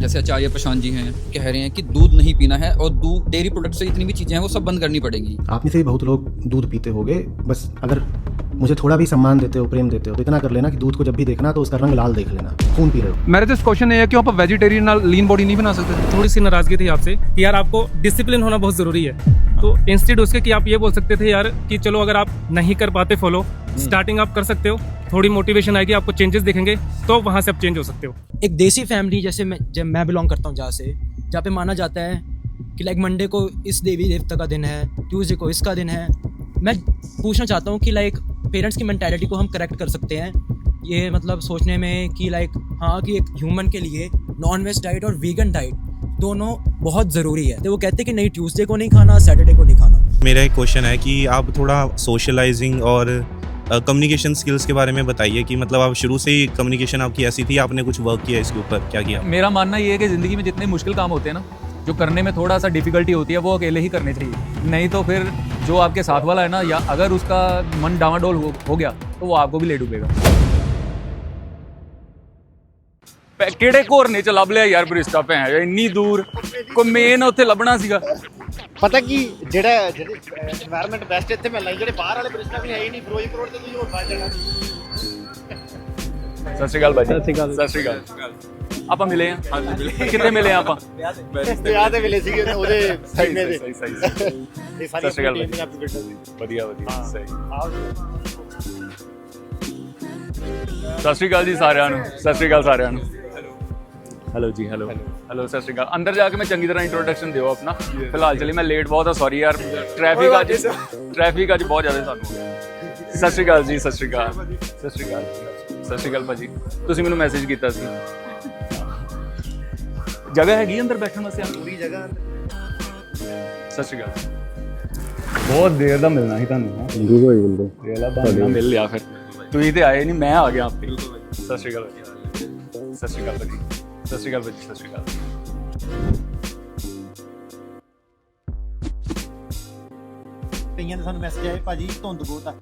जैसे आचार्य प्रशांत जी हैं, कह रहे हैं कि दूध नहीं पीना है और दूध डेयरी प्रोडक्ट से जितनी भी चीज़ें हैं वो सब बंद करनी पड़ेंगी। आप में से भी बहुत लोग दूध पीते होगे, बस अगर मुझे थोड़ा भी सम्मान देते हो, प्रेम देते हो, तो इतना कर लेना कि दूध को जब भी देखना तो उसका रंग लाल देख लेना, खून पी रहे हो। मेरा जस्ट क्वेश्चन है कि आप वेजिटेरियन नाल लीन बॉडी नहीं बना सकते? थोड़ी सी नाराजगी थी आपसे कि यार आपको डिसिप्लिन होना बहुत ज़रूरी है, तो इंस्टेड उसके कि आप ये बोल सकते थे यार कि चलो अगर आप नहीं कर पाते फॉलो, स्टार्टिंग आप कर सकते हो, थोड़ी मोटिवेशन आएगी, आपको चेंजेस दिखेंगे तो वहाँ से आप चेंज हो सकते हो। एक देसी फैमिली जैसे जब मैं बिलोंग करता हूँ जहाँ पे माना जाता है कि लाइक मंडे को इस देवी देवता का दिन है, ट्यूसडे को इसका दिन है। मैं पूछना चाहता हूँ कि लाइक पेरेंट्स की मेंटालिटी को हम करेक्ट कर सकते हैं ये मतलब सोचने में कि लाइक हाँ कि एक ह्यूमन के लिए नॉन वेज डाइट और वीगन डाइट दोनों बहुत ज़रूरी है। तो वो कहते हैं कि नहीं ट्यूसडे को नहीं खाना, सैटरडे को नहीं खाना। मेरा एक क्वेश्चन है कि आप थोड़ा सोशलाइजिंग और कम्युनिकेशन स्किल्स के बारे में बताइए कि मतलब आप शुरू से ही कम्युनिकेशन आपकी ऐसी थी, आपने कुछ वर्क किया इसके ऊपर, क्या किया? मेरा मानना ये है कि ज़िंदगी में जितने मुश्किल काम होते हैं ना, जो करने में थोड़ा सा डिफिकल्टी होती है, वो अकेले ही करने चाहिए। नहीं तो फिर जो आपके साथ वाला है ना, या अगर उसका मन डामाडोल हो गया तो वो आपको भी ले डूबेगा। ਕਿਹੜੇ ਘੋਰਨੇ ਚ ਲੱਭ ਲਿਆ ਯਾਰ ਬਰਿਸਟਾ ਭੈਣ ਇੰਨੀ ਦੂਰ ਕੋਈ ਮੇਨ ਉੱਥੇ ਲੱਭਣਾ ਸੀਗਾ। ਪਤਾ ਕੀ ਜਿਹੜਾ এনवायरमेंट ਬੈਸਟ ਇੱਥੇ ਮਿਲਣਾ, ਜਿਹੜੇ ਬਾਹਰ ਵਾਲੇ ਬਰਿਸਟਾ ਵੀ ਹੈ ਹੀ ਨਹੀਂ, ਫਿਰੋਜ਼ਪੁਰ ਤੇ ਤੁਸੀਂ ਹੋਰ ਫਸ ਜਾਣਾ। ਸਤਿ ਸ਼੍ਰੀ ਅਕਾਲ ਭਾਜੀ। ਸਤਿ ਸ਼੍ਰੀ ਅਕਾਲ। ਆਪਾਂ ਮਿਲੇ ਆ? ਹਾਂਜੀ ਮਿਲੇ। ਕਿੱਥੇ ਮਿਲੇ ਆ ਆਪਾਂ? ਵਿਆਹ ਤੇ ਮਿਲੇ ਸੀਗੇ ਉਹਦੇ ਸਾਈਨੇ ਦੇ। ਸਹੀ ਸਹੀ। ਇਹ ਸਾਰੀ ਸਤਿ ਸ਼੍ਰੀ ਅਕਾਲ ਪੰਜਾਬੀ ਬੈਠਾ ਸੀ। ਵਧੀਆ ਵਧੀਆ ਸਹੀ। ਸਤਿ ਸ਼੍ਰੀ ਅਕਾਲ ਜੀ ਸਾਰਿਆਂ ਨੂੰ। ਸਤਿ ਸ਼੍ਰੀ ਅਕਾਲ ਸਾਰਿਆਂ ਨੂੰ। हेलो जी, हेलो हेलो, सत श्री अकाल। अंदर जाके मैं चंगी तरह इंट्रोडक्शन दियो अपना। फिलहाल चलिए मैं लेट बहुत है, सॉरी यार, ट्रैफिक अज बहुत ज़्यादा सानू। सत श्री अकाल जी, सत श्री अकाल, सत श्री अकाल, सत श्री अकाल भाजी। तुसीं मैनूं मैसेज कीता सी, जगह हैगी अंदर बैठण वास्ते? पूरी जगह। सत श्री अकाल। बहुत देर दा मिलना ही तुहानूं, बहाना मिल लिया फिर। तुसीं ते आए नहीं, मैं आ गया आपे। सत श्री अकाल भाजी। सत श्री अकाल भाजी। सत श्री अकाल भाजी। सत श्री अकाल। ਕਈਆਂ ਦੇ ਸਾਨੂੰ ਮੈਸੇਜ ਆਏ ਭਾਜੀ ਧੁੰਦ ਬਹੁਤ ਆ।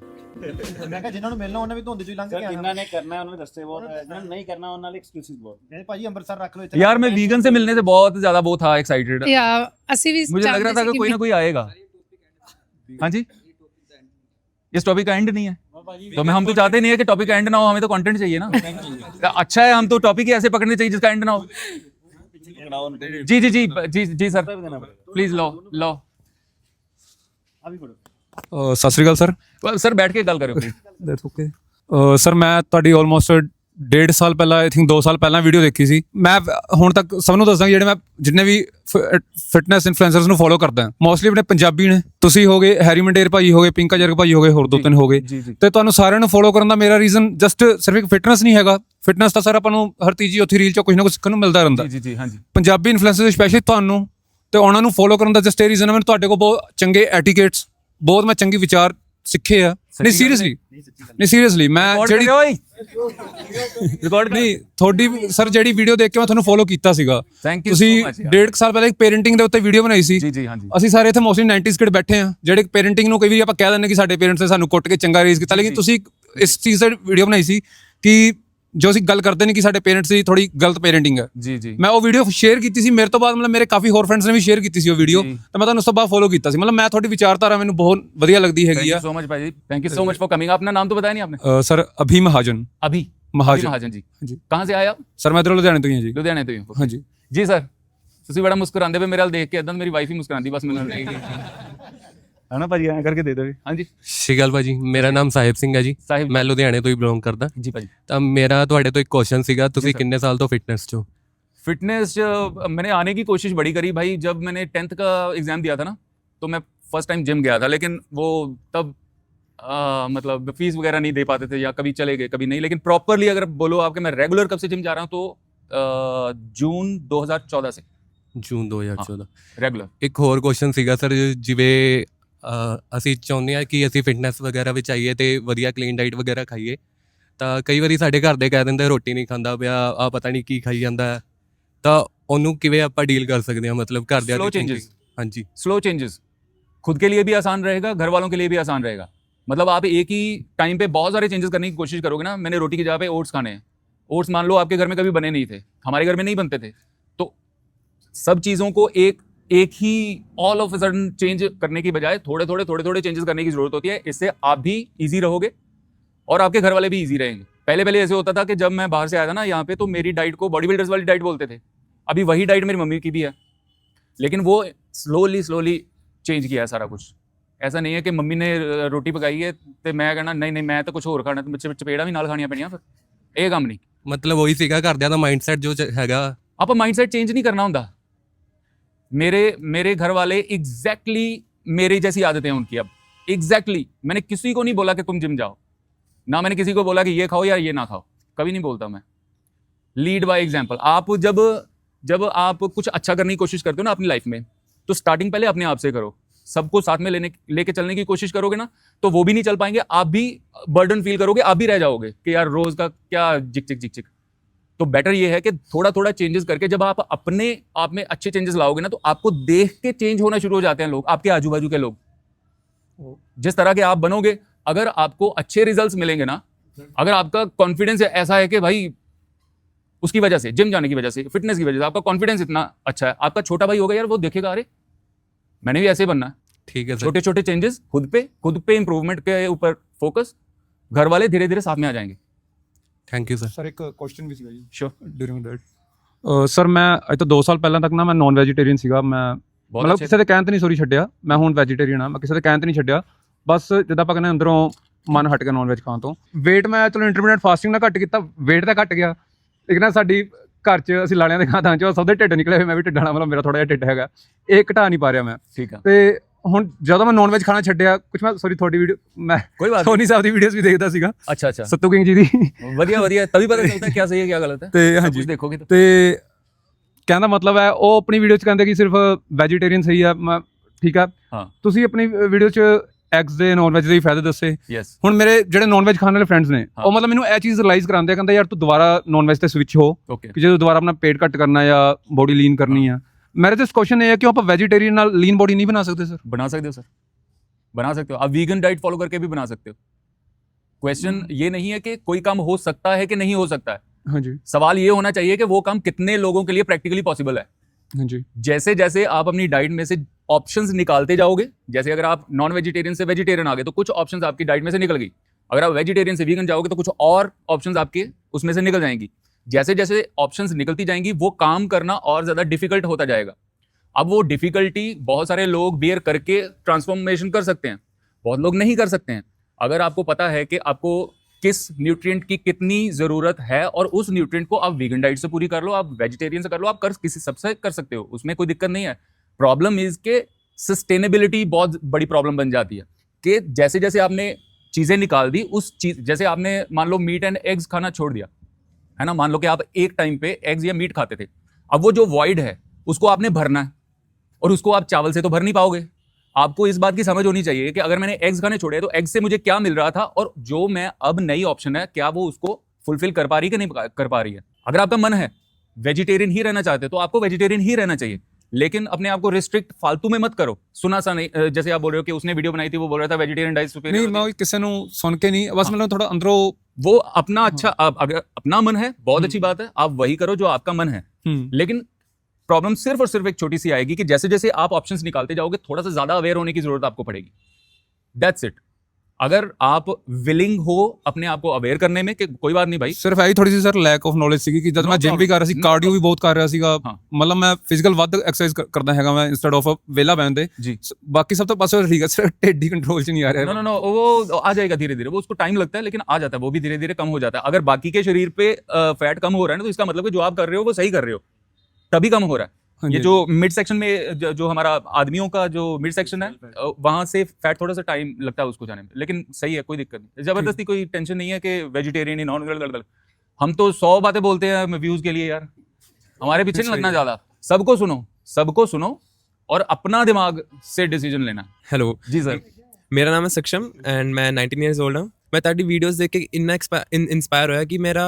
ਮੈਂ ਕਿਹਾ ਜਿਨ੍ਹਾਂ ਨੂੰ ਮਿਲਣਾ ਉਹਨਾਂ ਵੀ ਧੁੰਦ ਚੋਂ ਹੀ ਲੰਘ ਕੇ ਆਣਾ। ਜਿਨ੍ਹਾਂ ਨੇ ਕਰਨਾ ਉਹਨਾਂ ਦੇ ਰਸਤੇ ਬਹੁਤ ਹੈ, ਜਿਨ੍ਹਾਂ ਨੇ ਨਹੀਂ ਕਰਨਾ ਉਹਨਾਂ ਲਈ ਐਕਸਕਿਊਜ਼ਸ ਬਹੁਤ। ਕਹਿੰਦੇ ਭਾਜੀ ਅੰਮ੍ਰਿਤਸਰ ਰੱਖ ਲਓ ਇੱਥੇ। यार मैं वीगन से मिलने से बहुत ज्यादा वो था एक्साइटेड। मुझे लग रहा था कि कोई ना कोई आएगा। हाँ जी, इस टॉपिक का एंड नहीं है तो हम तो चाहते नहीं है कि टॉपिक का एंड ना हो, हमें तो कंटेंट चाहिए ना। अच्छा है, हम तो टॉपिक ही ऐसे पकड़ने चाहिए जिसका एंड ना हो। जी जी जी जी जी सर प्लीज लो लो। ਸਤਿ ਸ਼੍ਰੀ ਅਕਾਲ ਸਰ। सर बैठ के गल करो प्लीज। That's okay. ਸਰ ਮੈਂ ਤੁਹਾਡੀ ਆਲਮੋਸਟ 1.5 ਸਾਲ ਪਹਿਲਾਂ, ਆਈ ਥਿੰਕ 2 ਸਾਲ ਪਹਿਲਾਂ ਵੀਡੀਓ ਦੇਖੀ ਸੀ। ਮੈਂ ਹੁਣ ਤੱਕ ਸਭ ਨੂੰ ਦੱਸਦਾ ਜਿਹੜੇ ਮੈਂ ਜਿੰਨੇ ਵੀ ਫਿਟਨੈਸ ਇਨਫਲੂਐਂਸਰਸ ਨੂੰ ਫੋਲੋ ਕਰਦਾ, ਮੋਸਟਲੀ ਆਪਣੇ ਪੰਜਾਬੀ ਨੇ। ਤੁਸੀਂ ਹੋਗੇ, ਹੈਰੀ ਮੰਡੇਰ ਭਾਈ ਹੋਗੇ, ਪਿੰਕਾ ਜਰਗ ਭਾਈ ਹੋਗੇ, ਹੋਰ 2-3 ਹੋਗੇ। ਤੇ ਤੁਹਾਨੂੰ ਸਾਰਿਆਂ ਨੂੰ ਫੋਲੋ ਕਰਨ ਦਾ ਮੇਰਾ ਰੀਜ਼ਨ ਜਸਟ ਸਿਰਫ ਇੱਕ ਫਿਟਨੈਸ ਨਹੀਂ ਹੈਗਾ। ਫਿਟਨੈਸ ਤਾਂ ਸਰ ਆਪਾਂ ਨੂੰ ਹਰ ਤੀਜੀ ਚੌਥੀ ਰੀਲ 'ਚ ਕੁਝ ਨਾ ਕੁਝ ਸਿੱਖਣ ਨੂੰ ਮਿਲਦਾ ਰਹਿੰਦਾ। ਜੀ ਜੀ ਹਾਂਜੀ। ਪੰਜਾਬੀ ਇਨਫਲੂਐਂਸਰਸ ਸਪੈਸ਼ਲੀ ਤੁਹਾਨੂੰ ਤੇ ਉਹਨਾਂ ਨੂੰ ਫੋਲੋ ਕਰਨ ਦਾ ਜਸਟ ਇਹ ਰੀਜ਼ਨ ਹੈ, ਮੈਨੂੰ ਤੁਹਾਡੇ ਕੋਲ ਬਹੁਤ ਚੰਗੇ ਐਟੀਕੇਟਸ, ਬਹੁਤ ਮੈਂ ਚੰਗੇ ਵਿਚਾਰ ਸਿੱਖੇ ਆ। ਨਹੀਂ ਸੀਰੀਅਸਲੀ ਮੈਂ ਜਿਹੜੀ ਰਿਕਾਰਡ ਨਹੀਂ ਤੁਹਾਡੀ ਸਰ ਜਿਹੜੀ ਵੀਡੀਓ ਦੇਖ ਕੇ ਮੈਂ ਤੁਹਾਨੂੰ ਫੋਲੋ ਕੀਤਾ ਸੀਗਾ। ਤੁਸੀਂ 1.5 ਸਾਲ ਪਹਿਲਾਂ ਇੱਕ ਪੇਰੈਂਟਿੰਗ ਦੇ ਉੱਤੇ ਵੀਡੀਓ ਬਣਾਈ ਸੀ। ਜੀ ਜੀ ਹਾਂਜੀ। ਅਸੀਂ ਸਾਰੇ ਇੱਥੇ ਮੋਸਟਲੀ 90s ਕਿਡ ਬੈਠੇ ਆ ਜਿਹੜੇ ਪੇਰੈਂਟਿੰਗ ਨੂੰ ਕਈ ਵਾਰੀ ਆਪਾਂ ਕਹਿ ਦਿੰਦੇ ਕਿ ਸਾਡੇ ਪੇਰੈਂਟਸ ਨੇ ਸਾਨੂੰ ਕੁੱਟ ਕੇ ਚੰਗਾ ਰੇਜ਼ ਕੀਤਾ, ਲੇਕਿਨ ਤੁਸੀਂ ਇਸ ਚੀਜ਼ ਤੇ ਵੀਡੀਓ ਬਣਾਈ ਸੀ ਕਿ ਜੋ ਅਸੀਂ ਗੱਲ ਕਰਦੇ ਨੇ ਕਿ ਸਾਡੇ ਪੇਰੈਂਟਸ ਦੀ ਥੋੜੀ ਗਲਤ ਪੇਰੈਂਟਿੰਗ ਹੈ। ਜੀ ਜੀ ਮੈਂ ਉਹ ਵੀਡੀਓ ਸ਼ੇਅਰ ਕੀਤੀ ਸੀ। ਮੇਰੇ ਤੋਂ ਬਾਅਦ ਮਤਲਬ ਮੇਰੇ ਕਾਫੀ ਹੋਰ ਫਰੈਂਡਸ ਨੇ ਵੀ ਸ਼ੇਅਰ ਕੀਤੀ ਸੀ ਉਹ ਵੀਡੀਓ, ਤਾਂ ਮੈਂ ਤੁਹਾਨੂੰ ਉਸ ਤੋਂ ਬਾਅਦ ਫੋਲੋ ਕੀਤਾ ਸੀ। ਮਤਲਬ ਮੈਂ ਤੁਹਾਡੀ ਵਿਚਾਰਧਾਰਾ ਮੈਨੂੰ ਬਹੁਤ ਵਧੀਆ ਲੱਗਦੀ ਹੈਗੀ ਆ। सो मच भाई, thank you so much for coming. अपना नाम तो बताया नहीं आपने? ਸਰ ਅਭੀ ਮਹਾਜਨ। अभी महाजन जी। कहाँ से आए आप? ਸਰ ਮੈਂ ਇੱਧਰੋਂ ਲੁਧਿਆਣੇ ਤੋਂ ਹੀ ਹਾਂ ਜੀ। लुधियाने तो ही हो? ਹਾਂਜੀ जी सर। ਤੁਸੀਂ ਬੜਾ ਮੁਸਕਰਾਉਂਦੇ ਪਏ ਮੇਰੇ ਵੱਲ ਦੇਖ ਕੇ, ਇਦਾਂ ਮੇਰੀ ਵਾਈਫ ਹੀ ਮੁਸਕਰਾਉਂਦੀ ਬਸ ਮੈਨੂੰ ਹੈ ਨਾ ਭਾਜੀ, ਐਂ ਕਰਕੇ ਦੇ ਦੇਵੇ। ਹਾਂਜੀ ਸਤਿ ਗੱਲ ਭਾਜੀ, ਮੇਰਾ ਨਾਮ ਸਾਹਿਬ ਸਿੰਘ ਹੈ ਜੀ। ਸਾਹਿਬ, ਮੈਂ ਲੁਧਿਆਣੇ ਤੋਂ ਹੀ ਬਿਲੋਂਗ ਕਰਦਾ ਜੀ ਭਾਜੀ। ਤਾਂ ਮੇਰਾ ਤੁਹਾਡੇ ਤੋਂ ਇੱਕ ਕੁਐਸਚਨ ਸੀਗਾ, ਤੁਸੀਂ ਕਿੰਨੇ ਸਾਲ ਤੋਂ ਫਿਟਨੈਸ 'ਚ ਹੋ? फिटनेस मैंने आने की कोशिश बड़ी करी भाई। जब मैंने 10th का एग्ज़ाम दिया था ना, तो मैं फर्स्ट टाइम जिम गया था, लेकिन वो तब मतलब फीस वगैरह नहीं दे पाते थे, या कभी चले गए कभी नहीं। लेकिन प्रॉपरली अगर बोलो आपके मैं रेगुलर कब से जिम जा रहा हूँ, तो जून 2014 से। ਜੂਨ 2014 रेगुलर। ਇੱਕ ਹੋਰ ਕੁਐਸਚਨ ਸੀਗਾ ਸਰ, ਜਿਵੇਂ ਅਸੀਂ ਚਾਹੁੰਦੇ ਹਾਂ ਕਿ ਅਸੀਂ ਫਿਟਨੈਸ ਵਗੈਰਾ ਵਿੱਚ ਆਈਏ ਅਤੇ ਵਧੀਆ ਕਲੀਨ ਡਾਈਟ ਵਗੈਰਾ ਖਾਈਏ, ਤਾਂ ਕਈ ਵਾਰੀ ਸਾਡੇ ਘਰ ਦੇ ਕਹਿ ਦਿੰਦੇ ਰੋਟੀ ਨਹੀਂ ਖਾਂਦਾ ਪਿਆ, ਆਹ ਪਤਾ ਨਹੀਂ ਕੀ ਖਾਈ ਜਾਂਦਾ ਹੈ, ਤਾਂ ਉਹਨੂੰ ਕਿਵੇਂ ਆਪਾਂ ਡੀਲ ਕਰ ਸਕਦੇ ਹਾਂ? मतलब ਘਰਦਿਆਂ स्लो ਦੀ चेंजेस। हाँ जी, स्लो चेंजेस खुद के लिए भी आसान रहेगा, घर वालों के लिए भी आसान रहेगा। मतलब आप एक ही टाइम पे बहुत सारे चेंजेस करने की कोशिश करोगे ना। मैंने रोटी की जगह पे ओट्स खाने हैं। ओट्स मान लो आपके घर में कभी बने नहीं थे, हमारे घर में नहीं बनते थे, तो सब चीज़ों को एक ही all of a sudden change करने की बजाय थोड़े थोड़े चेंजेस करने की जरूरत होती है। इससे आप भी ईजी रहोगे और आपके घर वाले भी ईजी रहेंगे। पहले ऐसे होता था कि जब मैं बाहर से आया था ना यहाँ पे, तो मेरी डाइट को बॉडी बिल्डर्स वाली डाइट बोलते थे। अभी वही डाइट मेरी मम्मी की भी है, लेकिन वो स्लोली चेंज किया है सारा कुछ। ऐसा नहीं है कि मम्मी ने रोटी पकाई है तो मैं कहना नहीं मैं तो कुछ होर खाना, तो चपेड़ा भी नाल खानियां पैणियां। फिर ਇਹ ਕੰਮ ਨਹੀਂ, ਮਤਲਬ ਉਹੀ ਸੀਗਾ ਘਰਦਿਆਂ ਦਾ ਮਾਈਂਡਸੈਟ ਜੋ ਹੈਗਾ। ਆਪਾਂ ਮਾਈਂਡਸੈਟ ਚੇਂਜ नहीं करना ਹੁੰਦਾ। मेरे घर वाले एग्जैक्टली मेरी जैसी आदतें हैं उनकी। अब एग्जैक्टली मैंने किसी को नहीं बोला कि तुम जिम जाओ, ना मैंने किसी को बोला कि ये खाओ या ये ना खाओ, कभी नहीं बोलता मैं। Lead by example. आप जब आप कुछ अच्छा करने की कोशिश करते हो ना अपनी लाइफ में, तो स्टार्टिंग पहले अपने आप से करो। सबको साथ में लेके चलने की कोशिश करोगे ना, तो वो भी नहीं चल पाएंगे, आप भी बर्डन फील करोगे, आप भी रह जाओगे कि यार रोज का क्या जिक चिक। तो बेटर ये है कि थोड़ा चेंजेस करके जब आप अपने आप में अच्छे चेंजेस लाओगे ना, तो आपको देख के चेंज होना शुरू हो जाते हैं लोग, आपके आजू बाजू के लोग। जिस तरह के आप बनोगे, अगर आपको अच्छे रिजल्ट्स मिलेंगे ना, अगर आपका कॉन्फिडेंस ऐसा है कि भाई उसकी वजह से, जिम जाने की वजह से, फिटनेस की वजह से आपका कॉन्फिडेंस इतना अच्छा है, आपका छोटा भाई होगा यार, वो देखेगा अरे मैंने भी ऐसे बनना है। ठीक है सर। छोटे चेंजेस खुद पे इंप्रूवमेंट के ऊपर फोकस, घर वाले धीरे धीरे साथ में आ जाएंगे। Thank you sir. ਸਰ ਇੱਕ ਕੁਐਸਚਨ ਵੀ ਸੀਗਾ ਜੀ श्योर। ਡਿਊਰਿੰਗ ਦੈਟ ਸਰ ਮੈਂ ਅੱਜ ਤੋਂ 2 ਸਾਲ ਪਹਿਲਾਂ ਤੱਕ ਨਾ ਮੈਂ ਨਾਨ ਵੈਜੀਟੇਰੀਅਨ ਸੀਗਾ। ਮੈਂ ਮਤਲਬ ਕਿਸੇ ਦੇ ਕਹਿਣ ਤੇ ਨਹੀਂ ਸੌਰੀ ਛੱਡਿਆ, ਮੈਂ ਹੁਣ ਵੈਜੀਟੇਰੀਅਨ ਆ। ਮੈਂ ਕਿਸੇ ਦੇ ਕਹਿਣ ਤੇ ਨਹੀਂ ਛੱਡਿਆ, ਬਸ ਜਿੱਦਾਂ ਆਪਾਂ ਕਹਿੰਦੇ ਅੰਦਰੋਂ ਮਨ ਹਟ ਗਿਆ ਨਾਨ ਵੈਜ ਖਾਣ ਤੋਂ। ਵੇਟ ਮੈਂ ਚਲੋ ਇੰਟਰਮੀਡੀਏਟ ਫਾਸਟਿੰਗ ਨਾਲ ਘੱਟ ਕੀਤਾ, ਵੇਟ ਤਾਂ ਘੱਟ ਗਿਆ, ਲੇਕਿਨ ਨਾ ਸਾਡੀ ਘਰ 'ਚ ਅਸੀਂ ਲਾਲਿਆਂ ਦੇ ਖਾਦਾਂ 'ਚ ਸਭ ਦੇ ਢਿੱਡ ਨਿਕਲੇ ਹੋਏ। ਮੈਂ ਵੀ ਢਿੱਡ ਵਾਲਾ, ਮਤਲਬ ਮੇਰਾ ਥੋੜਾ ਜਿਹਾ ਢਿੱਡ ਹੈਗਾ, ਇਹ ਘਟਾ ਨਹੀਂ ਪਾ ਰਿਹਾ ਮੈਂ। ठीक है। ਤੇ ਹੁਣ ਜਦੋਂ ਮੈਂ ਨਾਨ ਵੈਜ ਖਾਣਾ ਛੱਡਿਆ, ਕੁਛ ਮੈਂ ਸੌਰੀ ਤੁਹਾਡੀ ਵੀਡੀਓ ਮੈਂ कोई बात ਸੋਨੀ ਸਾਹਿਬ ਦੀ ਵੀਡੀਓਜ਼ ਵੀ ਦੇਖਦਾ ਸੀਗਾ, अच्छा ਸੱਤੂ ਕਿੰਗ ਜੀ ਦੀ। बढ़िया तभी पता चलता है क्या सही है क्या गलत है। ਤੇ सब ਹਾਂਜੀ कुछ देखोगे तो ਤੇ ਕਹਿੰਦਾ ਮਤਲਬ ਹੈ ਉਹ ਆਪਣੀ ਵੀਡੀਓ 'ਚ ਕਹਿੰਦੇ ਕਿ ਸਿਰਫ ਵੈਜੀਟੇਰੀਅਨ ਸਹੀ ਆ। ਮੈਂ ਠੀਕ ਆ, ਹਾਂ। ਤੁਸੀਂ ਆਪਣੀ ਵੀਡੀਓ 'ਚ ਐਗਸ ਦੇ ਨਾਨ ਵੈਜ ਦੇ ਵੀ ਫਾਇਦੇ ਦੱਸੇ। यस। ਹੁਣ ਮੇਰੇ ਜਿਹੜੇ ਨਾਨ ਵੈਜ ਖਾਣ ਵਾਲੇ ਫਰੈਂਡਸ ਨੇ, ਹਾਂ। ਉਹ ਮਤਲਬ ਮੈਨੂੰ ਇਹ ਚੀਜ਼ ਰਿਅਲਾਈਜ਼ ਕਰਾਉਂਦੇ ਆ, ਕਹਿੰਦਾ ਯਾਰ ਤੂੰ ਦੁਬਾਰਾ ਨਾਨ ਵੈਜ ਤੇ ਸਵਿਚ ਹੋ, ओके। ਕਿ ਜਦੋਂ ਦੁਬਾਰਾ ਆਪਣਾ ਪੇਟ ਘੱਟ ਕਰਨਾ ਜਾਂ ਬੋਡੀ ਲੀਨ ਕਰਨੀ ਆ। ਮੇਰੇ ਤੇ ਕੁਐਸਚਨ ਇਹ ਹੈ ਕਿ ਆਪਾਂ ਵੈਜੀਟੇਰੀਅਨ ਨਾਲ ਲੀਨ ਬੋਡੀ ਨਹੀਂ ਬਣਾ ਸਕਦੇ ਸਰ? बना सकते हो सर, बना सकते हो। आप वीगन डाइट फॉलो करके भी बना सकते हो। क्वेश्चन ये नहीं है कि कोई काम हो सकता है कि नहीं हो सकता है, हाँ जी सवाल ये होना चाहिए कि वो काम कितने लोगों के लिए प्रैक्टिकली पॉसिबल है। हाँ जी। जैसे जैसे आप अपनी डाइट में से ऑप्शंस निकालते जाओगे, जैसे अगर आप नॉन वेजिटेरियन से वेजिटेरियन आ गए, तो कुछ ऑप्शंस आपकी डाइट में से निकल गई। अगर आप वेजिटेरियन से वीगन जाओगे, तो कुछ और ऑप्शंस आपके उसमें से निकल जाएंगी। जैसे जैसे ऑप्शंस निकलती जाएंगी, वो काम करना और ज़्यादा डिफिकल्ट होता जाएगा। अब वो डिफिकल्टी बहुत सारे लोग बियर करके ट्रांसफॉर्मेशन कर सकते हैं, बहुत लोग नहीं कर सकते हैं। अगर आपको पता है कि आपको किस न्यूट्रिएंट की कितनी ज़रूरत है, और उस न्यूट्रिएंट को आप वीगन डाइट से पूरी कर लो, आप वेजिटेरियन से कर लो, आप किसी सबसे कर सकते हो, उसमें कोई दिक्कत नहीं है। प्रॉब्लम इज़ के सस्टेनेबिलिटी बहुत बड़ी प्रॉब्लम बन जाती है कि जैसे जैसे आपने चीज़ें निकाल दी, उस चीज़ जैसे आपने मान लो मीट एंड एग्स खाना छोड़ दिया है ना, मान लो कि आप एक टाइम पे एग्स या मीट खाते थे, अब वो जो वॉइड है उसको आपने भरना है, और उसको आप चावल से तो भर नहीं पाओगे। आपको इस बात की समझ होनी चाहिए कि अगर मैंने एग्स खाने छोड़े, तो एग्स से मुझे क्या मिल रहा था, और जो मैं अब नई ऑप्शन है, क्या वो उसको फुलफिल कर पा रही है कि नहीं कर पा रही है। अगर आपका मन है वेजिटेरियन ही रहना चाहते हो, तो आपको वेजिटेरियन ही रहना चाहिए, लेकिन अपने आप को रिस्ट्रिक्ट फालतू में मत करो। सुना सा नहीं, जैसे आप बोल रहे हो कि उसने वीडियो बनाई थी, वो बोल रहा था वेजिटेरियन डाइट सुपीरियर। नहीं, मैं किसी ਨੂੰ ਸੁਣ ਕੇ ਨਹੀਂ, बस मतलब थोड़ा अंदरों वो अपना अच्छा, अगर अपना मन है बहुत अच्छी बात है, आप वही करो जो आपका मन है। लेकिन प्रॉब्लम सिर्फ और सिर्फ एक छोटी सी आएगी कि जैसे जैसे आप ऑप्शंस निकालते जाओगे, थोड़ा सा ज्यादा अवेयर होने की जरूरत आपको पड़ेगी। That's it. अगर आप विलिंग हो अपने आप को अवेयर करने में कि कोई बात नहीं भाई, ਸਿਰਫ ਆਈ ਥੋੜੀ ਸੀ ਸਰ ਲੈਕ ਆਫ ਨੌਲੇਜ ਸੀਗੀ ਕਿ ਜਦ ਮੈਂ ਜਿਮ ਵੀ ਕਰ ਰਿਹਾ ਸੀ, ਕਾਰਡੀਓ ਵੀ ਬਹੁਤ ਕਰ ਰਿਹਾ ਸੀਗਾ, ਮਤਲਬ ਮੈਂ ਫਿਜ਼ੀਕਲ ਵੱਧ ਐਕਸਰਸਾਈਜ਼ ਕਰਦਾ ਹੈਗਾ ਮੈਂ ਇੰਸਟੈਡ ਆਫ ਵੇਲਾ ਬੈਨ ਦੇ जी। ਬਾਕੀ ਸਭ ਤੋਂ ਪਾਸੇ ਠੀਕ ਹੈ, ਸਿਰਫ ਢਿੱਡ ਹੀ ਕੰਟਰੋਲ 'ਚ ਨਹੀਂ ਆ ਰਿਹਾ। नो नो नो, वो आ जाएगा धीरे धीरे, वो उसको टाइम लगता है, लेकिन आ जाता है, वो भी धीरे धीरे कम हो जाता है। अगर बाकी के शरीर पे फैट कम हो रहा है ना, तो इसका मतलब कि जो आप कर रहे हो वो सही कर रहे हो, तभी कम हो रहा है। ये जो मिड सेक्शन में जो हमारा आदमियों का जो मिड सेक्शन है, वहां से फैट थोड़ा सा टाइम लगता है उसको जाने में, लेकिन सही है, कोई दिक्कत नहीं। जबरदस्ती कोई टेंशन नहीं है कि वेजिटेरियन ही नॉन, हम तो 100 बातें बोलते हैं व्यूज के लिए यार, हमारे पीछे नहीं लगना ज्यादा। सबको सुनो और अपना दिमाग से डिसीजन लेना। हेलो जी सर। मेरा नाम है सक्षम एंड मैं 19 ईयर्स ओल्ड हूँ। मैं ਤੁਹਾਡੀ ਵੀਡੀਓਜ਼ ਦੇਖ ਕੇ ਇੰਨਾ ਇੰਸਪਾਇਰ ਹੋਇਆ ਕਿ ਮੇਰਾ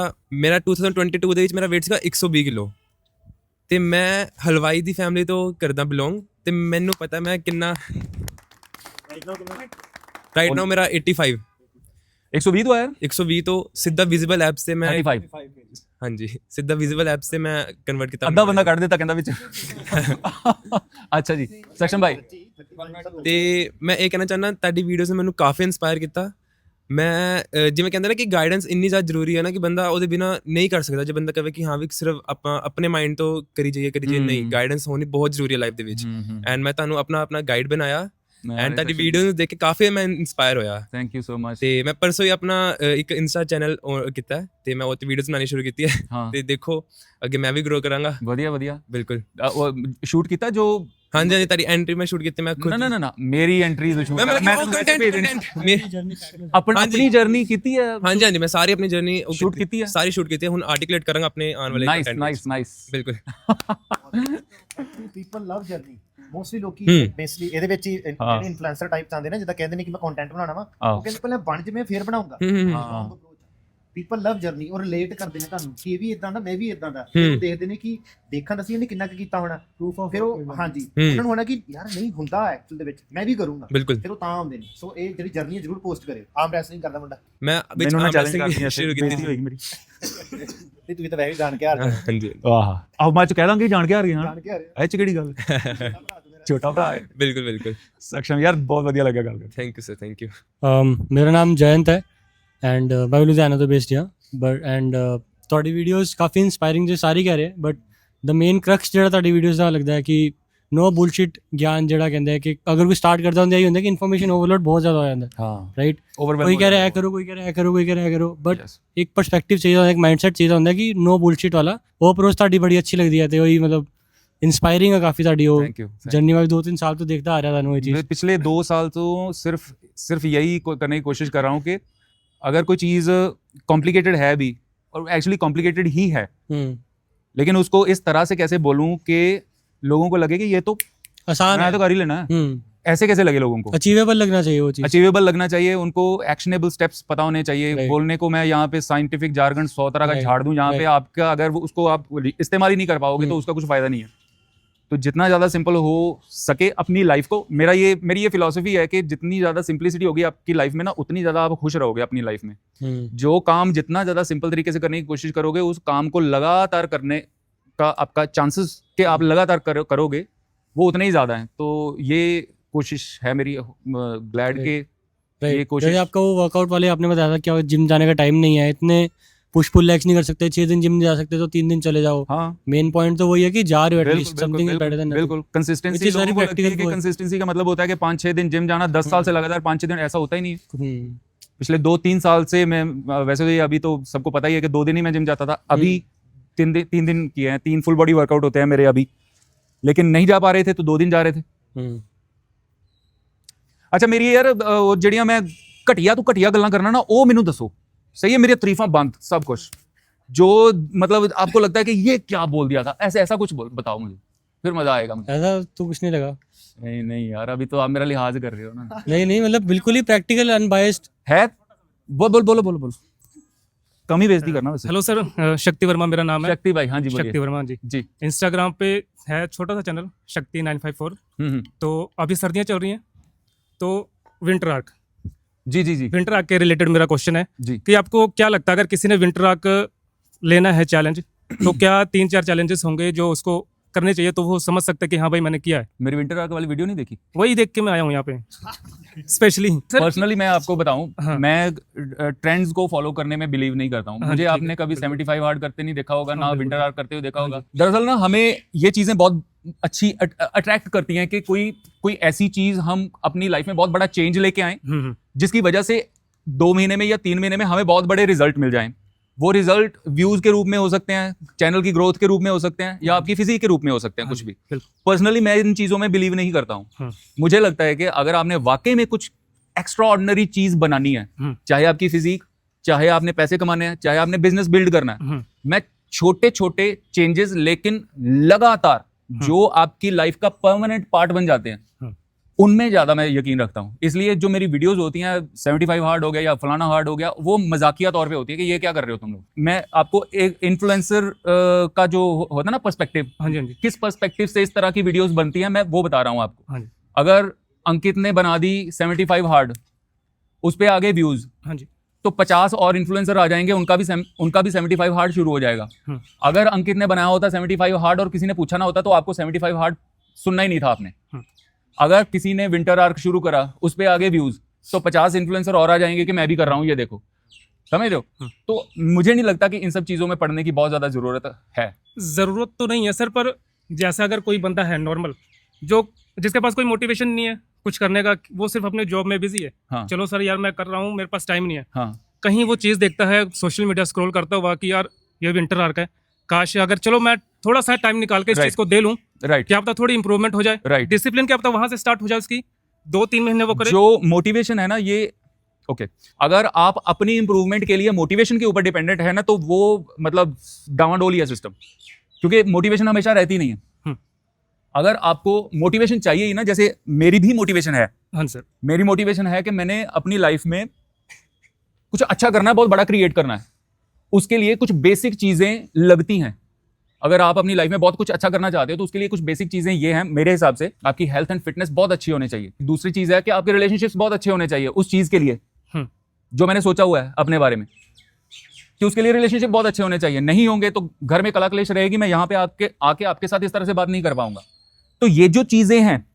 2022 ਦੇ ਵਿੱਚ ਮੇਰਾ weight ਸੀਗਾ 120 ਕਿਲੋ, ਤੇ ਮੈਂ ਹਲਵਾਈ ਦੀ ਫੈਮਿਲੀ ਤੋਂ ਕਰਦਾ ਬਿਲੋਂਗ, ਤੇ ਮੈਨੂੰ ਪਤਾ ਮੈਂ ਕਿੰਨਾ ਰਾਈਟ ਨਾਓ ਮੇਰਾ 85 120 तो है यार, 120 ਤੋਂ ਸਿੱਧਾ ਵਿਜ਼ੀਬਲ ਐਪਸ ਤੇ ਮੈਂ 35 हाँ जी सीधा विजिबल ऐप से मैं कन्वर्ट किया ਅੱਧਾ ਬੰਦਾ ਕੱਢ ਦਿੱਤਾ ਕਹਿੰਦਾ ਵਿੱਚ ਅੱਛਾ ਜੀ ਸੈਕਸ਼ਨ ਭਾਈ ਤੇ ਮੈਂ ਇਹ ਕਹਿਣਾ ਚਾਹੁੰਦਾ ਤੁਹਾਡੀ ਵੀਡੀਓਜ਼ ਨੇ ਮੈਨੂੰ ਕਾਫੀ ਇਨਸਪਾਇਰ ਕੀਤਾ ਮੈਂ ਜਿਵੇਂ ਕਹਿੰਦੇ ਨਾ ਕਿ ਗਾਈਡੈਂਸ ਇੰਨੀ ਜ਼ਿਆਦਾ ਜ਼ਰੂਰੀ ਹੈ ਨਾ ਕਿ ਬੰਦਾ ਉਹਦੇ ਬਿਨਾ ਨਹੀਂ ਕਰ ਸਕਦਾ ਜੇ ਬੰਦਾ ਕਹੇ ਕਿ ਹਾਂ ਵੀ ਸਿਰਫ ਆਪਾਂ ਆਪਣੇ ਮਾਈਂਡ ਤੋਂ ਕਰੀ ਜਾਈਏ ਨਹੀਂ ਗਾਈਡੈਂਸ ਹੋਣੀ ਬਹੁਤ ਜ਼ਰੂਰੀ ਹੈ ਲਾਈਫ ਦੇ ਵਿੱਚ ਐਂਡ ਮੈਂ ਤੁਹਾਨੂੰ ਆਪਣਾ ਗਾਈਡ ਬਣਾਇਆ ਐਂਡ ਤੁਹਾਡੀ ਵੀਡੀਓ ਨੂੰ ਦੇਖ ਕੇ ਕਾਫੀ ਮੈਂ ਇਨਸਪਾਇਰ ਹੋਇਆ ਥੈਂਕ ਯੂ ਸੋ ਮਚ ਤੇ ਮੈਂ ਪਰਸੋਂ ਹੀ ਆਪਣਾ ਇੱਕ ਇੰਸਟਾ ਚੈਨਲ ਕੀਤਾ ਤੇ ਮੈਂ ਉਹ ਤੇ ਵੀਡੀਓਜ਼ ਬਣਾਉਣੀ ਸ਼ੁਰੂ ਕੀਤੀ ਹੈ ਤੇ ਦੇਖੋ ਅੱਗੇ ਮੈਂ ਵੀ ਗਰੋ ਕਰਾਂਗਾ ਵਧੀਆ ਬਿਲਕੁਲ ਸ਼ੂਟ ਕੀਤਾ ਜੋ ਹਾਂਜੀ ਹਾਂਜੀ ਤੁਹਾਡੀ ਐਂਟਰੀ ਮੈਂ ਸ਼ੂਟ ਕੀਤੀ ਮੈਂ ਖੁਦ ਨਾ ਮੇਰੀ ਐਂਟਰੀ ਤੋਂ ਸ਼ੂਟ ਮੈਂ ਆਪਣੀ ਜਰਨੀ ਕੀਤੀ ਹੈ ਹਾਂਜੀ ਮੈਂ ਸਾਰੀ ਆਪਣੀ ਜਰਨੀ ਸ਼ੂਟ ਕੀਤੀ ਹੈ ਸਾਰੀ ਸ਼ੂਟ ਕੀਤੀ ਹੈ ਹੁਣ ਆਰਟੀਕੂਲੇਟ ਕਰਾਂਗਾ ਆਪਣੇ ਆਉਣ ਵਾਲੇ ਕੰਟੈਂਟ ਨਾਈਸ ਬਿਲਕੁਲ ਪੀਪਲ ਲਵ ਜਰਨੀ ਮੋਸਟਲੀ ਲੋਕੀ ਬੇਸਿਕਲੀ ਇਹਦੇ ਵਿੱਚ ਹੀ ਜਿਹੜੇ ਇਨਫਲੂਐਂਸਰ ਟਾਈਪ ਆਉਂਦੇ ਨੇ ਜਿੱਦਾਂ ਕਹਿੰਦੇ ਨੇ ਕਿ ਮੈਂ ਕੰਟੈਂਟ ਬਣਾਉਣਾ ਵਾ ਉਹ ਕਹਿੰਦੇ ਪਹਿਲਾਂ ਬਣ ਜਿਵੇਂ ਫੇਰ ਬਣਾਉਂਗਾ ਪੀਪਲ ਲਵ ਜਰਨੀ ਔਰ ਰਿਲੇਟ ਕਰਦੇ ਨੇ ਤੁਹਾਨੂੰ ਕਿ ਇਹ ਵੀ ਇਦਾਂ ਦਾ ਮੈਂ ਵੀ ਇਦਾਂ ਦਾ ਦੇਖਦੇ ਨੇ ਕਿ ਦੇਖਣ ਦਾ ਸੀ ਇਹਨੇ ਕਿੰਨਾ ਕੁ ਕੀਤਾ ਹੋਣਾ ਪ੍ਰੂਫ ਆਫ ਫਿਰ ਉਹ ਹਾਂਜੀ ਉਹਨਾਂ ਨੂੰ ਹੋਣਾ ਕਿ ਯਾਰ ਨਹੀਂ ਹੁੰਦਾ ਐਕਚੁਅਲ ਦੇ ਵਿੱਚ ਮੈਂ ਵੀ ਕਰੂੰਗਾ ਫਿਰ ਉਹ ਤਾਂ ਆਉਂਦੇ ਨੇ ਸੋ ਇਹ ਜਿਹੜੀ ਜਰਨੀ ਜ਼ਰੂਰ ਪੋਸਟ ਕਰੇ ਆਮ ਰੈਸਲਿੰਗ ਕਰਦਾ ਮੁੰਡਾ ਮੈਂ ਵਿੱਚ ਆਮ ਰੈਸਲਿੰਗ ਸ਼ੁਰੂ ਕੀਤੀ ਹੋਈ ਮੇਰੀ ਤੇ ਤੂੰ ਤਾਂ ਵੈਸੇ ਜਾਣ ਕੇ ਆ ਰਿਹਾ ਹਾਂਜੀ ਆਹ ਆਹ ਮੈਂ ਕਹਿ ਦਾਂਗੇ ਜਾਣ ਕੇ ਆ ਰਹੀ ਹਾਂ ਜਾਣ ਕੇ ਆ ਰਿਹਾ ਇਹ ਚ ਕਿਹੜੀ ਗੱਲ ਛੋਟਾ ਭਰਾ ਹੈ ਬਿਲਕੁਲ ਸક્ષਮ ਯਾਰ ਬਹੁਤ ਵਧੀਆ ਲੱਗਾ ਗੱਲ ਕਰਕੇ thank you sir thank you ਮੇਰਾ ਨਾਮ ਜयंत ਹੈ ਐਂਡ ਮੈਂ ਲੁਧਿਆਣਾ ਤੋਂ ਬੇਸਡ ਹਾਂ ਬਟ ਐਂਡ ਤੁਹਾਡੀ ਵੀਡੀਓਜ਼ ਕਾਫੀ ਇਨਸਪਾਇਰਿੰਗ ਜੇ ਸਾਰੀ ਕਹਿ ਰਹੇ ਬਟ ਦ ਮੇਨ ਕਰਕਸ ਜਿਹੜਾ ਤੁਹਾਡੀ ਵੀਡੀਓਜ਼ ਦਾ ਲੱਗਦਾ ਹੈ ਕਿ ਨੋ ਬੁਲਸ਼ਿਟ ਗਿਆਨ ਜਿਹੜਾ ਕਹਿੰਦਾ ਹੈ ਕਿ ਅਗਰ ਕੋਈ ਸਟਾਰਟ ਕਰਦਾ ਹੁੰਦਾ ਇਹ ਹੁੰਦਾ ਕਿ ਇਨਫੋਰਮੇਸ਼ਨ ਓਵਰਲੋਡ ਬਹੁਤ ਜ਼ਿਆਦਾ ਹੋ ਜਾਂਦਾ ਹਾਂ ਰਾਈਟ ਕੋਈ ਕਹਿ ਰਿਹਾ ਕਰੋ ਕੋਈ ਕਹਿ ਰਿਹਾ ਕਰੋ ਕੋਈ ਕਹਿ ਰਿਹਾ ਕਰੋ ਬਟ ਇੱਕ ਪਰਸਪੈਕਟਿਵ ਚਾਹੀਦਾ ਹੁੰਦਾ ਇੱਕ ਮਾਈਂਡਸੈਟ ਚਾਹੀਦਾ ਹੁੰਦਾ ਕਿ ਨੋ ਬੁਲਸ਼ਿਟ ਵਾਲਾ ਉਹ ਅਪਰੋਚ ਤੁਹਾਡੀ ਬੜੀ ਅੱਛੀ ਲੱਗਦੀ ਹੈ ਤੇ ਉਹੀ ਮਤਲਬ इंस्पायरिंग है काफ़ी साड़ी वो जर्नी में 2-3 साल तो देखता आ रहा था ये चीज़ पिछले 2 साल तो सिर्फ यही करने की कोशिश कर रहा हूँ कि अगर कोई चीज़ कॉम्प्लिकेटेड है भी और एक्चुअली कॉम्प्लिकेटेड ही है लेकिन उसको इस तरह से कैसे बोलूँ कि लोगों को लगे कि ये तो आसान है तो कर ही लेना है ऐसे कैसे लगे लोगों को अचीवेबल लगना चाहिए वो चीज़ अचीवेबल लगना चाहिए उनको एक्शनेबल स्टेप्स पता होने चाहिए बोलने को मैं यहाँ पे साइंटिफिक जार्गन 100 तरह का झाड़ दूँ यहाँ पे आपका अगर उसको आप इस्तेमाल ही नहीं कर पाओगे तो उसका कुछ फ़ायदा नहीं है तो जितना ज़्यादा सिंपल हो सके अपनी लाइफ को मेरी ये फिलॉसफी है कि जितनी ज़्यादा सिंपलिसिटी होगी आपकी लाइफ में ना उतनी ज़्यादा आप खुश रहोगे अपनी लाइफ में जो काम जितना ज़्यादा सिंपल तरीके से करने की कोशिश करोगे उस काम को लगातार करने का आपका चांसेस कि आप लगातार करोगे वो उतने ही ज़्यादा हैं तो ये कोशिश है मेरी ग्लैड के ये कोशिश आपका वो वर्कआउट वाले आपने बताया था कि जिम जाने का टाइम नहीं है इतने पुश पुल लेग्स नहीं कर सकते 6 दिन जिम नहीं जा सकते तो 3 दिन चले जाओ हाँ मेन पॉइंट तो वही है कि जा रहे हो at least something is better than बिल्कुल कंसिस्टेंसी वेरी प्रैक्टिकल कंसिस्टेंसी का मतलब होता है कि 5-6 दिन जिम जाना 10 साल से लगातार 5-6 दिन ऐसा होता ही नहीं है पिछले 2-3 साल से मैं वैसे तो अभी तो सबको पता ही है कि 2 दिन ही मैं जिम जाता था अभी 3 दिन किए हैं 3 फुल बॉडी वर्कआउट होते हैं मेरे अभी लेकिन नहीं जा पा रहे थे तो 2 दिन जा रहे थे अच्छा मेरी यार ਜਿਹੜੀਆਂ मैं घटिया तो घटिया गल्लां करना ना वो मैनू दसो सही है मेरी तारीफां बंद सब कुछ जो मतलब आपको लगता है कि ये क्या बोल दिया था ऐसा कुछ बताओ मुझे फिर मजा आएगा मुझे ऐसा तो कुछ नहीं लगा नहीं यार अभी तो आप मेरा लिहाज कर रहे हो ना नहीं मतलब बिल्कुल ही प्रैक्टिकल अनबायस्ड है बोलो कम ही बेइज्जती करना वैसे हेलो सर शक्ति वर्मा मेरा नाम है शक्ति भाई हाँ जी शक्ति वर्मा जी इंस्टाग्राम पे है छोटा सा चैनल शक्ति 954 तो अभी सर्दियाँ चल रही हैं तो विंटर आर्क जी विंटर आर्क के रिलेटेड मेरा क्वेश्चन है जी कि आपको क्या लगता है अगर किसी ने विंटर आर्क लेना है चैलेंज तो क्या 3-4 चैलेंजेस होंगे जो उसको करने चाहिए तो वो समझ सकते हैं कि हाँ भाई मैंने किया है मेरी विंटर आर्क वाली वीडियो नहीं देखी वही देख के मैं आया हूँ यहाँ पे स्पेशली पर्सनली मैं आपको बताऊं मैं ट्रेंड्स को फॉलो करने में बिलीव नहीं करता हूं मुझे आपने कभी 75 हार्ड करते नहीं देखा होगा ना विंटर आर्क करते हुए देखा होगा दरअसल ना हमें ये चीजें बहुत अच्छी अट्रैक्ट करती हैं कि कोई ऐसी चीज हम अपनी लाइफ में बहुत बड़ा चेंज लेके आए जिसकी वजह से 2 महीने में या 3 महीने में हमें बहुत बड़े रिजल्ट मिल जाएं वो रिजल्ट व्यूज के रूप में हो सकते हैं चैनल की ग्रोथ के रूप में हो सकते हैं या आपकी फिजिक के रूप में हो सकते हैं कुछ भी पर्सनली मैं इन चीजों में बिलीव नहीं करता हूँ मुझे लगता है कि अगर आपने वाकई में कुछ एक्स्ट्रा ऑर्डिनरी चीज बनानी है चाहे आपकी फिजिक चाहे आपने पैसे कमाने हैं चाहे आपने बिजनेस बिल्ड करना है मैं छोटे छोटे चेंजेस लेकिन लगातार जो आपकी लाइफ का परमानेंट पार्ट बन जाते हैं उनमें ज़्यादा मैं यकीन रखता हूँ इसलिए जो मेरी वीडियोस होती हैं 75 हार्ड हो गया या फलाना हार्ड हो गया वो मजाकिया तौर पे होती है कि ये क्या कर रहे हो तुम लोग मैं आपको एक इन्फ्लुएंसर का जो होता है ना पर्सपेक्टिव हाँ जी किस पर्सपेक्टिव से इस तरह की वीडियोस बनती हैं मैं वो बता रहा हूँ आपको हाँ जी अगर अंकित ने बना दी 75 हार्ड उस पर आ गए व्यूज हाँ जी तो 50 और इन्फ्लुएंसर आ जाएंगे, उनका भी 75 हार्ड शुरू हो जाएगा। अगर अंकित ने बनाया होता 75 हार्ड और किसी ने पूछा ना होता तो आपको 75 हार्ड सुनना ही नहीं था आपने। अगर किसी ने विंटर आर्क शुरू करा, उस पे आगे व्यूज, तो 50 इन्फ्लुएंसर और आ जाएंगे कि मैं भी कर रहा हूँ, ये देखो, समझ रहे हो। तो मुझे नहीं लगता कि इन सब चीजों में पढ़ने की बहुत ज्यादा जरूरत है। ज़रूरत तो नहीं है सर, पर जैसा अगर कोई बंदा है नॉर्मल, जो जिसके पास कोई मोटिवेशन नहीं है कुछ करने का, वो सिर्फ अपने जॉब में बिजी है। हाँ। चलो सर यार मैं कर रहा हूँ, मेरे पास टाइम नहीं है। हाँ। कहीं वो चीज़ देखता है, सोशल मीडिया स्क्रॉल करता हुआ कि यार ये विंटर आर्क है, काश अगर चलो मैं थोड़ा सा टाइम निकाल के इस चीज़ को दे लूँ, क्या पता थोड़ी इंप्रूवमेंट हो जाए, डिसिप्लिन क्या पता वहां से स्टार्ट हो जाए, उसकी 2-3 महीने वो करे। जो मोटिवेशन है ना, ये ओके अगर आप अपनी इंप्रूवमेंट के लिए मोटिवेशन के ऊपर डिपेंडेंट है ना, तो वो मतलब डावाडोल ही है सिस्टम, क्योंकि मोटिवेशन हमेशा रहती नहीं है। अगर आपको मोटिवेशन चाहिए ही ना, जैसे मेरी भी मोटिवेशन है। हाँ सर, मेरी मोटिवेशन है कि मैंने अपनी लाइफ में कुछ अच्छा करना है, बहुत बड़ा क्रिएट करना है, उसके लिए कुछ बेसिक चीजें लगती हैं। अगर आप अपनी लाइफ में बहुत कुछ अच्छा करना चाहते हो तो उसके लिए कुछ बेसिक चीजें ये हैं मेरे हिसाब से। आपकी हेल्थ एंड फिटनेस बहुत अच्छी होनी चाहिए। दूसरी चीज है कि आपके रिलेशनशिप्स बहुत अच्छे होने चाहिए उस चीज के लिए, जो मैंने सोचा हुआ है अपने बारे में कि उसके लिए रिलेशनशिप बहुत अच्छे होने चाहिए। नहीं होंगे तो घर में कला क्लेश रहेगी, मैं यहाँ पे आके आपके साथ इस तरह से बात नहीं कर पाऊंगा। तो ये जो चीजें हैं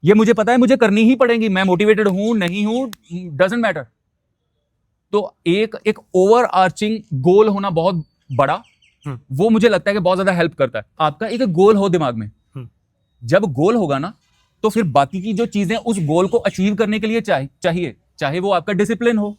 ये मुझे पता है मुझे करनी ही पड़ेंगी, मैं मोटिवेटेड हूं नहीं हूं डजंट मैटर। तो एक ओवर आर्चिंग गोल होना बहुत बड़ा, वो मुझे लगता है कि बहुत ज्यादा हेल्प करता है। आपका एक गोल हो दिमाग में, जब गोल होगा ना तो फिर बाकी की जो चीजें उस गोल को अचीव करने के लिए चाहिए, चाहे वो आपका डिसिप्लिन हो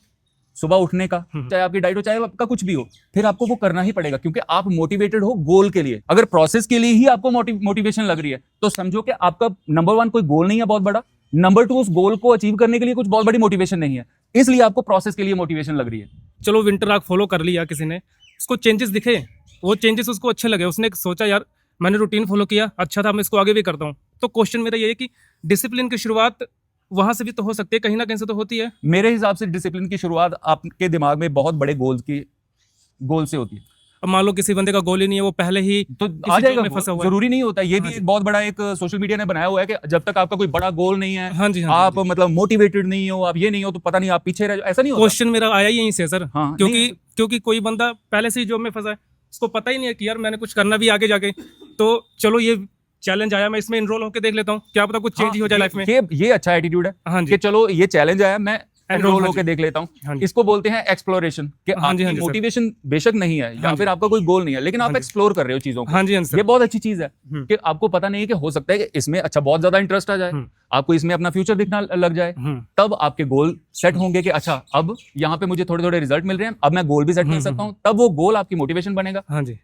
सुबह उठने का, चाहे आपकी डाइट हो, चाहे आपका कुछ भी हो, फिर आपको वो करना ही पड़ेगा क्योंकि आप मोटिवेटेड हो गोल के लिए। अगर प्रोसेस के लिए ही आपको मोटिवेशन लग रही है तो समझो कि आपका नंबर 1 कोई गोल नहीं है बहुत बड़ा, नंबर 2 उस गोल को अचीव करने के लिए कुछ बहुत बड़ी मोटिवेशन नहीं है, इसलिए आपको प्रोसेस के लिए मोटिवेशन लग रही है। चलो विंटर आर्क फॉलो कर लिया किसी ने, उसको चेंजेस दिखे, वो चेंजेस उसको अच्छे लगे, उसने सोचा यार मैंने रूटीन फॉलो किया, अच्छा था, मैं इसको आगे भी करता हूँ। तो क्वेश्चन मेरा ये है कि डिसिप्लिन की शुरुआत वहां से भी तो हो सकती है, कहीं ना कहीं से तो होती है। मेरे हिसाब से डिसिप्लिन की शुरुआत आपके दिमाग में बहुत बड़े गोल से होती है। अब मान लो किसी बंदे का गोल ही नहीं है, वो पहले ही तो आ जाएगा, फंसा हुआ जरूरी नहीं होता। ये भी एक बहुत बड़ा एक सोशल मीडिया ने बनाया हुआ है कि जब तक आपका कोई बड़ा गोल नहीं है, हाँ जी, आप मतलब मोटिवेटेड नहीं हो, आप ये नहीं हो तो पता नहीं आप पीछे रह जाओ, ऐसा नहीं होता। क्वेश्चन मेरा आया यहीं से सर, हाँ, क्योंकि कोई बंदा पहले से ही जॉब में फंसा है, उसको पता ही नहीं है कि यार मैंने कुछ करना भी आगे जाके, तो चलो ये चैलेंज आया, मैं इसमें इनरोल होकर देख लेता हूँ, क्या पता कुछ चेंज ही हो जाए लाइफ में। ये अच्छा एटीट्यूड है। हाँ जी, कि चलो ये चैलेंज आया, मैं एनरोल होकर देख लेता हूँ। इसको बोलते हैं एक्सप्लोरेशन, कि आपकी मोटिवेशन बेशक नहीं है या फिर आपका कोई गोल नहीं है, लेकिन आप एक्सप्लोर कर रहे हो चीजों को। हाँ जी, ये बहुत अच्छी चीज है कि आपको पता नहीं है कि हो सकता है कि इसमें अच्छा बहुत ज्यादा इंटरेस्ट आ जाए, आपको इसमें अपना फ्यूचर दिखना लग जाए, तब आपके गोल सेट होंगे कि अच्छा अब यहाँ पे मुझे थोड़े थोड़े रिजल्ट मिल रहे हैं, अब मैं गोल भी सेट कर सकता हूँ, तब वो गोल आपकी मोटिवेशन बनेगा। हाँ जी,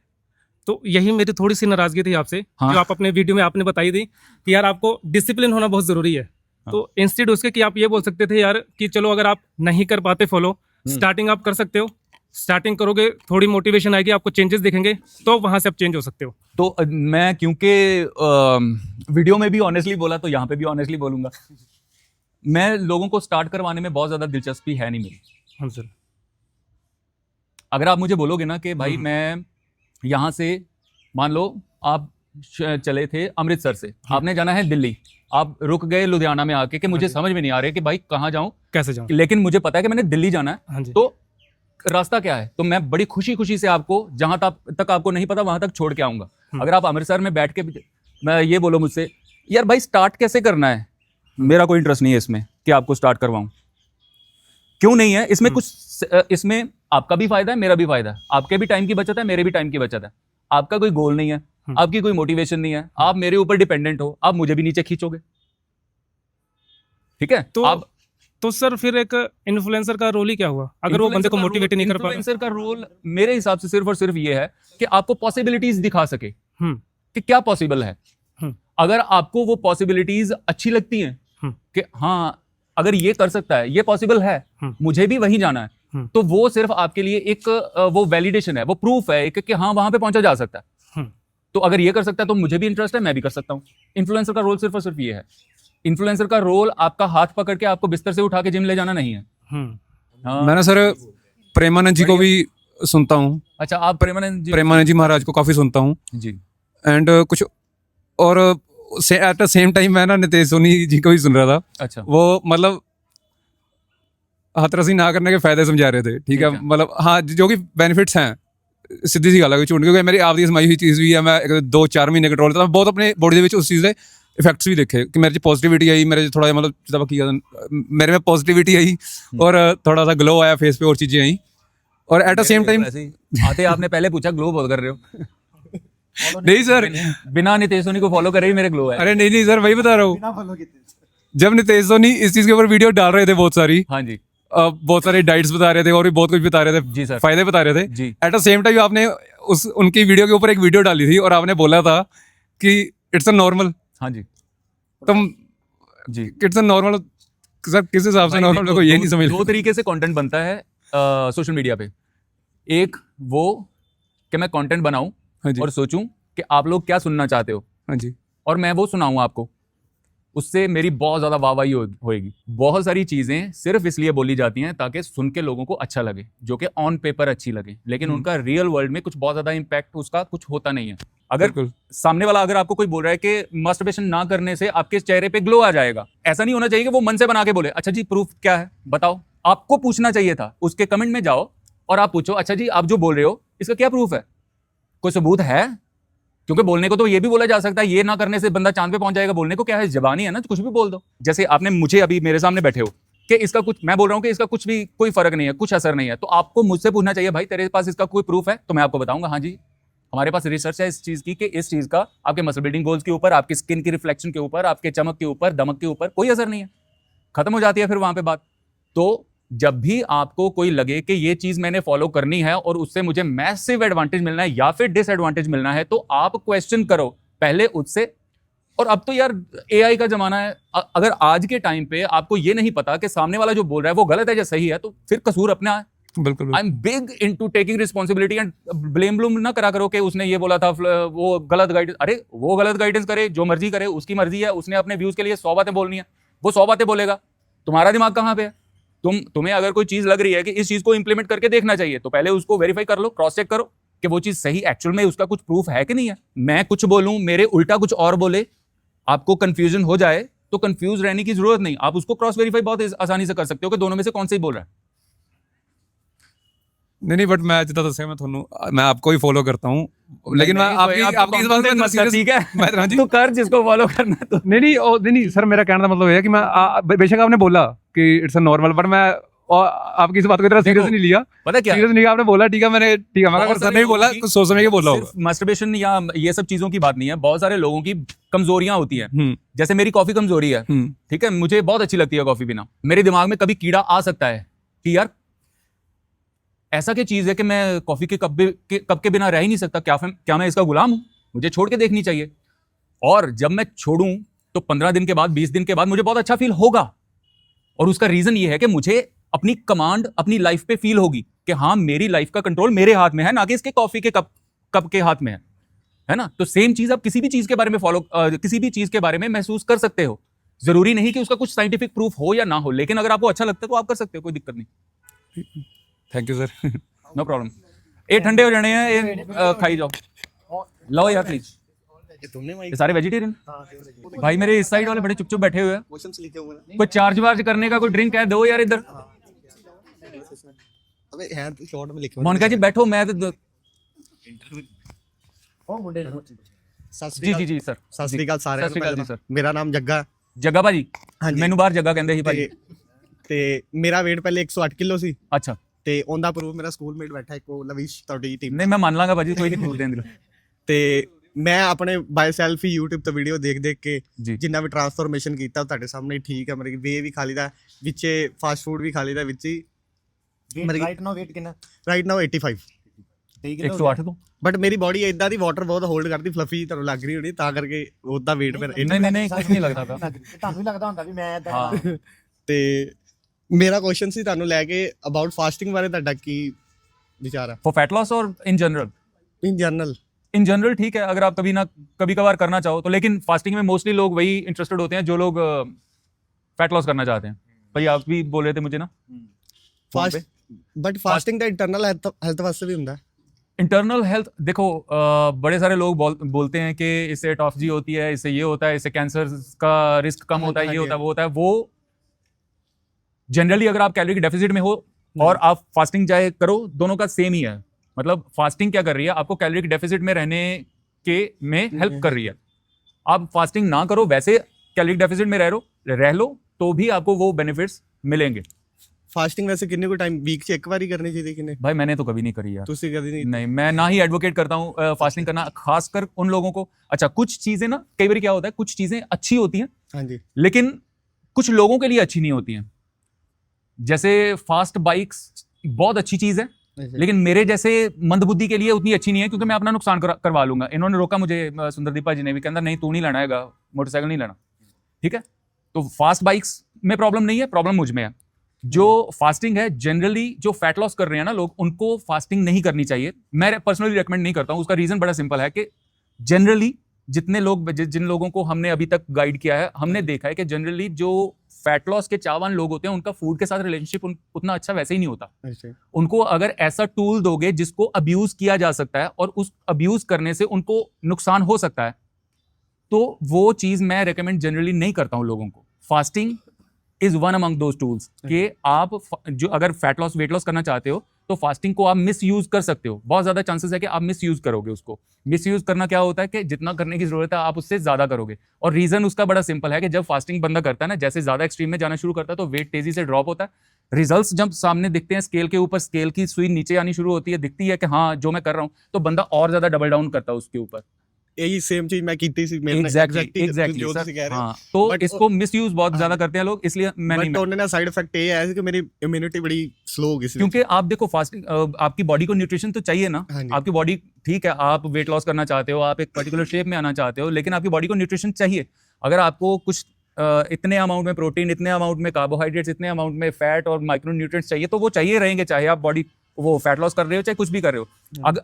तो यही मेरी थोड़ी सी नाराजगी थी आपसे, जो आप अपने वीडियो में आपने बताई थी कि यार आपको डिसिप्लिन होना बहुत जरूरी है। तो इंस्टेड उसके कि आप ये बोल सकते थे यार कि चलो अगर आप नहीं कर पाते फॉलो, स्टार्टिंग आप कर सकते हो, स्टार्टिंग करोगे थोड़ी मोटिवेशन आएगी, आपको चेंजेस दिखेंगे, तो वहां से आप चेंज हो सकते हो। तो मैं क्योंकि वीडियो में भी ऑनेस्टली बोला तो यहाँ पे भी ऑनेस्टली बोलूंगा, मैं लोगों को स्टार्ट करवाने में बहुत ज्यादा दिलचस्पी है नहीं मेरी। हाँ सर, अगर आप मुझे बोलोगे ना कि भाई मैं यहाँ से मान लो आप चले थे अमृतसर से, आपने जाना है दिल्ली, आप रुक गए लुधियाना में आके कि मुझे समझ में नहीं आ रहा है कि भाई कहाँ जाऊँ कैसे जाऊँ, लेकिन मुझे पता है कि मैंने दिल्ली जाना है। हाँ जी, तो रास्ता क्या है, तो मैं बड़ी खुशी खुशी से आपको जहां तक आपको नहीं पता वहां तक छोड़ के आऊंगा। अगर आप अमृतसर में बैठ के मैं ये बोलो मुझसे यार भाई स्टार्ट कैसे करना है, मेरा कोई इंटरेस्ट नहीं है इसमें कि आपको स्टार्ट करवाऊं। क्यों नहीं है इसमें कुछ, इसमें आपका भी फायदा है, मेरा भी फायदा है, आपके भी टाइम की बचत है, मेरे भी टाइम की बचत है। आपका कोई गोल नहीं है, आपकी कोई मोटिवेशन नहीं है, आप मेरे ऊपर डिपेंडेंट हो, आप मुझे भी नीचे खींचोगे, ठीक है। तो सर फिर एक इन्फ्लुएंसर का रोल ही क्या हुआ अगर वो बंदे को मोटिवेट नहीं कर पा रहा? इन्फ्लुएंसर का रोल मेरे हिसाब से सिर्फ और सिर्फ ये है कि आपको पॉसिबिलिटीज दिखा सके कि क्या पॉसिबल है। अगर आपको वो पॉसिबिलिटीज अच्छी लगती हैं कि हाँ अगर ये कर सकता है, ये पॉसिबल है, मुझे भी वहीं जाना है, तो वो सिर्फ आपके लिए एक वो वैलिडेशन है, वो प्रूफ है एक कि हाँ वहां पे पहुंचा जा सकता है। तो अगर ये कर सकता है तो मुझे भी इंटरेस्ट है, मैं भी कर सकता हूँ। इन्फ्लुएंसर का रोल सिर्फ और सिर्फ ये है। इन्फ्लुएंसर का रोल आपका हाथ पकड़ के आपको बिस्तर से उठा के जिम ले जाना नहीं है। मैं ना सर प्रेमानंद जी को भी सुनता हूँ। अच्छा, आप प्रेमानंद जी महाराज को काफी सुनता हूँ जी। एंड कुछ और एट द सेम टाइम मैं ना नितेश सोनी जी को भी सुन रहा था। अच्छा, वो मतलब हाथरसी ना करने के फायदे समझा रहे थे, ठीक है, मतलब हाँ जो कि बेनिफिट्स हैं, सीधी सी गल है, झूठ, क्योंकि मेरी आप दी समाई हुई चीज़ भी है, मैं 2-4 महीने कंट्रोल करता, बहुत अपने बॉडी ਦੇ ਵਿੱਚ उस चीज़ ਦੇ इफेक्ट्स भी देखे कि मेरे 'ਚ पॉजिटिविटी आई, मेरे 'ਚ थोड़ा मतलब जिदा बाकी मेरे में पॉजिटिविटी आई और थोड़ा सा ग्लो आया फेस पे और चीज़ें आई, और एट द सेम टाइम आते आपने पहले पूछा ग्लो बहुत कर रहे हो। नहीं सर, बिना नितेश सोनी को फॉलो करे ही मेरे ग्लो है। अरे नहीं सर, वही बता रहा हूँ, जब नितेश सोनी इस चीज़ के ऊपर वीडियो डाल रहे थे बहुत सारी, हाँ जी, बहुत सारे डाइट्स बता रहे थे और भी बहुत कुछ बता रहे थे जी सर, फायदे बता रहे थे जी। एट द सेम टाइम आपने उनकी वीडियो के ऊपर एक वीडियो डाली थी और आपने बोला था कि इट्स अ नॉर्मल, हाँ जी, तुम जी, इट्स अ नॉर्मल, सर किस हिसाब से नॉर्मल, मेरे को ये नहीं समझ। 2 तरीके से कंटेंट बनता है सोशल मीडिया पे। एक वो कि मैं कंटेंट बनाऊं और सोचूं कि आप लोग क्या सुनना चाहते हो, हाँ जी, और मैं वो सुनाऊं आपको, उससे मेरी बहुत ज़्यादा वाहवाही होएगी। बहुत सारी चीज़ें सिर्फ इसलिए बोली जाती हैं ताकि सुन के लोगों को अच्छा लगे, जो कि ऑन पेपर अच्छी लगे, लेकिन उनका रियल वर्ल्ड में कुछ बहुत ज़्यादा इम्पैक्ट उसका कुछ होता नहीं है। अगर सामने वाला अगर आपको कोई बोल रहा है कि मास्टरबेशन ना करने से आपके चेहरे पे ग्लो आ जाएगा, ऐसा नहीं होना चाहिए कि वो मन से बना के बोले, अच्छा जी प्रूफ क्या है बताओ। आपको पूछना चाहिए था, उसके कमेंट में जाओ और आप पूछो, अच्छा जी आप जो बोल रहे हो इसका क्या प्रूफ है, कोई सबूत है? क्योंकि बोलने को तो ये भी बोला जा सकता है, ये ना करने से बंदा चांद पे पहुंच जाएगा, बोलने को क्या है, जबानी है ना, कुछ भी बोल दो। जैसे आपने मुझे अभी मेरे सामने बैठे हो कि इसका कुछ, मैं बोल रहा हूँ कि इसका कुछ भी कोई फर्क नहीं है, कुछ असर नहीं है, तो आपको मुझसे पूछना चाहिए, भाई तेरे पास इसका कोई प्रूफ है? तो मैं आपको बताऊंगा, हाँ जी हमारे पास रिसर्च है इस चीज की कि इस चीज का आपके मसल बिल्डिंग गोल्स के ऊपर, आपकी स्किन की रिफ्लेक्शन के ऊपर, आपके चमक के ऊपर, दमक के ऊपर कोई असर नहीं है, खत्म हो जाती है फिर वहां पे बात। तो जब भी आपको कोई लगे कि ये चीज मैंने फॉलो करनी है और उससे मुझे मैसिव एडवांटेज मिलना है या फिर डिसएडवांटेज मिलना है, तो आप क्वेश्चन करो पहले उससे। और अब तो यार एआई का जमाना है, अगर आज के टाइम पे आपको ये नहीं पता कि सामने वाला जो बोल रहा है वो गलत है या सही है, तो फिर कसूर अपना है। बिल्कुल, I am big into taking responsibility and blame ना करा करो कि उसने ये बोला था, वो गलत गाइडेंस। अरे वो गलत गाइडेंस करे, जो मर्जी करे, उसकी मर्जी है, उसने अपने व्यूज के लिए 100 बातें बोलनी है, वो 100 बातें बोलेगा। तुम्हारा दिमाग कहाँ पे है? तुम्हें अगर कोई चीज लग रही है कि इस चीज को इंप्लीमेंट करके देखना चाहिए, तो पहले उसको वेरीफाई कर लो, क्रॉस चेक करो कि वो चीज सही एक्चुअल में उसका कुछ प्रूफ है कि नहीं है। मैं कुछ बोलूं, मेरे उल्टा कुछ और बोले, आपको कंफ्यूजन हो जाए, तो कंफ्यूज रहने की जरूरत नहीं, आप उसको क्रॉस वेरीफाई बहुत आसानी से कर सकते हो कि दोनों में से कौन सा ही बोल रहा है। नहीं बट मैं जितना दसा मैं आपको ही फॉलो करता हूँ, लेकिन मैं आपकी इस बात में सीरियस, ठीक है मैं जी तो कर जिसको फॉलो करना तो नहीं सर, मेरा कहने का मतलब है कि मैं बेशक आपने बोला कि इट्स अ नॉर्मल, बट मैं आपकी इस बात को इतना सीरियस नहीं लिया। पता क्या सीरियस नहीं, आपने बोला ठीक है, मैंने ठीक है, मगर सर ने भी बोला कुछ सोच समझ के बोला होगा। मास्टरबेशन या ये सब चीजों की बात नहीं है, बहुत सारे लोगों की कमजोरियां होती हैं, जैसे मेरी कॉफी कमजोरी है, ठीक है, मुझे बहुत अच्छी लगती है कॉफी पीना, मेरे दिमाग में कभी कीड़ा आ सकता है कि यार ऐसा क्या चीज है कि मैं कॉफी के कप के बिना रह ही नहीं सकता, क्या मैं इसका गुलाम हूं? मुझे छोड़ के देखनी चाहिए। और जब मैं छोड़ूं तो 15 दिन के बाद, 20 दिन के बाद मुझे बहुत अच्छा फील होगा, और उसका रीजन ये है कि मुझे अपनी कमांड अपनी लाइफ पे फील होगी कि हाँ मेरी लाइफ का कंट्रोल मेरे हाथ में है, ना कि इसके कॉफी के कप के हाथ में है ना। तो सेम चीज आप किसी भी चीज के बारे में किसी भी चीज के बारे में महसूस कर सकते हो, जरूरी नहीं कि उसका कुछ साइंटिफिक प्रूफ हो या ना हो, लेकिन अगर आपको अच्छा लगता है तो आप कर सकते हो, कोई दिक्कत नहीं। Thank you sir, no problem. ये ठंडे हो जाने हैं, ये खाई जाओ, लो यार प्लीज। ये सारे वेजिटेरियन भाई, मेरे इस साइड वाले बड़े चुप चुप बैठे हुए हैं, कोई चार्ज वार्ज करने का कोई ड्रिंक है दो यार इधर। मोनिका जी बैठो, मैं तो जी जी सर, ਸਤਿ ਸ੍ਰੀ ਅਕਾਲ ਸਾਰਿਆਂ ਸਤਿ ਸ੍ਰੀ ਅਕਾਲ ਜੀ ਸਰ। ਮੇਰਾ ਨਾਮ ਜੱਗਾ ਜੱਗਾ ਭਾਜੀ, ਮੈਨੂੰ ਬਾਹਰ ਜੱਗਾ ਕਹਿੰਦੇ ਸੀ ਭਾਜੀ। ਤੇ ਮੇਰਾ weight ਪਹਿਲੇ 108 ਕਿਲੋ ਸੀ। ਅੱਛਾ, ਤੇ ਉਹਦਾ ਪ੍ਰੂਫ ਮੇਰਾ ਸਕੂਲਮੇਟ ਬੈਠਾ ਇੱਕ ਲਵਿਸ਼ ਤੁਹਾਡੀ ਟੀਮ। ਨਹੀਂ ਮੈਂ ਮੰਨ ਲਾਂਗਾ ਭਾਜੀ, ਕੋਈ ਨਹੀਂ ਪ੍ਰੂਫ ਦੇਣ ਦੀ। ਤੇ ਮੈਂ ਆਪਣੇ ਬਾਈ ਸੈਲਫ ਹੀ YouTube ਤੇ ਵੀਡੀਓ ਦੇਖ ਕੇ ਜਿੰਨਾ ਵੀ ਟਰਾਂਸਫਰਮੇਸ਼ਨ ਕੀਤਾ ਉਹ ਤੁਹਾਡੇ ਸਾਹਮਣੇ ਠੀਕ ਹੈ। ਮਤਲਬ ਵੇ ਵੀ ਖਾ ਲਈਦਾ, ਵਿੱਚੇ ਫਾਸਟ ਫੂਡ ਵੀ ਖਾ ਲਈਦਾ ਵਿੱਚ ਹੀ। ਰਾਈਟ ਨਾਓ weight ਕਿੰਨਾ? ਰਾਈਟ ਨਾਓ 85 108 ਤੋਂ। ਬਟ ਮੇਰੀ ਬੋਡੀ ਇਦਾਂ ਦੀ ਵਾਟਰ ਬਹੁਤ ਹੋਲਡ ਕਰਦੀ, ਫਲਫੀ ਤੁਹਾਨੂੰ ਲੱਗ ਰਹੀ ਹੋਣੀ, ਤਾਂ ਕਰਕੇ ਉਹਦਾ weight ਫਿਰ ਨਹੀਂ ਕੁਝ ਨਹੀਂ ਲੱਗਦਾ ਪਿਆ। ਤੁਹਾਨੂੰ ਵੀ ਲੱਗਦਾ ਹੁੰਦਾ ਵੀ ਮੈਂ ਇਦਾਂ। ਤੇ ਮੇਰਾ ਕੁਐਸਚਨ ਸੀ ਤੁਹਾਨੂੰ ਲੈ ਕੇ ਅਬਾਊਟ ਫਾਸਟਿੰਗ ਬਾਰੇ, ਤੁਹਾਡਾ ਕੀ विचार है? फॉर फैट लॉस और इन जनरल? इन जनरल ठीक है, अगर आप कभी कभार करना चाहो तो, लेकिन फास्टिंग में मोस्टली लोग वही इंटरेस्टेड होते हैं जो लोग फैट लॉस करना चाहते हैं। भाई आप भी बोल रहे थे मुझे ना बट फास्टिंग का इंटरनल हेल्थ वास्ते भी होता है। इंटरनल हेल्थ देखो, बड़े सारे लोग बोलते हैं कि इससे ऑटोफेजी होती है, इससे ये होता है, इससे कैंसर का रिस्क कम होता है, ये होता है, वो होता है। वो जनरली अगर आप कैलोरी डेफिसिट में हो और आप फास्टिंग चाहे करो, दोनों का सेम ही है। मतलब फास्टिंग क्या कर रही है, आपको कैलोरी डेफिसिट में रहने के में हेल्प कर रही है। आप फास्टिंग ना करो, वैसे कैलोरी डेफिसिट में रह लो तो भी आपको वो बेनिफिट्स मिलेंगे। फास्टिंग वैसे कितने को टाइम वीक 'ਚ एक बार ही करनी चाहिए किने? भाई मैंने तो कभी नहीं करी यार। ਤੁਸੀਂ कभी नहीं, मैं ना ही एडवोकेट करता हूँ फास्टिंग करना, खासकर उन लोगों को। अच्छा, कुछ चीजें ना कई बार क्या होता है, कुछ चीजें अच्छी होती हैं, हाँ जी, लेकिन कुछ लोगों के लिए अच्छी नहीं होती हैं। जैसे फास्ट बाइक्स बहुत अच्छी चीज है, लेकिन मेरे जैसे मंदबुद्धि के लिए उतनी अच्छी नहीं है, क्योंकि मैं अपना नुकसान करवा लूंगा। इन्होंने रोका मुझे, सुंदरदीपा जी ने भी, कहता नहीं तू नहीं लाना है, मोटरसाइकिल नहीं लाना, ठीक है। तो फास्ट बाइक्स में प्रॉब्लम नहीं है, प्रॉब्लम मुझ में है। जो फास्टिंग है, जनरली जो फैट लॉस कर रहे हैं ना लोग, उनको फास्टिंग नहीं करनी चाहिए। मैं पर्सनली रेकमेंड नहीं करता हूं। उसका रीजन बड़ा सिंपल है कि जनरली जितने लोग, जिन लोगों को हमने अभी तक गाइड किया है, हमने देखा है कि जनरली जो फैट लॉस के चाहवान लोग होते हैं, उनका फूड के साथ रिलेशनशिप उतना अच्छा वैसे ही नहीं होता। उनको अगर ऐसा टूल दोगे जिसको अब्यूज किया जा सकता है और उस अब्यूज करने से उनको नुकसान हो सकता है, तो वो चीज मैं रेकमेंड जनरली नहीं करता हूं लोगों को। Fasting is one among those tools कि आप जो अगर फैट लॉस, वेट लॉस करना चाहते हो, तो फास्टिंग को आप मिस यूज कर सकते हो। बहुत ज्यादा चांसेस है कि आप मिस यूज करोगे उसको। मिस यूज करना क्या होता है कि जितना करने की जरूरत है आप उससे ज्यादा करोगे। और रीजन उसका बड़ा सिंपल है कि जब फास्टिंग बंदा करता है ना, जैसे ज्यादा एक्सट्रीम में जाना शुरू करता है, तो वेट तेजी से ड्रॉप होता है। रिजल्ट्स जब सामने दिखते हैं स्केल के ऊपर, स्केल की सुई नीचे आनी शुरू होती है, दिखती है कि हाँ जो मैं कर रहा हूँ, तो बंदा और ज्यादा डबल डाउन करता है उसके ऊपर। यही सेम चीज मैं की थी एग्जैक्टली जो ਤੁਸੀਂ ਕਹਿ ਰਹੇ ਹੋ। हाँ, तो इसको मिसयूज बहुत ज्यादा करते हैं लोग, इसलिए मैं नहीं। बट उन्होंने ना साइड इफेक्ट ये आया कि मेरी इम्यूनिटी बड़ी स्लो हो गई थी। क्योंकि आप देखो फास्टिंग, आपकी बॉडी को न्यूट्रिशन तो चाहिए ना। आपकी बॉडी, ठीक है, आप वेट लॉस करना चाहते हो, आप एक पर्टिकुलर शेप में आना चाहते हो, लेकिन आपकी बॉडी को न्यूट्रिशन चाहिए। अगर आपको कुछ इतने अमाउंट में प्रोटीन, इतने अमाउंट में कार्बोहाइड्रेट्स, इतने अमाउंट में फैट और माइक्रो न्यूट्रिएंट्स चाहिए, तो वो चाहिए रहेंगे, चाहे आप बॉडी वो फैट लॉस कर रहे हो, चाहे कुछ भी कर रहे हो।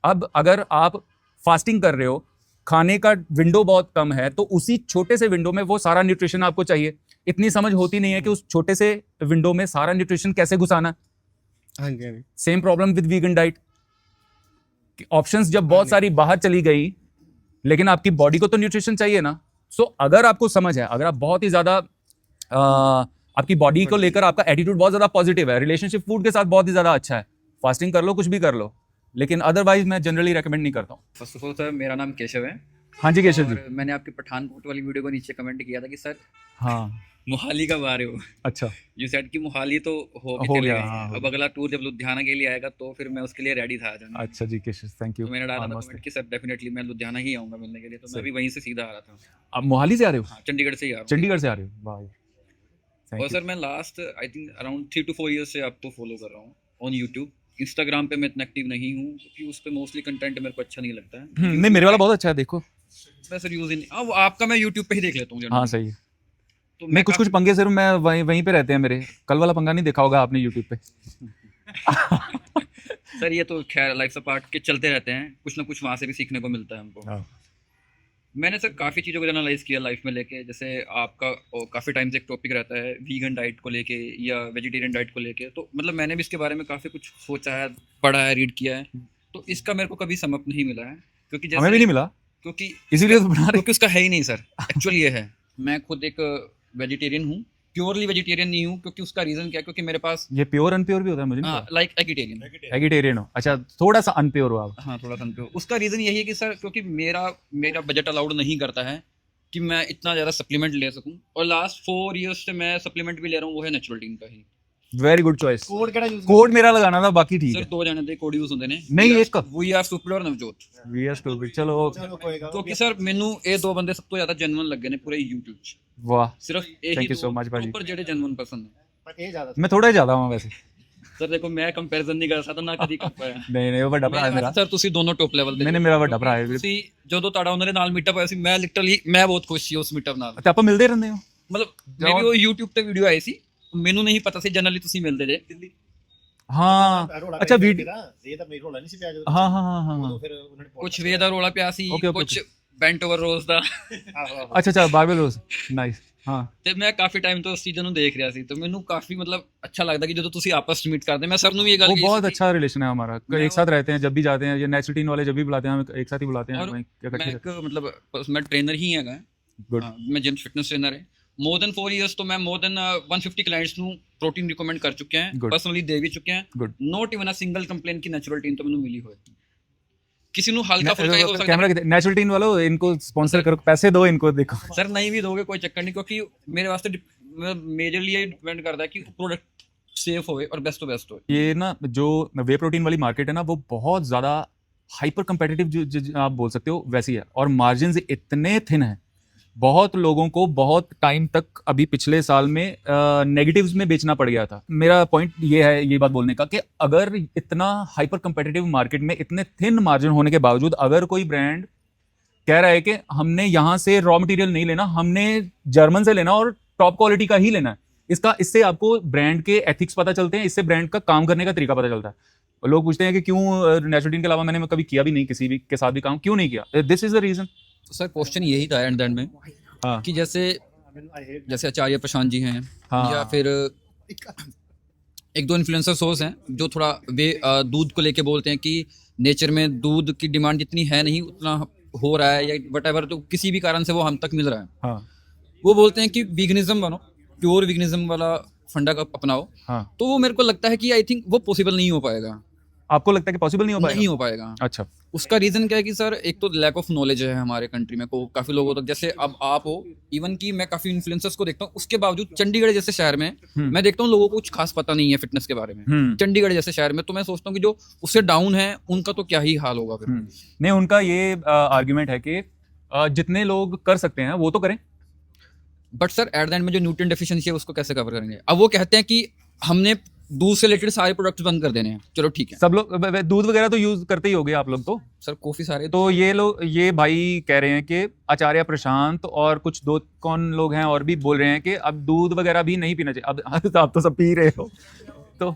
अब अगर आप फास्टिंग कर रहे हो, खाने का विंडो बहुत कम है, तो उसी छोटे से विंडो में वो सारा न्यूट्रिशन आपको चाहिए। इतनी समझ होती नहीं है कि उस छोटे से विंडो में सारा न्यूट्रिशन कैसे घुसाना। Same problem with vegan diet. Options जब बहुत सारी बाहर चली गई, लेकिन आपकी बॉडी को तो न्यूट्रिशन चाहिए ना। सो अगर आपको समझ है, अगर आप बहुत ही ज्यादा आपकी बॉडी को लेकर आपका एटीट्यूड बहुत ज्यादा पॉजिटिव है, रिलेशनशिप फूड के साथ बहुत ही ज्यादा अच्छा है, फास्टिंग कर लो, कुछ भी कर लो, लेकिन अदरवाइज मैं जनरली रेकमेंड नहीं करता हूँ। फर्स्ट ऑफ ऑल सर, मेरा नाम केशव है। हाँ जी केशव जी। मैंने आपकी पठानकोट वाली वीडियो को नीचे कमेंट किया था कि सर हाँ मोहाली कब आ रहे हो। अच्छा, यू सेड कि मोहाली तो हो गया। अब अगला टूर जब लुधियाना के लिए आएगा तो फिर मैं उसके लिए रेडी था आ जाना। अच्छा जी केशव, थैंक यू। तो मैंने डाला था कमेंट कि सर डेफिनेटली मैं लुधियाना ही आऊंगा मिलने के लिए, तो मैं भी वहीं से सीधा आ रहा था। आप मोहाली से आ रहे हो? हाँ, चंडीगढ़ से ही आ रहा हूँ। चंडीगढ़ से आ रहे हो, वाह। और सर मैं last I think around 3 to 4 years से आपको फॉलो कर रहा हूँ ऑन यूट्यूब। इंस्टाग्राम पे मैं इतना एक्टिव नहीं हूँ क्योंकि उस पे मोस्टली कंटेंट मेरे को अच्छा नहीं लगता है। नहीं, मेरे वाला बहुत अच्छा है, देखो। मैं सर यूज ही नहीं, आपका मैं यूट्यूब पे ही देख लेता हूँ। हाँ सही है। तो मैं कुछ पंगे सिर्फ मैं वहीं पे रहते हैं मेरे। कल वाला पंगा नहीं देखा होगा आपने यूट्यूब पे। सर ये तो खैर लाइफ से पार्ट के चलते रहते हैं, कुछ ना कुछ वहाँ से भी सीखने को मिलता है हमको। मैंने सर काफ़ी चीज़ों को एनालाइज किया लाइफ में लेके, जैसे आपका काफ़ी टाइम से एक टॉपिक रहता है वीगन डाइट को लेके या वेजिटेरियन डाइट को लेके, तो मतलब मैंने भी इसके बारे में काफ़ी कुछ सोचा है, पढ़ा है, रीड किया है, तो इसका मेरे को कभी समझ नहीं मिला है। क्योंकि जैसे हमें भी नहीं मिला, क्योंकि इसीलिए तो बना रहे, क्योंकि उसका है ही नहीं सर। एक्चुअली ये है, मैं खुद एक वेजिटेरियन हूँ, प्योरली वेजिटेरियन नहीं हूँ। क्योंकि उसका रीज़न क्या है, क्योंकि मेरे पास ये प्योर अनप्योर भी होता है मुझे नहीं पता। लाइक एगिटेरियन हो। अच्छा, थोड़ा सा अनप्योर हो आप। हाँ, थोड़ा सा अनप्योर। उसका रीज़न यही है कि सर क्योंकि मेरा बजट अलाउड नहीं करता है कि मैं इतना ज़्यादा सप्लीमेंट ले सकूँ, और लास्ट 4 years से मैं सप्लीमेंट भी ले रहा हूँ, वो है नेचुरल का ही। Very good choice. कोड केड़ा यूज कोड मेरा लगाना था, बाकी ठीक सर है। 2 जने दे कोड यूज होंदे ने। नहीं, एक वी आर सुपर और नवजोत। We are stupid. चलो क्योंकि सर ਮੈਨੂੰ ਇਹ 2 ਬੰਦੇ ਸਭ ਤੋਂ ਜ਼ਿਆਦਾ ਜੈਨੂਇਨ ਲੱਗੇ ਨੇ ਪੂਰੇ YouTube 'ਚ। वाह, सिर्फ यही थैंक यू सो मच भाजी। ऊपर जेडे जेन्युइन पसंद है। पर ये ज्यादा मैं थोड़ा ही ज्यादा हूँ वैसे। सर देखो मैं कंपैरिजन नहीं कर सकता ना, कदी कर पाया। नहीं वो ਵੱਡਾ ਭਰਾ ਹੈ ਮੇਰਾ। ਸਰ ਤੁਸੀਂ ਦੋਨੋਂ ਟੌਪ ਲੈਵਲ ਦੇ। ਨਹੀਂ ਮੇਰਾ ਵੱਡਾ ਭਰਾ ਹੈ। ਤੁਸੀਂ ਜਦੋਂ ਤੁਹਾਡਾ ਉਹਨਾਂ ਦੇ ਨਾਲ ਮੀਟਅਪ ਹੋਇਆ ਸੀ, ਮੈਂ ਲਿਟਰਲੀ ਮੈਂ ਬਹੁਤ ਖੁਸ਼ ਸੀ ਉਸ ਮੀਟਅਪ ਨਾਲ। ਤੇ ਆਪਾਂ ਮਿਲਦੇ ਰਹਿੰਦੇ ਹਾਂ, ਮਤਲਬ ਮੇਰੀ ਉਹ YouTube ਤੇ ਵੀਡੀਓ ਆਈ ਸੀ, ਮੈਨੂੰ ਨਹੀਂ ਪਤਾ ਸੀ ਜਨਰਲੀ ਤੁਸੀਂ ਮਿਲਦੇ ਜੇ ਦਿੱਲੀ। ਹਾਂ ਅੱਛਾ ਵੀਡੀਓ ਇਹ ਤਾਂ ਮੇਰੇ ਰੋਲਾ ਨਹੀਂ ਸੀ ਪਿਆ ਜਦੋਂ। ਹਾਂ ਫਿਰ ਉਹਨਾਂ ਨੇ ਕੁਝ ਵੇ ਦਾ ਰੋਲਾ ਪਿਆ ਸੀ, ਕੁਝ ਬੈਂਟ ਓਵਰ ਰੋਜ਼ ਦਾ। ਅੱਛਾ ਬਾਰਬਲ ਰੋਜ਼, ਨਾਈਸ। हाँ, ਤੇ ਮੈਂ ਕਾਫੀ ਟਾਈਮ ਤੋਂ ਉਸ ਚੀਜ਼ ਨੂੰ ਦੇਖ ਰਿਹਾ ਸੀ, तो ਮੈਨੂੰ ਕਾਫੀ मतलब अच्छा लगता कि ਜਦੋਂ ਤੁਸੀਂ आपस में मीट करते हैं। मैं सर ਨੂੰ भी ये ਗੱਲ वो बहुत अच्छा रिलेशन है हमारा, एक साथ रहते हैं जब भी जाते हैं। ये नेचुरल टीन वाले जब भी बुलाते हैं हम एक साथ ही बुलाते हैं। मैं मतलब मैं ट्रेनर ही हैगा। गुड। मैं जिम फिटनेस ट्रेनर है, more than 4 years तो मैं more than 150 clients ਨੂੰ protein recommend ਕਰ ਚੁੱਕਿਆ ਹਾਂ, personally ਦੇ ਵੀ ਚੁੱਕਿਆ ਹਾਂ, not even a single complaint की natural टीन तो ਮੈਨੂੰ ਮਿਲੀ ਹੋਏ। किसी ਨੂੰ हल्का फुल्का हो सकता कैमरा नेचुरल टीन वालों इनको स्पॉन्सर करो, पैसे दो इनको, देखो सर नहीं भी दोगे कोई चक्कर नहीं, क्योंकि मेरे वास्ते मेजरली ये डिपेंड करता है कि प्रोडक्ट सेफ होए और बेस्ट टू बेस्ट हो। ये ना जो वे प्रोटीन वाली मार्केट है ना वो बहुत ज़्यादा हाइपर कंपेटिटिव जो आप बोल सकते हो वैसी है, और मार्जिन इतने थिन है, बहुत लोगों को बहुत टाइम तक अभी पिछले साल में नेगेटिव्स में बेचना पड़ गया था। मेरा पॉइंट ये है, ये बात बोलने का, कि अगर इतना हाइपर कंपेटिटिव मार्केट में इतने थिन मार्जिन होने के बावजूद अगर कोई ब्रांड कह रहा है कि हमने यहाँ से रॉ मटेरियल नहीं लेना, हमने जर्मन से लेना और टॉप क्वालिटी का ही लेना है, इससे आपको ब्रांड के एथिक्स पता चलते हैं, इससे ब्रांड का काम करने का तरीका पता चलता है। लोग पूछते हैं कि क्यों नेचुरल के अलावा मैंने कभी किया भी नहीं, किसी भी के साथ भी काम क्यों नहीं किया, दिस इज द रीजन। तो सर क्वेश्चन यही था एंड में, हाँ, कि जैसे आचार्य प्रशांत जी हैं, हाँ, या फिर एक दो इन्फ्लुएंसर सोर्स हैं जो थोड़ा वे दूध को लेके बोलते हैं कि नेचर में दूध की डिमांड जितनी है नहीं उतना हो रहा है, या वट तो किसी भी कारण से वो हम तक मिल रहा है, हाँ, वो बोलते हैं कि वीगनिज्म बनो, प्योर वीगनिज्म वाला फंडा का अपनाओ, हाँ, तो वो मेरे को लगता है कि आई थिंक वो पॉसिबल नहीं हो पाएगा। आपको लगता है कि पॉसिबल नहीं हो पाएगा? नहीं हो पाएगा। अच्छा, उसका रीज़न क्या है कि सर एक तो लैक ऑफ नॉलेज है हमारे कंट्री में, को काफ़ी लोगों तक, जैसे अब आप हो, इवन कि मैं काफ़ी इन्फ्लुएंसर्स को देखता हूँ, उसके बावजूद चंडीगढ़ जैसे शहर में मैं देखता हूँ लोगों को कुछ खास पता नहीं है फिटनेस के बारे में, चंडीगढ़ जैसे शहर में, तो मैं सोचता हूँ कि जो उससे डाउन है उनका तो क्या ही हाल होगा फिर। नहीं, उनका ये आर्ग्यूमेंट है कि जितने लोग कर सकते हैं वो तो करें, but sir eight the and में जो न्यूट्रिएंट डेफिशिएंसी है उसको कैसे कवर करेंगे? अब वो कहते हैं कि हमने दूध से रिलेटेड सारे प्रोडक्ट्स बंद कर देने हैं, चलो ठीक है, सब लोग दूध वगैरह तो यूज करते ही होंगे आप लोग तो, सर काफी सारे, तो ये भाई कह रहे हैं कि आचार्य प्रशांत और कुछ दो कौन लोग हैं और भी बोल रहे हैं कि अब दूध वगैरह भी नहीं पीना चाहिए। अब आप तो सब पी रहे हो, तो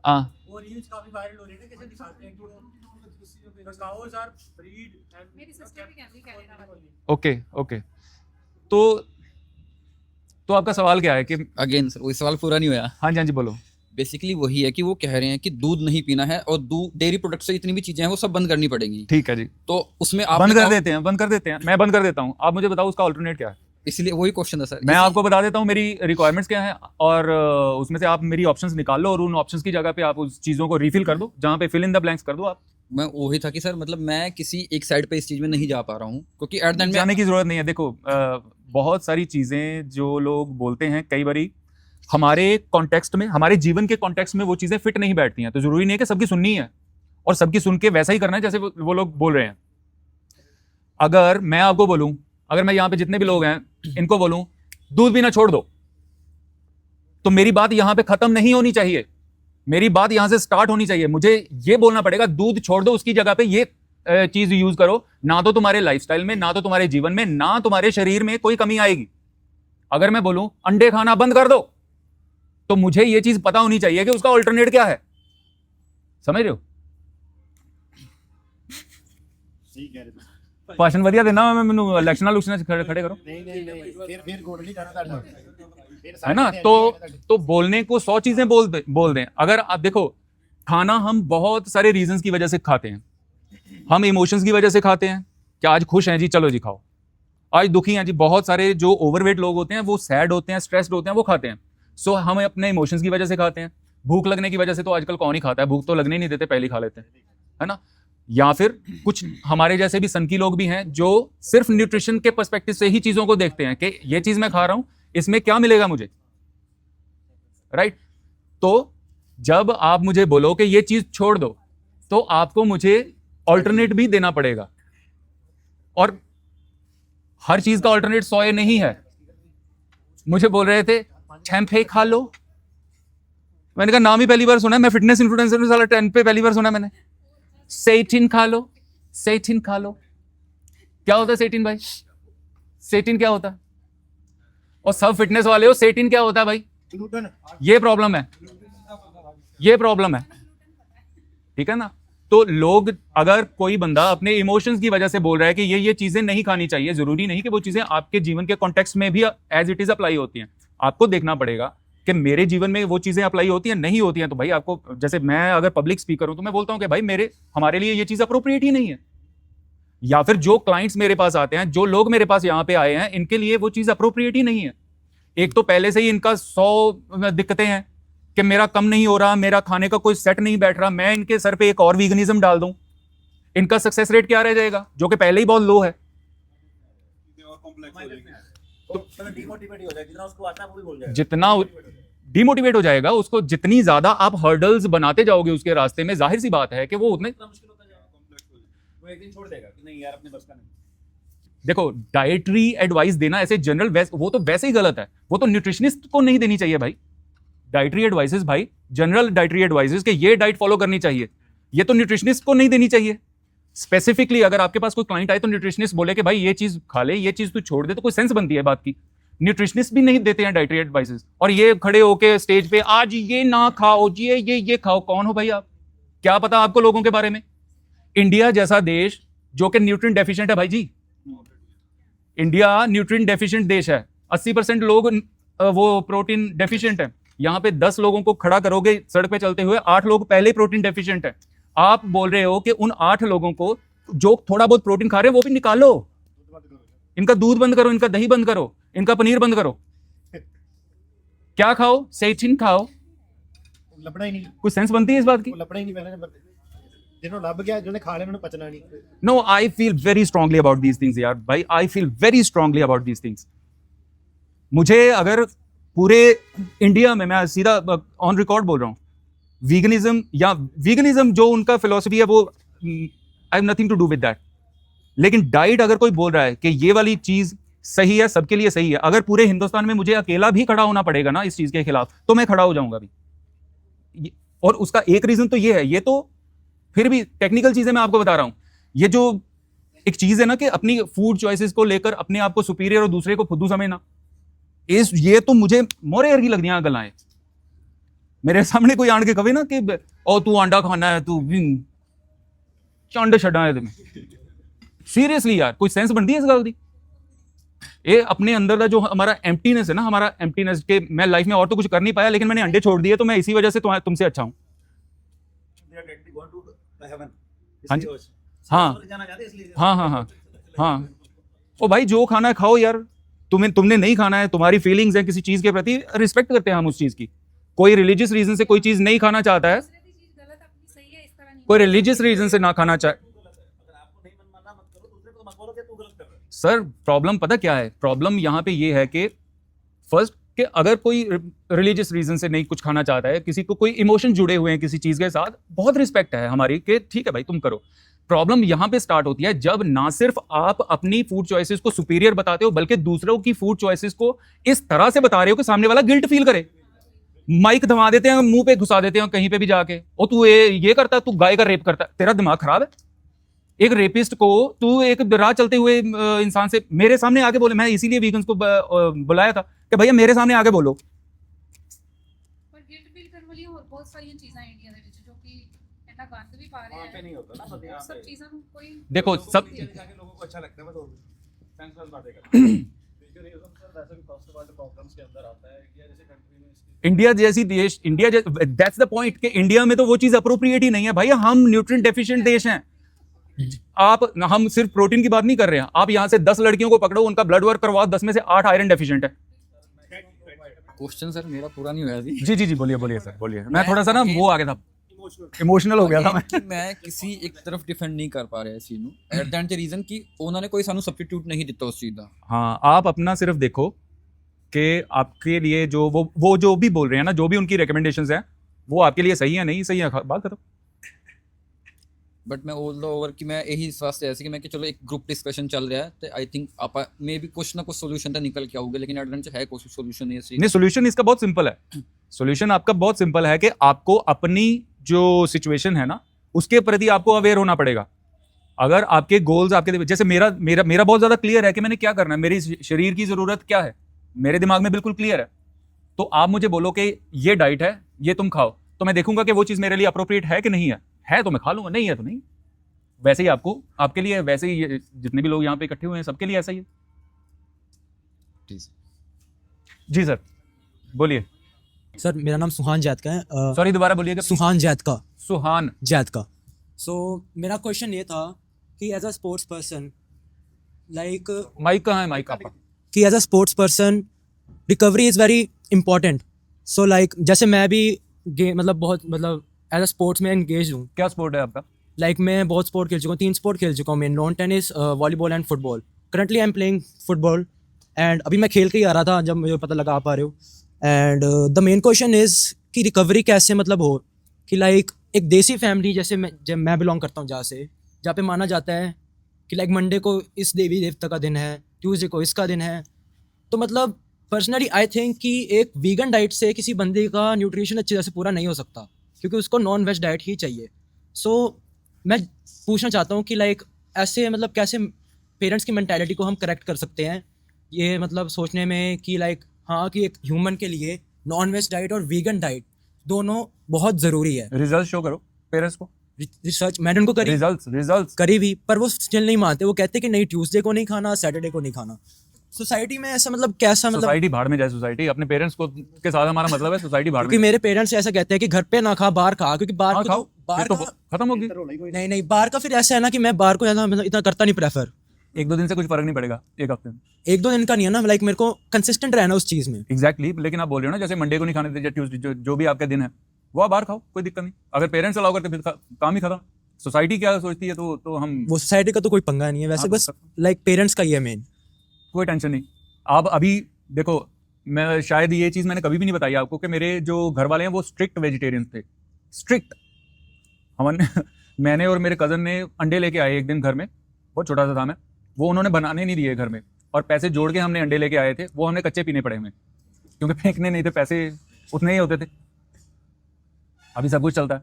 हाँ, ओके, तो आपका सवाल क्या है कि अगेन सर वही सवाल पूरा नहीं हुआ। हाँ जी बोलो। बेसिकली वही है कि वो कह रहे हैं कि दूध नहीं पीना है और डेयरी प्रोडक्ट से जितनी भी चीजें हैं वो सब बंद करनी पड़ेंगी। ठीक है जी, तो उसमें आप बंद कर देते हैं, मैं बंद कर देता हूँ, आप मुझे बताओ उसका अल्टरनेट क्या है। इसलिए वही क्वेश्चन है सर, मैं आपको बता देता हूँ मेरी रिक्वायरमेंट्स क्या है, और उसमें से आप मेरी ऑप्शंस निकाल लो और उन ऑप्शंस की जगह पे आप उस चीज़ों को रिफिल कर दो, जहाँ पे फिल इन द ब्लैंक्स कर दो आप। मैं वही था कि सर मतलब मैं किसी एक साइड पे इस चीज़ में नहीं जा पा रहा हूँ, क्योंकि एट द एंड जाने की जरूरत नहीं है। देखो बहुत सारी चीज़ें जो लोग बोलते हैं कई बारी हमारे कॉन्टेक्स्ट में, हमारे जीवन के कॉन्टेक्स्ट में वो चीज़ें फिट नहीं बैठती हैं, तो जरूरी नहीं है कि सबकी सुननी है और सबकी सुन के वैसा ही करना है जैसे वो लोग बोल रहे हैं। अगर मैं आपको बोलूं, अगर मैं यहाँ पे जितने भी लोग हैं इनको बोलूं दूध पीना छोड़ दो, तो मेरी बात यहाँ पे खत्म नहीं होनी चाहिए, मेरी बात यहाँ से स्टार्ट होनी चाहिए। मुझे ये बोलना पड़ेगा दूध छोड़ दो, उसकी जगह पे ये चीज यूज करो, ना तो तुम्हारे लाइफस्टाइल में, ना तो तुम्हारे जीवन में, ना तुम्हारे शरीर में कोई कमी आएगी। अगर मैं बोलूं अंडे खाना बंद कर दो, तो मुझे ये चीज पता होनी चाहिए कि उसका अल्टरनेट क्या है। समझ रहे हो? भाषण वधिया देना, मैं मैनू इलेक्शन खड़े करो, है ना। तो बोलने को 100 चीजें बोल दें। अगर आप देखो, खाना हम बहुत सारे रीजंस की वजह से खाते हैं। हम इमोशंस की वजह से खाते हैं कि आज खुश हैं जी, चलो जी खाओ, आज दुखी हैं जी। बहुत सारे जो ओवरवेट लोग होते हैं वो सैड होते हैं, स्ट्रेस्ड होते हैं, वो खाते हैं। सो हम अपने इमोशंस की वजह से खाते हैं। भूख लगने की वजह से तो आजकल कौन ही खाता है, भूख तो लगने ही नहीं देते, पहले ही खा लेते हैं, है ना। या फिर कुछ हमारे जैसे भी सनकी लोग भी हैं जो सिर्फ न्यूट्रिशन के पर्सपेक्टिव से ही चीजों को देखते हैं कि ये चीज मैं खा रहा हूं, इसमें क्या मिलेगा मुझे, राइट। तो जब आप मुझे बोलो कि ये चीज छोड़ दो, तो आपको मुझे ऑल्टरनेट भी देना पड़ेगा, और हर चीज का ऑल्टरनेट सोया नहीं है। मुझे बोल रहे थे टेम्पे खा लो, मैंने कहा नाम ही पहली बार सुना है, मैं फिटनेस इन्फ्लुएंसर में, साला टेम्पे पहली बार सुना मैंने। सेटिन खा लो, सेटिन खा लो। क्या होता है सेटिन भाई? सेटिन क्या होता है? और सब फिटनेस वाले हो, सेटिन क्या होता है भाई? ये प्रॉब्लम है, ये प्रॉब्लम है, ठीक है ना। तो लोग, अगर कोई बंदा अपने इमोशंस की वजह से बोल रहा है कि ये चीजें नहीं खानी चाहिए, जरूरी नहीं कि वो चीजें आपके जीवन के कॉन्टेक्स्ट में भी एज इट इज अप्लाई होती हैं। आपको देखना पड़ेगा कि मेरे जीवन में वो चीजें अप्लाई होती हैं, नहीं होती हैं। तो भाई आपको, जैसे मैं अगर पब्लिक स्पीकर हूं तो मैं बोलता हूं कि भाई हमारे लिए ये चीज अप्रोप्रिएट ही नहीं है, या फिर जो क्लाइंट्स मेरे पास आते हैं, जो लोग मेरे पास यहाँ पे आए हैं, इनके लिए वो चीज़ अप्रोप्रिएट ही नहीं है। एक तो पहले से ही इनका 100 दिक्कतें हैं कि मेरा कम नहीं हो रहा, मेरा खाने का कोई सेट नहीं बैठ रहा, मैं इनके सर पे एक और वीगनिज्म डाल दूं, इनका सक्सेस रेट क्या रह जाएगा, जो कि पहले ही बहुत लो है। जितना डिमोटिवेट हो जाएगा, उसको जितनी ज्यादा आप हर्डल्स बनाते जाओगे उसके रास्ते में, जाहिर सी बात है कि वो उतने देखो, डाइटरी एडवाइस देना ऐसे जनरल वो तो वैसे ही गलत है, वो तो न्यूट्रिशनिस्ट को नहीं देनी चाहिए भाई। डाइटरी एडवाइसेस भाई, जनरल डाइटरी एडवाइसेस कि ये डाइट फॉलो करनी चाहिए, ये तो न्यूट्रिशनिस्ट को नहीं देनी चाहिए। स्पेसिफिकली अगर आपके पास कोई क्लाइंट आए तो न्यूट्रिशनिस्ट बोले कि भाई ये चीज खा ले, ये चीज तू छोड़ दे, तो कोई सेंस बनती है बात की। न्यूट्रिशनिस्ट भी नहीं देते हैं डाइटरी एडवाइसेस, और ये खड़े होके स्टेज पे आज ये ना खाओ जी, ये खाओ। कौन हो भाई आप? क्या पता आपको लोगों के बारे में? इंडिया जैसा देश जो कि न्यूट्रिएंट डेफिशिएंट है भाई जी, इंडिया न्यूट्रिएंट डेफिशिएंट देश है। 80% लोग वो प्रोटीन डेफिशिएंट है। यहाँ पे 10 लोगों को खड़ा करोगे सड़क पे चलते हुए, 8 लोग पहले ही प्रोटीन डेफिशिएंट है। आप बोल रहे हो कि उन 8 लोगों को जो थोड़ा बहुत प्रोटीन खा रहे हैं वो भी निकालो, इनका दूध बंद करो, इनका दही बंद करो, इनका पनीर बंद करो। क्या खाओ? सेचिन खाओ। लपड़ा ही नहीं, कुछ सेंस बनती है इस बात की? लपड़ा ही नहीं पहले नंबर पे, जिन्हों लभ गया, जिन्होंने खा लिया, उन्होंने पचना नहीं। No, I feel very strongly about these things यार भाई, I feel very strongly about these things. मुझे अगर पूरे इंडिया में, मैं सीधा ऑन रिकॉर्ड बोल रहा हूँ, वीगनिज्म जो उनका फिलॉसफी है वो I have nothing to do with that. लेकिन डाइट अगर कोई बोल रहा है कि ये वाली चीज सही है, सबके लिए सही है, अगर पूरे हिंदुस्तान में मुझे अकेला भी खड़ा होना पड़ेगा ना इस चीज के खिलाफ, तो मैं खड़ा हो जाऊंगा भी। और उसका एक रीजन तो ये है, ये तो फिर भी टेक्निकल चीजें मैं आपको बता रहा हूं। ये जो एक चीज है ना कि अपनी फूड चॉइसेस को लेकर अपने आप को सुपीरियर और दूसरे को फुद्दू समझना, ये तो मुझे मोरे अर्गी लगदियां गल्लां। मेरे सामने कोई आन के कहे ना कि ओ तू अंडा खाना है, तू चंड छड़ा है तुम्हें, सीरियसली यार कोई सेंस बनती है इस गल दी? ये अपने अंदर का जो हमारा एम्प्टीनेस है ना, हमारा एम्प्टीनेस के मैं लाइफ में और तो कुछ कर नहीं पाया, लेकिन मैंने अंडे छोड़ दिए, तो मैं इसी वजह से तुमसे अच्छा हूं। हाँ जी, हाँ। ओ भाई जो खाना है खाओ यार, तुमने नहीं खाना है, तुम्हारी फीलिंग्स है किसी चीज के प्रति, रिस्पेक्ट करते हैं हम उस चीज की। कोई रिलीजियस रीजन से कोई चीज नहीं खाना चाहता है, कोई रिलीजियस रीजन से ना खाना चाहे, सर प्रॉब्लम पता क्या है? प्रॉब्लम यहाँ पे ये है कि फर्स्ट कि अगर कोई रिलीजियस रीजन से नहीं कुछ खाना चाहता है, किसी को कोई इमोशन जुड़े हुए हैं किसी चीज के साथ, बहुत रिस्पेक्ट है हमारी कि ठीक है भाई तुम करो। प्रॉब्लम यहाँ पे स्टार्ट होती है जब ना सिर्फ आप अपनी फूड चॉइसेस को सुपीरियर बताते हो, बल्कि दूसरों की फूड चॉइसेस को इस तरह से बता रहे हो कि सामने वाला गिल्ट फील करे। माइक दबा देते हैं, मुंह पे घुसा देते हैं कहीं पे भी जाके, ओ तू ये करता, तू गाय का रेप करता, तेरा दिमाग खराब है। एक रेपिस्ट को तू एक राह चलते हुए इंसान से मेरे सामने आके बोले, मैं इसीलिए वीगन्स को बुलाया था कि भैया मेरे सामने आके बोलो। पर गिल्ट फील करने वाली और बहुत सारी चीज़ां इंडिया ਦੇ ਵਿੱਚ जो कि इतना गंद भी पा रहे हैं, पे नहीं होता ना, बट सब चीज़ों को कोई देखो सब लोगों को अच्छा लगता है, बस फैंस वाली बातें करते हैं। वैसे भी फर्स्ट वर्ल्ड प्रॉब्लम्स के अंदर आता है कि जैसे कंट्री में इंडिया जैसी देश, इंडिया दैट्स द पॉइंट कि इंडिया में तो वो चीज अप्रोप्रिएट ही नहीं है भाई। हम न्यूट्रिएंट डेफिशिएंट देश हैं। हम सिर्फ प्रोटीन की बात नहीं कर रहे हैं, आप यहाँ से 10 लड़कियों को पकड़ो, उनका ब्लड वर्क करवाओ, 10 में से 8 आयरन डेफिशिएंट है। क्वेश्चन सर मेरा पूरा नहीं हुआ जी। जी बोलिए सर, बोलिए। मैं थोड़ा सा ना वो आ गया था, इमोशनल हो गया था मैं किसी एक तरफ डिफेंड नहीं कर पा रहा इस चीज ਨੂੰ at the end the reason कि उन्होंने कोई सानू सब्स्टिट्यूट नहीं दिता उस चीज ਦਾ। हाँ, आप अपना सिर्फ देखो कि आपके लिए जो वो जो भी बोल रहे हैं ना, जो भी उनकी रिकमेंडेशंस हैं, वो आपके लिए सही है नहीं सही है, बात करो। बट मैं ऑल ओवर कि मैं यही इस वास्ते ऐसे कि मैं कि चलो एक ग्रुप डिस्कशन चल रहा है तो आई थिंक आप मे भी कुछ ना कुछ सोल्यूशन तो निकल के आओगे, लेकिन एडवेंचर है कोई सोल्यूशन नहीं। सोल्यूशन इसका बहुत सिंपल है। सोल्यूशन आपका बहुत सिंपल है कि आपको अपनी जो सिचुएशन है ना उसके प्रति आपको अवेयर होना पड़ेगा। अगर आपके गोल्स आपके जैसे मेरा बहुत ज्यादा क्लियर है कि मैंने क्या करना है, मेरी शरीर की जरूरत क्या है, मेरे दिमाग में बिल्कुल क्लियर है। तो आप मुझे बोलो कि ये डाइट है, ये तुम खाओ, तो मैं देखूंगा कि वो चीज मेरे लिए अप्रोप्रिएट है कि नहीं है तो मैं खा लूंगा, नहीं है तो नहीं। वैसे ही आपके लिए, वैसे ही जितने भी लोग यहाँ पे इकट्ठे हुए हैं सबके लिए ऐसा ही है। जी सर बोलिए। सर मेरा नाम सुहान जैतका है। सॉरी दोबारा बोलिएगा। सुहान जैतका। सुहान जैतका। सो मेरा क्वेश्चन ये था कि as a sports person like mike कहाँ है, माइक आपका? कि as a sports person recovery is very important. So like जैसे मैं भी बहुत एज अ स्पोर्ट्स में एंगेज हूँ. क्या स्पोर्ट है आपका? लाइक मैं बहुत स्पोर्ट खेल चुका हूँ, 3 स्पोर्ट खेल चुका हूँ मैं, lawn tennis, volleyball and football. Currently I am playing football and अभी मैं खेल के ही आ रहा था जब मुझे पता लगा आप आ रहे हो. And the main question is कि रिकवरी कैसे हो कि लाइक एक देसी फैमिली जैसे मैं बिलोंग करता हूँ जहाँ पे माना जाता है कि लाइक मंडे को इस देवी देवता का दिन है, ट्यूसडे को इसका दिन है. तो पर्सनली आई थिंक कि एक वीगन डाइट से किसी बंदे का न्यूट्रिशन अच्छी तरह से पूरा नहीं हो सकता क्योंकि उसको नॉन वेज डाइट ही चाहिए. सो मैं पूछना चाहता हूँ कि लाइक ऐसे कैसे पेरेंट्स की मेंटालिटी को हम करेक्ट कर सकते हैं ये सोचने में कि लाइक हाँ कि एक ह्यूमन के लिए नॉन वेज डाइट और वीगन डाइट दोनों बहुत ज़रूरी है. रिजल्ट शो करो पेरेंट्स को. रिसर्च मैंने उनको करी, रिजल्ट्स करी भी, पर वो स्टिल नहीं मानते. वो कहते कि नहीं ट्यूसडे को नहीं खाना, सैटरडे को नहीं खाना. सोसाइटी में ऐसा कैसा सोसाइटी भाड़ में जाए. सोसाइटी अपने पेरेंट्स को के साथ हमारा मतलब है सोसाइटी भाड़ में. क्योंकि मेरे पेरेंट्स ऐसा कहते हैं कि घर पे ना खा, बाहर खा, क्योंकि बाहर को बाहर तो खत्म होगी. नहीं बाहर का फिर ऐसा है ना कि मैं बाहर को ज़्यादा इतना करता नहीं प्रेफर. 1-2 दिन से कुछ फर्क नहीं पड़ेगा, एक हफ्ते में. 1-2 दिन का नहीं है ना, लाइक मेरे को कंसिस्टेंट रहना उस चीज़ में. एग्जैक्टली. लेकिन आप बोल रहे हो ना जैसे मंडे को नहीं खाने देते, ट्यूसडे जो भी आपका दिन है वो आप बाहर खाओ, कोई दिक्कत नहीं. अगर पेरेंट्स अलाउ करते फिर काम ही खत्म. सोसाइटी क्या सोचती है तो हम वो सोसाइटी का तो कोई पंगा नहीं है वैसे. बस लाइक पेरेंट्स का ही है मेन. कोई टेंशन नहीं. आप अभी देखो, मैं शायद ये चीज़ मैंने कभी भी नहीं बताई आपको कि मेरे जो घर वाले हैं वो स्ट्रिक्ट वेजिटेरियंस थे. स्ट्रिक्ट. मैंने और मेरे कज़न ने अंडे लेके आए एक दिन घर में, बहुत छोटा सा था मैं, वो उन्होंने बनाने नहीं दिए घर में, और पैसे जोड़ के हमने अंडे लेके आए थे, वो हमने कच्चे पीने पड़े हमें क्योंकि फेंकने नहीं थे, पैसे उतने ही होते थे. अभी सब कुछ चलता है.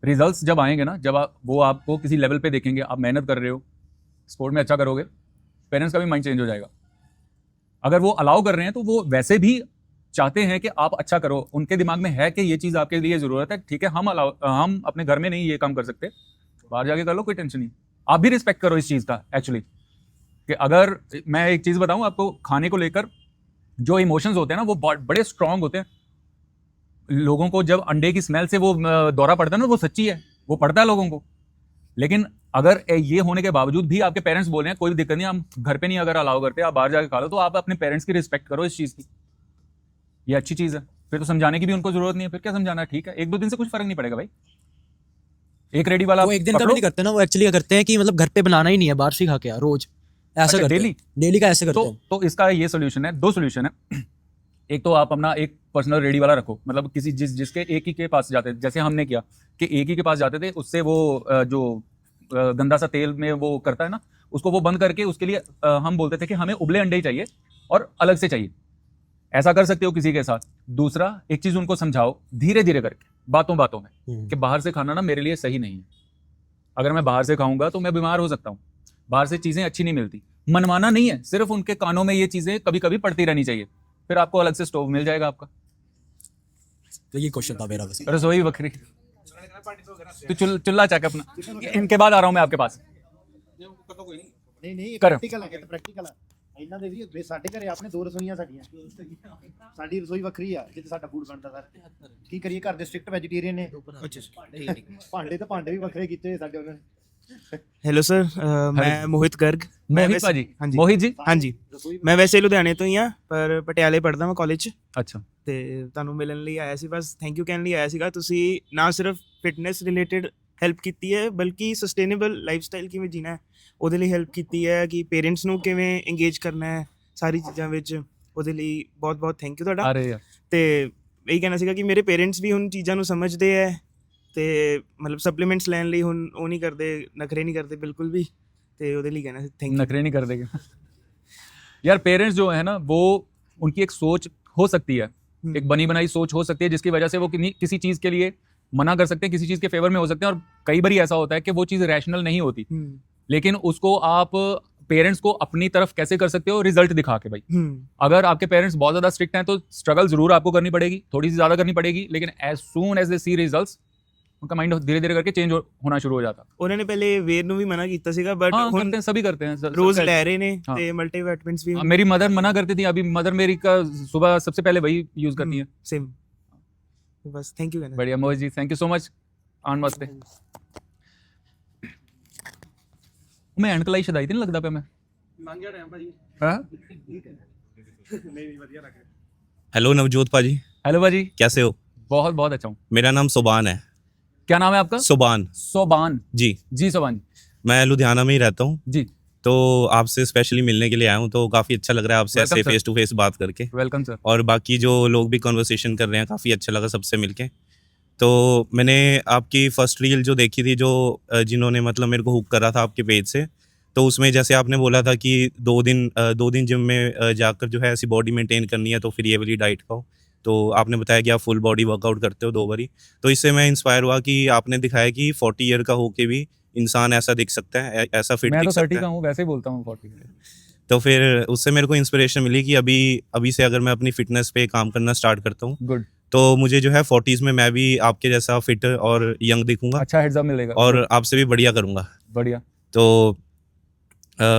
रिजल्ट्स जब आएंगे ना, जब वो आपको किसी लेवल पे देखेंगे, आप मेहनत कर रहे हो, स्पोर्ट में अच्छा करोगे, पेरेंट्स का भी माइंड चेंज हो जाएगा. अगर वो अलाउ कर रहे हैं तो वो वैसे भी चाहते हैं कि आप अच्छा करो. उनके दिमाग में है कि ये चीज़ आपके लिए ज़रूरत है, ठीक है, हम अपने घर में नहीं ये काम कर सकते, बाहर जाके कर लो, कोई टेंशन नहीं. आप भी रिस्पेक्ट करो इस चीज़ का. एक्चुअली कि अगर मैं एक चीज़ बताऊं आपको, खाने को लेकर जो इमोशंस होते हैं ना वो बड़े स्ट्रांग होते हैं. लोगों को जब अंडे की स्मेल से वो दौरा पड़ता है ना, वो सच्ची है, वो पड़ता है लोगों को. लेकिन अगर ये होने के बावजूद भी आपके पेरेंट्स बोल रहे हैं कोई दिक्कत नहीं, हम घर पे नहीं अगर अलाउ करते, आप बाहर जाके खा लो, तो आप अपने पेरेंट्स की रिस्पेक्ट करो इस चीज़ की. ये अच्छी चीज़ है. फिर तो समझाने की भी उनको जरूरत नहीं है. फिर क्या समझाना है, ठीक है, 1-2 दिन से कुछ फर्क नहीं पड़ेगा भाई. एक रेडी वाला वो एक दिन का भी नहीं करते ना, वो एक्चुअली क्या करते हैं कि घर पे बनाना ही नहीं है, बाहर से खा के रोज ऐसा करते हैं. डेली का ऐसे करते हैं. तो इसका ये सोल्यूशन है, 2 सोल्यूशन है. एक तो आप अपना एक पर्सनल रेडी वाला रखो, मतलब किसी जिसके एक ही के पास जाते थे, जैसे हमने किया कि एक ही के पास जाते थे, उससे वो जो गंदा सा तेल में वो करता है ना, उसको वो बंद करके उसके लिए हम बोलते थे कि हमें उबले अंडे ही चाहिए और अलग से चाहिए. ऐसा कर सकते हो किसी के साथ. दूसरा, एक चीज उनको समझाओ धीरे धीरे करके, बातों बातों में, कि बाहर से खाना ना मेरे लिए सही नहीं है. अगर मैं बाहर से खाऊंगा तो मैं बीमार हो सकता हूँ. बाहर से चीजें अच्छी नहीं मिलती. मनवाना नहीं है, सिर्फ उनके कानों में ये चीजें कभी कभी पड़ती रहनी चाहिए. फिर आपको अलग से स्टोव मिल जाएगा आपका. तो ये क्वेश्चन था मेरा. बस रसोई बखरी तो चुल्ला चाक अपना. इनके बाद आ रहा हूं मैं आपके पास. ਨਹੀਂ ਪ੍ਰੈਕਟੀਕਲ ਹੈ, ਪ੍ਰੈਕਟੀਕਲ ਹੈ. ਇਹਨਾਂ ਦੇ ਵੀ ਸਾਡੇ ਘਰੇ ਆਪਣੇ 2 ਰਸੋਈਆਂ ਸਾਡੀਆਂ. ਸਾਡੀ ਰਸੋਈ ਵੱਖਰੀ ਆ ਜਿੱਥੇ ਸਾਡਾ ਫੂਡ ਬਣਦਾ ਸਰ. ਕੀ ਕਰੀਏ, ਘਰ ਦੇ ਸਟ੍ਰਿਕਟ ਵੈਜੀਟੇਰੀਅਨ ਨੇ. ਭਾਂਡੇ ਵੀ ਵੱਖਰੇ ਕੀਤੇ ਸਾਡੇ ਉਹਨਾਂ ਨੇ. ਹੈਲੋ ਸਰ, ਮੈਂ ਮੋਹਿਤ ਗਰਗ. ਮੋਹਿਤ ਭਾਜੀ. ਮੋਹਿਤ ਜੀ. ਹਾਂਜੀ, ਮੈਂ ਵੈਸੇ ਲੁਧਿਆਣੇ ਤੋਂ ਹੀ ਆ, ਪਰ ਪਟਿਆਲੇ ਪੜ੍ਹਦਾ ਮੈਂ ਕਾਲਜ 'ਚ. ਅੱਛਾ. ਤੇ ਤੁਹਾਨੂੰ ਮਿਲਣ ਲਈ ਆਇਆ ਸੀ, ਬਸ ਥੈਂਕ ਯੂ ਕਹਿਣ ਲਈ ਆਇਆ ਸੀਗਾ. ਤੁਸੀਂ ਨਾ ਸਿਰਫ ਫਿਟਨੈਸ ਰਿਲੇਟਡ ਹੈਲਪ ਕੀਤੀ ਹੈ, ਬਲਕਿ ਸਸਟੇਨੇਬਲ ਲਾਈਫ ਸਟਾਈਲ ਕਿਵੇਂ ਜੀਣਾ ਹੈ ਉਹਦੇ ਲਈ ਹੈਲਪ ਕੀਤੀ ਹੈ, ਕਿ ਪੇਰੈਂਟਸ ਨੂੰ ਕਿਵੇਂ ਇੰਗੇਜ ਕਰਨਾ ਹੈ ਸਾਰੀ ਚੀਜ਼ਾਂ ਵਿੱਚ. ਉਹਦੇ ਲਈ ਬਹੁਤ ਬਹੁਤ ਥੈਂਕ ਯੂ ਤੁਹਾਡਾ. ਤੇ ਇਹੀ ਕਹਿਣਾ ਸੀਗਾ ਕਿ ਮੇਰੇ ਪੇਰੈਂਟਸ ਵੀ ਹੁਣ ਚੀਜ਼ਾਂ ਨੂੰ ਸਮਝਦੇ ਹੈ, ਤੇ ਮਤਲਬ ਸਪਲੀਮੈਂਟਸ ਲੈਣ ਲਈ ਹੁਣ ਉਹ ਨਹੀਂ ਕਰਦੇ, ਨਖਰੇ ਨਹੀਂ ਕਰਦੇ ਬਿਲਕੁਲ ਵੀ. ਤੇ ਉਹਦੇ ਲਈ ਕਹਿਣਾ ਸੀ ਥੈਂਕ यू. नखरे नहीं कर देगा यार. पेरेंट्स जो है ना, वो उनकी एक सोच हो सकती है, एक बनी बनाई सोच हो सकती है, जिसकी वजह से वो किसी चीज़ के लिए मना कर सकते हैं, किसी चीज़ के फेवर में हो सकते हैं. और कई बार ऐसा होता है कि वो चीज़ रैशनल नहीं होती, लेकिन उसको आप पेरेंट्स को अपनी तरफ कैसे कर सकते हो, रिजल्ट दिखा के भाई. अगर आपके पेरेंट्स बहुत ज़्यादा स्ट्रिक्ट हैं तो स्ट्रगल ज़रूर आपको करनी पड़ेगी, थोड़ी सी ज़्यादा करनी पड़ेगी, लेकिन as soon as they see results उनका माइंड धीरे धीरे करके चेंज होना शुरू हो जाता. ਉਹਨਾਂ ਨੇ ਪਹਿਲੇ ਵੇਰ ਨੂੰ ਵੀ ਮਨਾ ਕੀਤਾ ਸੀਗਾ, ਬਟ ਹੁਣ सभी करते हैं, रोज ले रहे ने. ਤੇ मल्टीविटामिन्स भी. मेरी मदर मना करती थी, अभी मदर मेरी का सुबह सबसे पहले वही यूज करती है. सेम. बस थैंक यू. बढ़िया Mohit ji, thank you so much. आन वास्ते मैं एनक लाई शदाई तो नहीं लगता पे मैं ਮੰਗਿਆ ਟਾਈਮ ਭਾਜੀ हाँ ਨਹੀਂ ਵਧੀਆ ਲੱਗ ਰਿਹਾ हेलो नवजोत पाजी, हेलो भाजी, कैसे हो? बहुत बहुत अच्छा हूँ। मेरा नाम सोबान है। क्या नाम है आपका? सोबान। सोबान जी जी, सोबान मैं लुधियाना में ही रहता हूँ, जी। तो आपसे स्पेशली मिलने के लिए आया हूँ, तो काफ़ी अच्छा लग रहा है आपसे Welcome, ऐसे sir. फेस टू फेस बात करके। Welcome sir. और बाकी जो लोग भी कन्वर्सेशन कर रहे हैं, काफ़ी अच्छा लगा सबसे मिलके। तो मैंने आपकी फर्स्ट रील जो देखी थी, जो जिन्होंने मतलब मेरे को हुक करा था आपके पेज से, तो उसमें जैसे आपने बोला था कि 2 दिन जिम में जाकर जो है ऐसी बॉडी मेंटेन करनी है, तो फिर ये वाली डाइट खाओ। तो आपने बताया कि आप फुल बॉडी वर्कआउट करते हो 2 बारी, तो इससे मैं इंस्पायर हुआ कि आपने दिखाया कि 40 ईयर का होके भी इंसान ऐसा दिख सकता है, ऐसा फिट मैं दिख तो 30 सकता का है। हूँ, वैसे ही बोलता हूँ 40। तो फिर उससे मेरे को इंस्पिरेशन मिली कि अभी से अगर मैं अपनी फिटनेस पे काम करना स्टार्ट करता हूँ, गुड, तो मुझे जो है 40s में मैं भी आपके जैसा फिट और यंग दिखूंगा, अच्छा हेड्स अप मिलेगा और आपसे भी बढ़िया करूंगा। बढ़िया, तो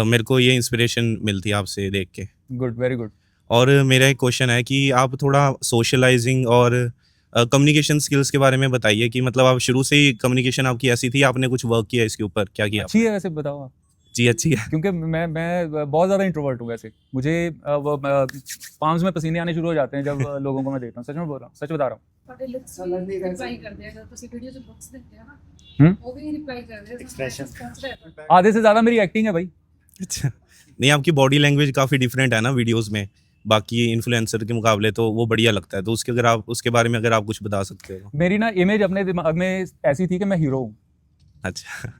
मेरे को ये इंस्पिरेशन मिलती है आपसे देख के। Good, very good. और मेरा एक क्वेश्चन है कि आप थोड़ा सोशलाइजिंग और कम्युनिकेशन स्किल्स के बारे में बताइए कि मतलब आप शुरू से ही कम्युनिकेशन आपकी ऐसी थी, आपने कुछ वर्क किया इसके ऊपर, क्या किया? अच्छी है वैसे, बताओ आप। जी अच्छी है। क्योंकि मैं बहुत ज़्यादा इंट्रोवर्ट हूँ वैसे, मुझे पाम्स में पसीने आने शुरू हो जाते हैं जब लोगों को मैं देखता हूँ। सच में बोल रहा हूँ, सच बता रहा हूँ। ਤੁਹਾਡੇ ਲੁੱਕਸ ਵੀ ਰਿਪਲਾਈ ਕਰਦੇ ਆ, ਅਗਰ ਤੁਸੀਂ ਵੀਡੀਓ 'ਚ ਲੁੱਕਸ ਦਿੰਦੇ ਆ ਨਾ ਉਹ ਵੀ ਰਿਪਲਾਈ ਕਰਦੇ ਆ, Expression. आधे से ज़्यादा मेरी एक्टिंग है भाई। अच्छा, नहीं आपकी बॉडी लैंग्वेज काफ़ी डिफरेंट है ना वीडियोस में बाकी इन्फ्लुएंसर के मुकाबले, तो वो बढ़िया लगता है। तो उसके बारे में अगर आप कुछ बता सकते हो। मेरी ना इमेज अपने दिमाग में ऐसी थी कि मैं हीरो हूँ, अच्छा,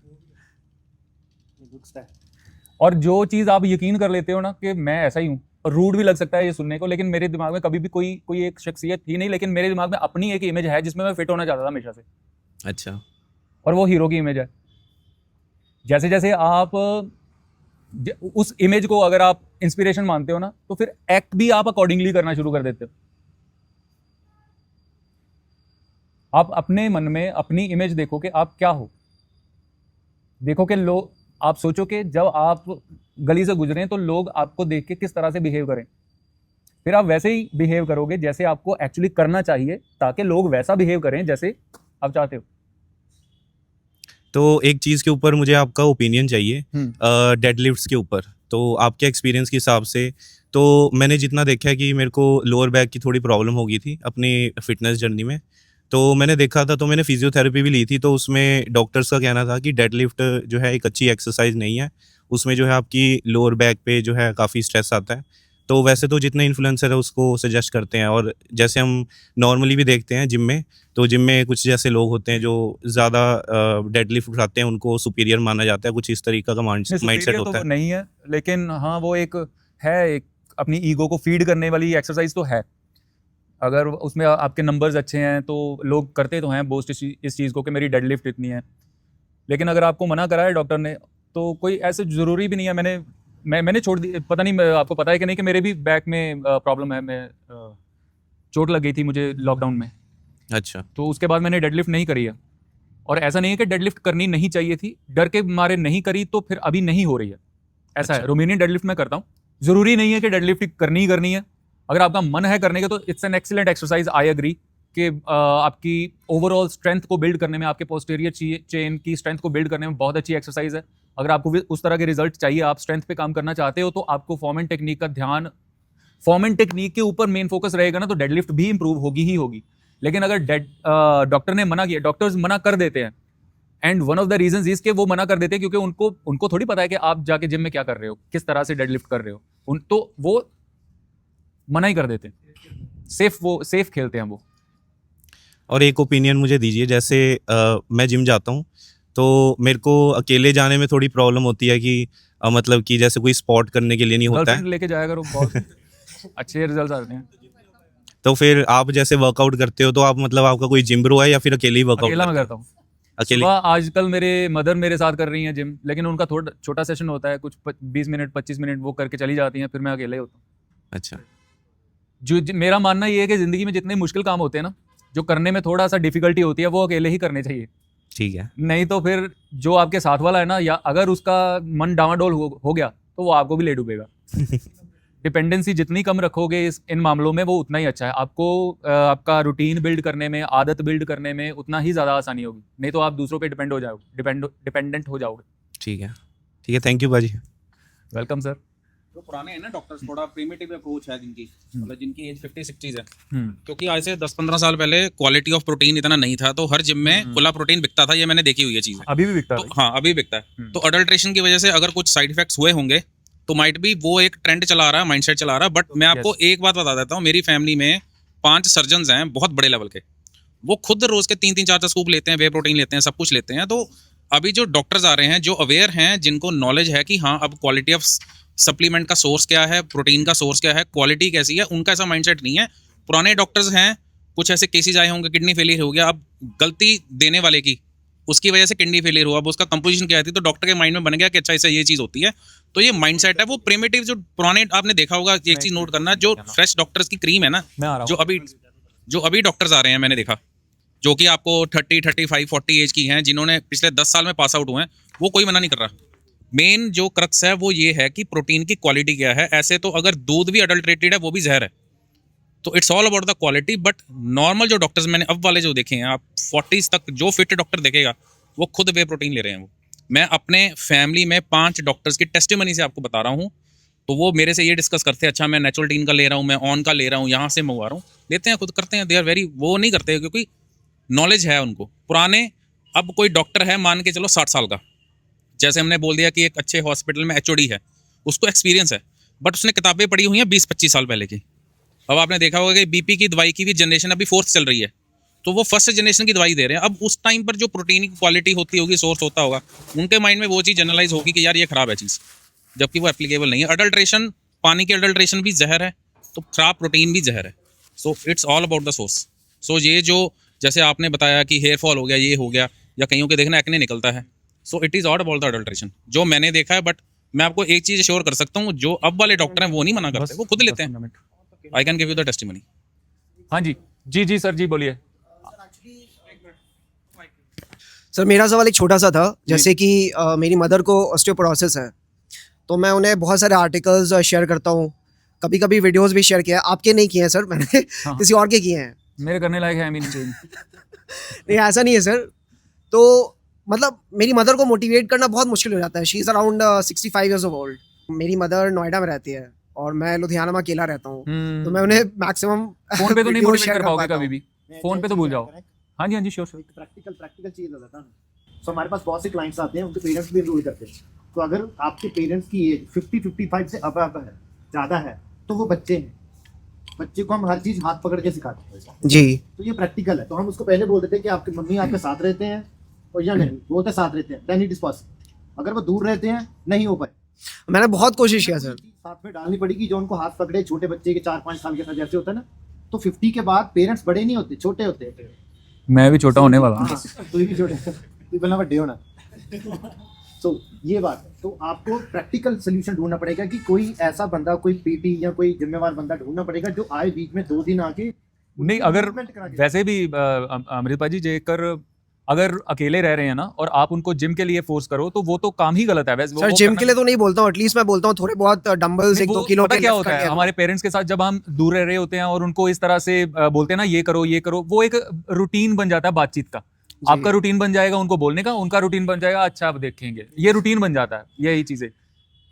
और जो चीज़ आप यकीन कर लेते हो ना कि मैं ऐसा ही हूँ, और रूड भी लग सकता है ये सुनने को, लेकिन मेरे दिमाग में कभी भी कोई एक शख्सियत थी नहीं, लेकिन मेरे दिमाग में अपनी एक इमेज है जिसमें मैं फिट होना चाहता था हमेशा से। अच्छा, और वो हीरो की इमेज है। जैसे जैसे आप उस इमेज को अगर आप इंस्पिरेशन मानते हो ना, तो फिर एक्ट भी आप अकॉर्डिंगली करना शुरू कर देते हो। आप अपने मन में अपनी इमेज देखो कि आप क्या हो, देखो कि लोग, आप सोचो कि जब आप गली से गुजरें तो लोग आपको देख के किस तरह से बिहेव करें, फिर आप वैसे ही बिहेव करोगे जैसे आपको एक्चुअली करना चाहिए, ताकि लोग वैसा बिहेव करें जैसे आप चाहते हो। तो एक चीज़ के ऊपर मुझे आपका ओपिनियन चाहिए, डेडलिफ्ट्स के ऊपर। तो आपके एक्सपीरियंस के हिसाब से, तो मैंने जितना देखा है कि मेरे को लोअर बैक की थोड़ी प्रॉब्लम हो गई थी अपनी फिटनेस जर्नी में, तो मैंने देखा था, तो मैंने फिजियोथेरेपी भी ली थी, तो उसमें डॉक्टर्स का कहना था कि डेडलिफ्ट जो है एक अच्छी एक्सरसाइज नहीं है, उसमें जो है आपकी लोअर बैक पे जो है काफ़ी स्ट्रेस आता है। तो वैसे तो जितने इन्फ्लुएंसर है उसको सजेस्ट करते हैं, और जैसे हम नॉर्मली भी देखते हैं जिम में, तो जिम में कुछ जैसे लोग होते हैं जो ज़्यादा डेडलिफ्ट उठाते हैं, उनको सुपीरियर माना जाता है, कुछ इस तरीका का माइंडसेट होता है। नहीं है, लेकिन हाँ वो एक अपनी ईगो को फीड करने वाली एक्सरसाइज तो है। अगर उसमें आपके नंबर्स अच्छे हैं तो लोग करते तो हैं बोस्ट इस चीज़ को कि मेरी डेडलिफ्ट इतनी है, लेकिन अगर आपको मना करा है डॉक्टर ने तो कोई ऐसे ज़रूरी भी नहीं है। मैंने छोड़ दी, पता नहीं आपको पता है कि नहीं कि मेरे भी बैक में प्रॉब्लम है, मैं चोट लग गई थी मुझे लॉकडाउन में। अच्छा, तो उसके बाद मैंने डेडलिफ्ट नहीं करी है, और ऐसा नहीं है कि डेडलिफ्ट करनी नहीं चाहिए थी, डर के मारे नहीं करी तो फिर अभी नहीं हो रही है, ऐसा है। रोमेनियन डेडलिफ्ट मैं करता हूँ, ज़रूरी नहीं है कि डेडलिफ्ट करनी ही करनी है। अगर आपका मन है करने का तो it's an excellent exercise, I agree कि आपकी ओवरऑल स्ट्रेंथ को बिल्ड करने में, आपके पोस्टीरियर चेन की स्ट्रेंथ को बिल्ड करने में बहुत अच्छी एक्सरसाइज है। अगर आपको भी उस तरह के रिजल्ट चाहिए, आप स्ट्रेंथ पे काम करना चाहते हो, तो आपको फॉर्म एंड टेक्निक का ध्यान, फॉर्म एंड टेक्निक के ऊपर मेन फोकस रहेगा ना, तो डेडलिफ्ट भी इंप्रूव होगी ही होगी। लेकिन अगर डॉक्टर ने मना किया, डॉक्टर्स मना कर देते हैं, and one of the reasons is के वो मना कर देते हैं क्योंकि उनको थोड़ी पता है कि आप जाके जिम में क्या कर रहे हो, किस तरह से डेडलिफ्ट कर रहे हो, तो वो मना ही कर देते हैं, सेफ खेलते हैं वो। और एक ओपिनियन मुझे दीजिए, जैसे मैं जिम जाता हूँ तो मेरे को अकेले जाने में थोड़ी प्रॉब्लम होती है कि मतलब कि जैसे कोई स्पॉट करने के लिए नहीं होता है, लेके जाया करो, बहुत अच्छे रिजल्ट आते हैं। तो फिर आप जैसे वर्कआउट करते हो तो आप मतलब आपका कोई जिम ब्रो है या फिर अकेले ही वर्कआउट? अकेला मैं करता हूँ अकेले। आजकल मेरे मदर मेरे साथ कर रही हैं जिम, लेकिन उनका थोड़ा छोटा सेशन होता है, कुछ 20 मिनट 25 मिनट वो करके चली जाती हैं, फिर मैं अकेले होता हूँ। अच्छा, जो मेरा मानना ये है कि ज़िंदगी में जितने मुश्किल काम होते हैं ना, जो करने में थोड़ा सा डिफिकल्टी होती है, वो अकेले ही करने चाहिए। ठीक है, नहीं तो फिर जो आपके साथ वाला है ना, या अगर उसका मन डावाडोल हो गया तो वो आपको भी ले डूबेगा। डिपेंडेंसी जितनी कम रखोगे इन मामलों में, वो उतना ही अच्छा है। आपको आपका रूटीन बिल्ड करने में, आदत बिल्ड करने में उतना ही ज़्यादा आसानी होगी, नहीं तो आप दूसरों पे डिपेंडेंट हो जाओगे। ठीक है। ठीक है, थैंक यू बाजी। Welcome sir. जो पुराने हैं ना डॉक्टर्स, थोड़ा प्रिमिटिव अप्रोच है जिनकी, मतलब जिनकी एज 50-60 है, क्योंकि आज से 10-15 साल पहले क्वालिटी ऑफ प्रोटीन इतना नहीं था, तो हर जिम में खुला प्रोटीन बिकता था, ये मैंने देखी हुई है चीज़। अभी भी बिकता है? तो हाँ, अभी बिकता है। तो अडल्ट्रेशन की वजह से अगर कुछ साइड इफेक्ट्स हुए होंगे तो माइट भी वो एक ट्रेंड चला रहा है, माइंडसेट चला रहा है। बट मैं आपको एक बात बता देता हूँ, मेरी फैमिली में 5 सर्जन्स हैं बहुत बड़े लेवल के, वो खुद रोज के 3-3 4-4 स्कूप लेते हैं, वे प्रोटीन लेते हैं, सब कुछ लेते हैं। तो अभी जो डॉक्टर्स आ रहे हैं जो अवेयर हैं, जिनको नॉलेज है कि हाँ अब क्वालिटी ऑफ सप्लीमेंट का सोर्स क्या है, प्रोटीन का सोर्स क्या है, क्वालिटी कैसी है, उनका ऐसा माइंडसेट नहीं है। पुराने डॉक्टर्स हैं, कुछ ऐसे केसेस आए होंगे, किडनी फेलियर हो गया, अब गलती देने वाले की, उसकी वजह से किडनी फेलियर हुआ, अब उसका कंपोजिशन क्या थी, तो डॉक्टर के माइंड में बन गया कि अच्छा इससे ये चीज़ होती है। तो ये माइंडसेट है, वो प्रिमिटिव जो पुराने, आपने देखा होगा, एक चीज़ नोट करना, जो फ्रेश डॉक्टर्स की क्रीम है ना, जो अभी डॉक्टर्स आ रहे हैं, मैंने देखा, जो कि आपको 30, 35, 40 एज की हैं, जिन्होंने पिछले 10 साल में पास आउट हुए हैं, वो कोई मना नहीं कर रहा। मेन जो क्रक्स है वो ये है कि प्रोटीन की क्वालिटी क्या है। ऐसे तो अगर दूध भी अडल्ट्रेटेड है वो भी जहर है, तो it's all about the quality. But normal जो डॉक्टर्स मैंने अब वाले जो देखे हैं, आप 40s तक जो फिट डॉक्टर देखेगा वो खुद वे प्रोटीन ले रहे हैं। वो मैं अपने फैमिली में 5 डॉक्टर्स की टेस्टिमनी से आपको बता रहा हूँ, तो वो मेरे से ये डिस्कस करते हैं, अच्छा मैं नेचुरल का ले रहा हूँ, मैं ऑन का ले रहा हूँ, यहाँ से मंगवा रहा हूँ, लेते हैं, खुद करते हैं। दे आर वेरी, वो नहीं करते क्योंकि नॉलेज है उनको। पुराने, अब कोई डॉक्टर है मान के चलो 60 साल का, जैसे हमने बोल दिया कि एक अच्छे हॉस्पिटल में HOD है, उसको एक्सपीरियंस है, बट उसने किताबें पढ़ी हुई हैं 20-25 साल पहले की। अब आपने देखा होगा कि BP की दवाई की भी जनरेशन अभी 4th चल रही है, तो वो फर्स्ट जनरेशन की दवाई दे रहे हैं। अब उस टाइम पर जो प्रोटीन की क्वालिटी होती होगी, सोर्स होता होगा, उनके माइंड में वो चीज़ जनरलाइज होगी कि यार ये खराब है चीज़, जबकि वो एप्लीकेबल नहीं है। अडल्ट्रेशन, पानी की अडल्ट्रेशन भी जहर है, तो खराब प्रोटीन भी जहर है। So it's all about the source. So ये जो, जैसे आपने बताया कि हेयर फॉल हो गया, ये हो गया, या कईयों के देखना एक्ने निकलता है, so it is all about the adulteration, जो मैंने देखा है। बट मैं आपको एक चीज़ श्योर कर सकता हूँ, जो अब वाले डॉक्टर हैं वो नहीं मना करते, वो खुद लेते हैं। I can give you the testimony. हाँ जी जी जी सर जी, बोलिए सर। मेरा सवाल एक छोटा सा था, जैसे कि मेरी मदर को ऑस्टियोपोरोसिस है, तो मैं उन्हें बहुत सारे आर्टिकल्स शेयर करता हूँ, कभी कभी वीडियोस भी शेयर किया है। आपके नहीं किए हैं सर, मैंने किसी और के किए हैं। मेरे करने लायक है नहीं, ऐसा नहीं है सर। तो मतलब मेरी मदर को मोटिवेट करना बहुत मुश्किल हो जाता है। She is around 65 years of old. मेरी मदर नोएडा में रहती है और मैं लुधियाना में अकेला रहता हूँ, तो मैं उन्हें मैक्सिमम फोन पे तो नहीं मोटिवेट कर पाओगे कभी भी, फोन पे तो भूल जाओ। हाँ जी हाँ जी, श्योर। प्रैक्टिकल चीज़ बताता हूँ। सो हमारे पास बहुत से क्लाइंट्स आते हैं, उनके पेरेंट्स भी एनरोल करते हैं। तो अगर आपके पेरेंट्स की एज 50-55 से अब है, ज़्यादा है, तो वो बच्चे हैं। बच्चे को हम हर चीज़ हाथ पकड़ के सिखाते हैं जी। तो ये प्रैक्टिकल है। तो हम उसको पहले बोल देते हैं कि आपकी मम्मी आपके साथ रहते हैं, और या नहीं बोलते साथ रहते हैं, देन इट इज पॉसिबल। अगर वो दूर रहते हैं, नहीं हो पाए, मैंने बहुत कोशिश किया सर। साथ में डालनी पड़ेगी, जो उनको हाथ पकड़े। छोटे बच्चे के 4-5 साल के साथ जैसे होता है ना, तो 50 के बाद पेरेंट्स बड़े नहीं होते, छोटे होते हैं। मैं भी छोटा होने वाला हूँ। तू भी छोटे, तू पहले बड़े होना। तो ये बात है। तो आपको प्रैक्टिकल सोल्यूशन ढूंढना पड़ेगा कि कोई ऐसा बंदा, कोई PT या कोई जिम्मेवार बंदा ढूंढना पड़ेगा जो आए बीच में 2 दिन आके। नहीं, अगर वैसे भी अमृतपाल जी, जेकर अगर अकेले रह रहे हैं ना, और आप उनको जिम के लिए फोर्स करो, तो वो तो काम ही गलत है। वैसे सर जिम के लिए तो नहीं बोलता हूँ, एटलीस्ट मैं बोलता हूँ थोड़े बहुत डंबल्स 1-2 किलो के। क्या होता है हमारे पेरेंट्स के साथ, जब हम दूर रह रहे होते हैं और उनको इस तरह से बोलते हैं ना, ये करो ये करो, वो एक रूटीन बन जाता है बातचीत का। आपका रूटीन बन जाएगा उनको बोलने का, उनका रूटीन बन जाएगा अच्छा आप देखेंगे, ये रूटीन बन जाता है, यही चीजें।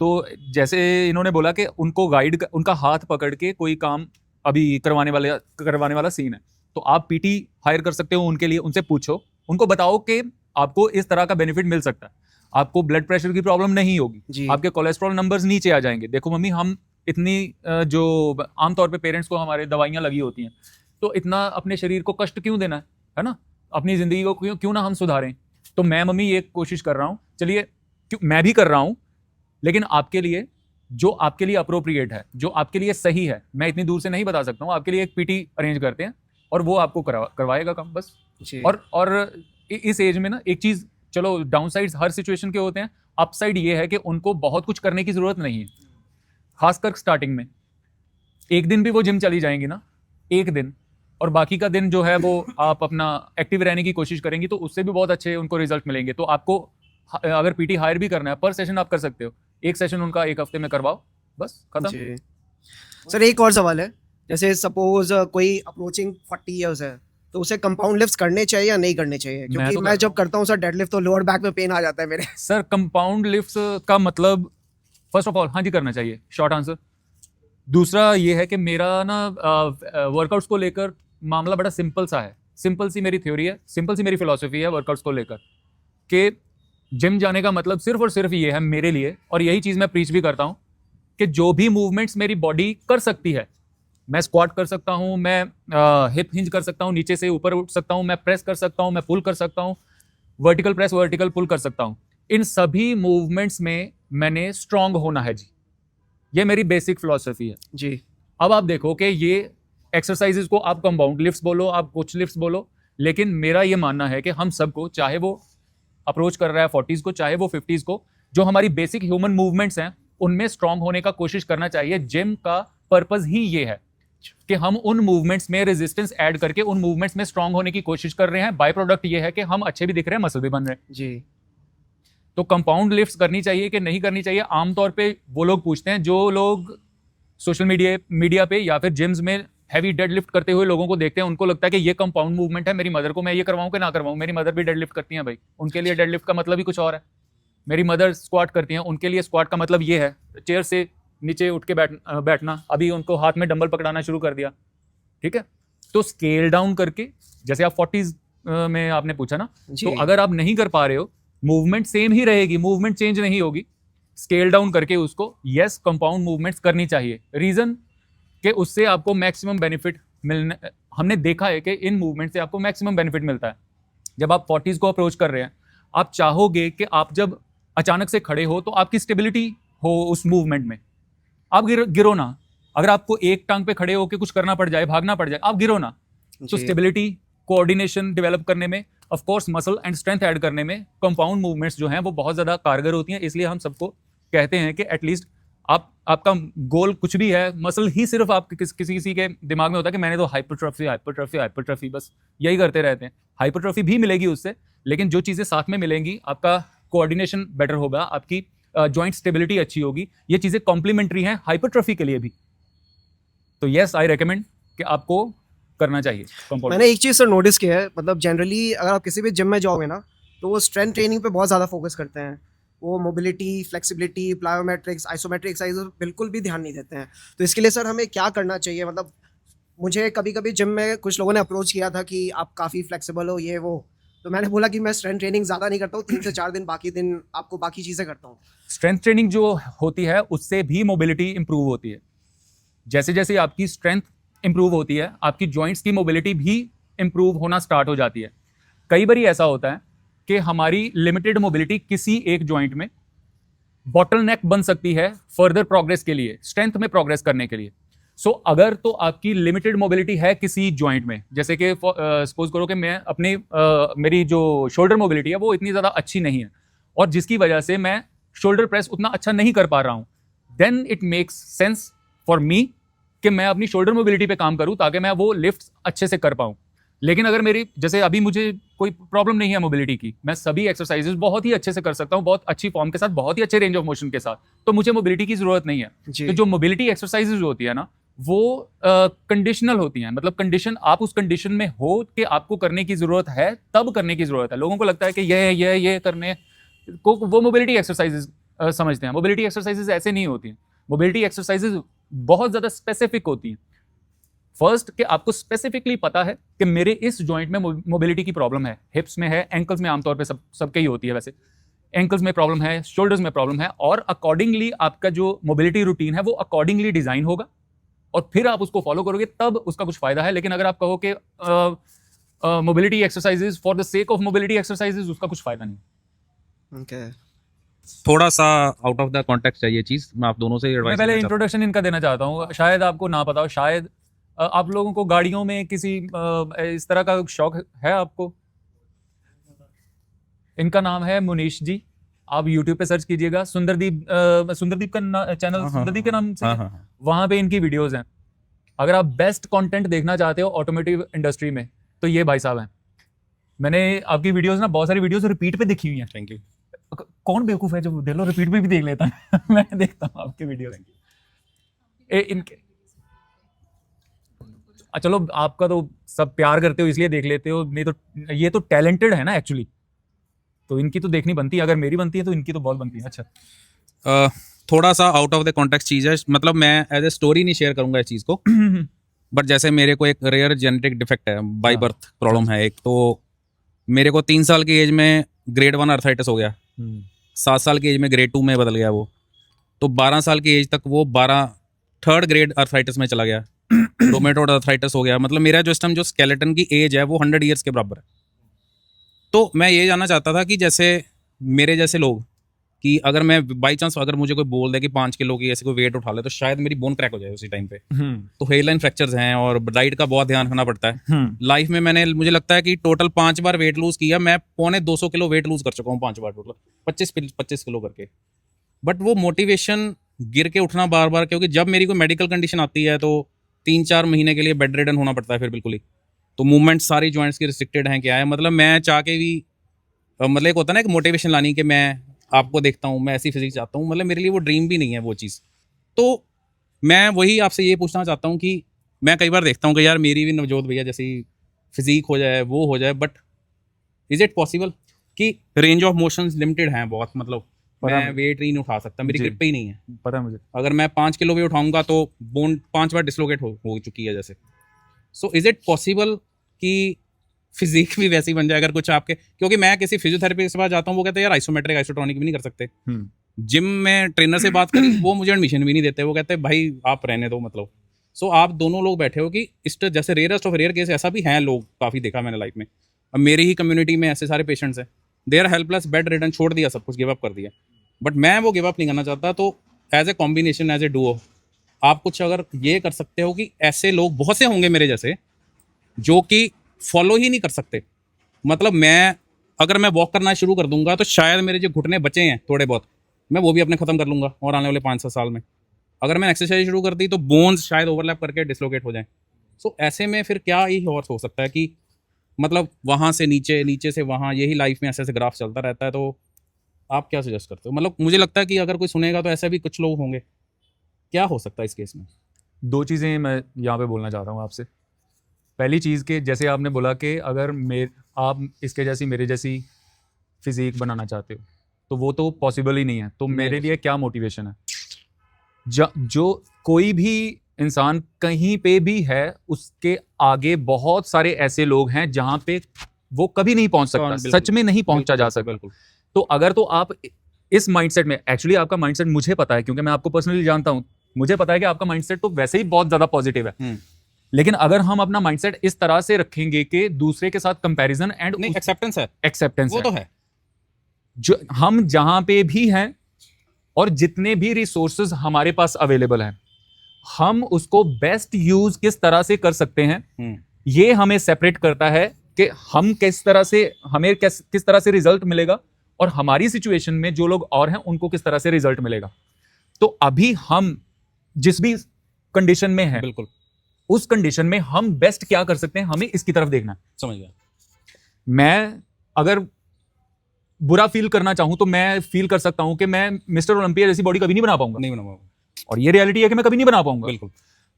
तो जैसे इन्होंने बोला कि उनको गाइड, उनका हाथ पकड़ के कोई काम अभी करवाने वाला सीन है, तो आप PT हायर कर सकते हो उनके लिए। उनसे पूछो, उनको बताओ कि आपको इस तरह का बेनिफिट मिल सकता है, आपको ब्लड प्रेशर की प्रॉब्लम नहीं होगी, आपके कोलेस्ट्रॉल नंबर्स नीचे आ जाएंगे। देखो मम्मी, हम इतनी जो आमतौर पे पेरेंट्स को हमारे दवाइयाँ लगी होती हैं, तो इतना अपने शरीर को कष्ट क्यों देना है ना, अपनी ज़िंदगी को क्यों ना हम सुधारें। तो मैं मम्मी ये कोशिश कर रहा हूँ, चलिए मैं भी कर रहा हूँ, लेकिन आपके लिए जो आपके लिए अप्रोप्रिएट है, जो आपके लिए सही है, मैं इतनी दूर से नहीं बता सकता हूँ। आपके लिए एक PT अरेंज करते हैं और वो आपको करवाएगा काम बस। और इस एज में ना एक चीज़, चलो डाउन साइड्स हर सिचुएशन के होते हैं, अप साइड ये है कि उनको बहुत कुछ करने की ज़रूरत नहीं है। खासकर स्टार्टिंग में एक दिन भी वो जिम चली जाएंगी ना, एक दिन, और बाकी का दिन जो है वो आप अपना एक्टिव रहने की कोशिश करेंगी, तो उससे भी बहुत अच्छे उनको रिजल्ट मिलेंगे। तो आपको अगर PT हायर भी करना है, पर सेशन आप कर सकते हो, एक सेशन उनका 1 हफ्ते में करवाओ, बस खत्म। सर एक और सवाल है, जैसे सपोज कोई अप्रोचिंग 40 ईयर्स है, तो उसे कंपाउंड लिफ्ट्स करने चाहिए या नहीं करने चाहिए? क्योंकि मैं जब करता हूँ सर डेडलिफ्ट तो लोअर बैक में पेन आ जाता है मेरे। सर कंपाउंड लिफ्ट्स का मतलब फर्स्ट ऑफ ऑल हाँ जी करना चाहिए, शॉर्ट आंसर। दूसरा ये है कि मेरा ना वर्कआउट्स को लेकर मामला बड़ा सिंपल सा है, सिंपल सी मेरी थ्योरी है, सिंपल सी मेरी फिलॉसफी है वर्कआउट्स को लेकर कि जिम जाने का मतलब सिर्फ और सिर्फ ये है मेरे लिए, और यही चीज़ मैं प्रीच भी करता हूँ कि जो भी मूवमेंट्स मेरी बॉडी कर सकती है, मैं स्क्वाट कर सकता हूँ, मैं हिप हिंज कर सकता हूँ, नीचे से ऊपर उठ सकता हूँ, मैं प्रेस कर सकता हूँ, मैं पुल कर सकता हूँ, वर्टिकल प्रेस वर्टिकल पुल कर सकता हूँ, इन सभी मूवमेंट्स में मैंने स्ट्रांग होना है जी। ये मेरी बेसिक फिलॉसफी है जी। अब आप देखो कि ये एक्सरसाइजेज को आप कंपाउंड लिफ्ट्स बोलो, आप कुछ लिफ्ट्स बोलो, लेकिन मेरा ये मानना है कि हम सबको, चाहे वो अप्रोच कर रहा है 40s को, चाहे वो 50s को, जो हमारी बेसिक ह्यूमन मूवमेंट्स हैं उनमें स्ट्रांग होने का कोशिश करना चाहिए। जिम का पर्पस ही ये है कि हम उन मूवमेंट्स में रेजिस्टेंस ऐड करके उन मूवमेंट्स में स्ट्रांग होने की कोशिश कर रहे हैं। बाय प्रोडक्ट ये है कि हम अच्छे भी दिख रहे हैं, मसल भी बन रहे हैं जी। तो कंपाउंड लिफ्ट्स करनी चाहिए कि नहीं करनी चाहिए, आमतौर पे वो लोग पूछते हैं जो लोग सोशल मीडिया पे या फिर जिम्स में हैवी डेड लिफ्ट करते हुए लोगों को देखते हैं, उनको लगता है कि ये कंपाउंड मूवमेंट है, मेरी मदर को मैं ये करवाऊं कि ना करवाऊं। मेरी मदर भी डेड लिफ्ट करती हैं भाई, उनके लिए डेड लिफ्ट का मतलब ही कुछ और है। मेरी मदर स्क्वाट करती हैं, उनके लिए स्क्वाट का मतलब ये है चेयर से नीचे उठ के बैठना। अभी उनको हाथ में डंबल पकड़ाना शुरू कर दिया, ठीक है। तो स्केल डाउन करके, जैसे आप 40s में आपने पूछा ना, तो अगर आप नहीं कर पा रहे हो, मूवमेंट सेम ही रहेगी, मूवमेंट चेंज नहीं होगी, स्केल डाउन करके उसको यस कंपाउंड मूवमेंट्स करनी चाहिए। रीजन कि उससे आपको मैक्सिमम बेनिफिट मिलने, हमने देखा है कि इन मूवमेंट से आपको मैक्सिमम बेनिफिट मिलता है। जब आप 40s को अप्रोच कर रहे हैं, आप चाहोगे कि आप जब अचानक से खड़े हो तो आपकी स्टेबिलिटी हो उस मूवमेंट में, आप गिरो ना। अगर आपको एक टांग पे खड़े होकर कुछ करना पड़ जाए, भागना पड़ जाए, आप गिरो ना। तो स्टेबिलिटी, कोऑर्डिनेशन डेवलप करने में, of course muscle and strength add करने में कंपाउंड मूवमेंट्स जो हैं वो बहुत ज़्यादा कारगर होती हैं। इसलिए हम सबको कहते हैं कि एटलीस्ट आपका गोल कुछ भी है, मसल ही सिर्फ आप किसी के दिमाग में होता है कि मैंने तो हाइपरट्रॉफी बस यही करते रहते हैं। हाइपरट्रॉफी भी मिलेगी उससे, लेकिन जो चीज़ें साथ में मिलेंगी, आपका कोऑर्डिनेशन बेटर होगा, आपकी जॉइंट स्टेबिलिटी अच्छी होगी, ये चीज़ें कॉम्प्लीमेंट्री हैं हाइपरट्रॉफी के लिए भी। तो येस, आई रेकमेंड कि आपको करना चाहिए। मैंने एक चीज़ सर नोटिस किया है, मतलब जनरली अगर आप किसी भी जिम में जाओगे ना, तो वो स्ट्रेंथ ट्रेनिंग पे बहुत ज़्यादा फोकस करते हैं। वो mobility, flexibility, plyometrics, isometric exercise बिल्कुल भी ध्यान नहीं देते हैं। तो इसके लिए सर हमें क्या करना चाहिए? मतलब मुझे कभी कभी जिम में कुछ लोगों ने अप्रोच किया था कि आप काफ़ी फ्लेक्सिबल हो, ये वो, तो मैंने बोला कि मैं स्ट्रेंथ ट्रेनिंग ज़्यादा नहीं करता हूँ, 3 से 4 दिन, बाकी दिन आपको बाकी चीज़ें करता हूँ। स्ट्रेंथ ट्रेनिंग जो होती है उससे भी मोबिलिटी इंप्रूव होती है। जैसे जैसे आपकी स्ट्रेंथ इंप्रूव होती है, आपकी जॉइंट्स की मोबिलिटी भी इंप्रूव होना स्टार्ट हो जाती है। कई बार ऐसा होता है कि हमारी लिमिटेड मोबिलिटी किसी एक जॉइंट में बॉटलनेक बन सकती है फर्दर प्रोग्रेस के लिए, स्ट्रेंथ में प्रोग्रेस करने के लिए। सो अगर तो आपकी लिमिटेड मोबिलिटी है किसी जॉइंट में, जैसे कि सपोज करो कि मैं अपनी मेरी जो शोल्डर मोबिलिटी है वो इतनी ज़्यादा अच्छी नहीं है, और जिसकी वजह से मैं शोल्डर प्रेस उतना अच्छा नहीं कर पा रहा हूँ, then it makes sense for me कि मैं अपनी शोल्डर मोबिलिटी पे काम करूँ ताकि मैं वो लिफ्ट अच्छे से कर पाऊँ। लेकिन अगर मेरी, जैसे अभी मुझे कोई प्रॉब्लम नहीं है मोबिलिटी की, मैं सभी एक्सरसाइजेज बहुत ही अच्छे से कर सकता हूँ, बहुत अच्छी फॉर्म के साथ, बहुत ही अच्छे रेंज ऑफ मोशन के साथ, तो मुझे मोबिलिटी की जरूरत नहीं है। तो जो मोबिलिटी एक्सरसाइजेज होती है ना, वो कंडीशनल होती हैं। मतलब कंडीशन, आप उस कंडीशन में हो कि आपको करने की जरूरत है, तब करने की जरूरत है। लोगों को लगता है कि ये करने को वो मोबिलिटी एक्सरसाइजेज समझते हैं। मोबिलिटी एक्सरसाइजेज ऐसे नहीं होती हैं। मोबिलिटी एक्सरसाइजेज बहुत ज़्यादा स्पेसिफिक होती हैं। फर्स्ट कि आपको स्पेसिफिकली पता है कि मेरे इस जॉइंट में मोबिलिटी की प्रॉब्लम है, हिप्स में है, एंकल्स में आमतौर पे सबके ही होती है, वैसे एंकल्स में प्रॉब्लम है, शोल्डर्स में प्रॉब्लम है, और अकॉर्डिंगली आपका जो मोबिलिटी रूटीन है वो अकॉर्डिंगली डिज़ाइन होगा, और फिर आप उसको फॉलो करोगे तब उसका कुछ फ़ायदा है। लेकिन अगर आप कहो कि mobility exercises for the sake of mobility exercises, उसका कुछ फ़ायदा नहीं। Okay. थोड़ा सा आउट ऑफ द कॉन्टेक्स्ट है ये चीज़, मैं आप दोनों से मैं एडवाइस पहले इंट्रोडक्शन इनका देना चाहता हूँ, शायद आपको ना पता हो, शायद आप लोगों को गाड़ियों में किसी इस तरह का शौक है आपको। इनका नाम है मुनीश जी, आप YouTube पे सर्च कीजिएगा, सुंदरदीप का चैनल सुंदरदीप के नाम से, वहाँ पे इनकी वीडियोस हैं। अगर आप बेस्ट कंटेंट देखना चाहते हो ऑटोमोटिव इंडस्ट्री में, तो ये भाई साहब हैं। मैंने आपकी वीडियोस ना, बहुत सारी वीडियोस रिपीट पे देखी हुई हैं। Thank you. कौन बेवकूफ़ है जो देख लो रिपीट पे भी देख लेता है। मैं देखता हूँ आपके वीडियोस। इनके चलो आपका तो सब प्यार करते हो इसलिए देख लेते हो, नहीं तो ये तो टैलेंटेड है ना एक्चुअली, तो इनकी तो देखनी बनती है, अगर मेरी बनती है तो इनकी तो बहुत बनती है। अच्छा थोड़ा सा आउट ऑफ द कॉन्टेक्स्ट चीज़ है, मतलब मैं एज ए स्टोरी नहीं शेयर करूंगा इस चीज़ को, बट जैसे मेरे को एक रेयर जेनेटिक डिफेक्ट है, बाय बर्थ प्रॉब्लम है एक, तो मेरे को 3 साल की एज में ग्रेड 1 आर्थराइटिस हो गया, 7 साल की एज में ग्रेड 2 में बदल गया वो, तो 12 साल की एज तक वो 3rd ग्रेड आर्थराइटिस में चला गया, रोमेटोइड आर्थराइटिस हो गया। मतलब मेरा जो इस टाइम जो स्केलेटन की एज है वो 100 ईयर्स के बराबर है। तो मैं ये जानना चाहता था कि जैसे मेरे जैसे लोग, कि अगर मैं बाई चांस अगर मुझे कोई बोल दे कि 5 किलो की ऐसे कोई वेट उठा ले तो शायद मेरी बोन क्रैक हो जाए उसी टाइम पे। तो हेयरलाइन फ्रैक्चर्स हैं और डाइट का बहुत ध्यान रखना पड़ता है। लाइफ में मैंने, मुझे लगता है कि टोटल 5 बार वेट लूज किया, मैं 250 किलो वेट लूज कर चुका हूँ 5 बार टोटल, 25 किलो करके। बट वो मोटिवेशन गिर के उठना बार बार, क्योंकि जब मेरी कोई मेडिकल कंडीशन आती है तो 3-4 महीने के लिए बेड रिडन होना पड़ता है फिर बिल्कुल ही। तो मूवमेंट सारी जॉइंट्स की रिस्ट्रिक्टेड हैं, क्या है मतलब मैं चाह के भी, मतलब एक होता है ना कि मोटिवेशन लानी कि मैं आपको देखता हूँ, मैं ऐसी फिजिक्स चाहता हूँ, मतलब मेरे लिए वो ड्रीम भी नहीं है वो चीज़। तो मैं वही आपसे ये पूछना चाहता हूँ कि मैं कई बार देखता हूँ कि यार मेरी भी नवजोत भैया जैसी फिजिक हो जाए, वो हो जाए, बट इज इट पॉसिबल कि रेंज ऑफ मोशंस लिमिटेड हैं बहुत, मतलब मैं वेट नहीं उठा सकता, मेरी ग्रिप पे ही नहीं है। पता है मुझे, अगर मैं 5 किलो भी उठाऊंगा तो बोन 5 बार डिसलोकेट हो चुकी है जैसे। सो इज इट पॉसिबल कि फिजिक भी वैसी बन जाए अगर कुछ आपके, क्योंकि मैं किसी फिजियोथेरेपिस्ट के पास जाता हूँ, वो कहते हैं यार आइसोमेट्रिक आइसोटोनिक भी नहीं कर सकते। जिम में ट्रेनर से बात करी, वो मुझे एडमिशन भी नहीं देते, वो कहते हैं भाई आप रहने दो मतलब। सो आप दोनों लोग बैठे हो कि इस जैसे रेयरेस्ट ऑफ रेयर केस ऐसा भी हैं, लोग काफ़ी देखा मैंने लाइफ में। अब मेरी ही कम्युनिटी में ऐसे सारे पेशेंट्स हैं, they are helpless, bedridden, छोड़ दिया सब कुछ, गिव अप कर दिया। बट मैं वो गिव अप नहीं करना चाहता। तो as a combination, as a duo, आप कुछ अगर ये कर सकते हो कि ऐसे लोग बहुत से होंगे मेरे जैसे जो कि फॉलो ही नहीं कर सकते। मतलब मैं अगर मैं वॉक करना शुरू कर दूंगा तो शायद मेरे जो घुटने बचे हैं थोड़े बहुत, मैं वो भी अपने ख़त्म कर लूँगा और आने वाले 5-7 साल में। अगर मैं एक्सरसाइज शुरू कर दी तो बोन्स शायद ओवरलैप करके डिसलोकेट हो जाएं। सो ऐसे में फिर क्या ही और हो सकता है कि मतलब वहाँ से नीचे, नीचे से वहाँ, यही लाइफ में ऐसे ऐसे ग्राफ चलता रहता है। तो आप क्या सजेस्ट करते हो? मतलब मुझे लगता है कि अगर कोई सुनेगा तो ऐसे भी कुछ लोग होंगे। क्या हो सकता है इस केस में? 2 चीज़ें मैं यहाँ पे बोलना चाहता हूँ आपसे। पहली चीज़ कि जैसे आपने बोला कि अगर आप इसके जैसी मेरे जैसी फिजिक बनाना चाहते हो तो वो तो पॉसिबल ही नहीं है। तो मेरे लिए क्या मोटिवेशन है? जो कोई भी इंसान कहीं पे भी है, उसके आगे बहुत सारे ऐसे लोग हैं जहाँ पे वो कभी नहीं पहुँच सकता, सच में नहीं पहुँचा जा सकता। तो अगर तो आप इस माइंडसेट में, एक्चुअली आपका माइंडसेट मुझे पता है क्योंकि मैं आपको पर्सनली जानता हूँ, मुझे पता है कि आपका माइंडसेट तो वैसे ही बहुत ज़्यादा पॉजिटिव है। लेकिन अगर हम अपना माइंडसेट इस तरह से रखेंगे कि दूसरे के साथ कंपैरिजन एंड एक्सेप्टेंस है, एक्सेप्टेंस वो तो है, जो हम जहां पे भी हैं और जितने भी रिसोर्सेज हमारे पास अवेलेबल हैं, हम उसको बेस्ट यूज किस तरह से कर सकते हैं, ये हमें सेपरेट करता है कि हम किस तरह से, हमें किस तरह से रिजल्ट मिलेगा और हमारी सिचुएशन में जो लोग और हैं उनको किस तरह से रिजल्ट मिलेगा। तो अभी हम जिस भी कंडीशन में हैं, बिल्कुल उस कंडीशन में हम बेस्ट क्या कर सकते हैं, हमें इसकी तरफ देखना है। समझ गया। मैं अगर बुरा फील करना चाहूं तो मैं फील कर सकता हूं कि मैं मिस्टर ओलंपिया जैसी बॉडी कभी नहीं बना पाऊंगा, और ये रियलिटी है कि मैं कभी नहीं बना पाऊंगा। बिल्कुल।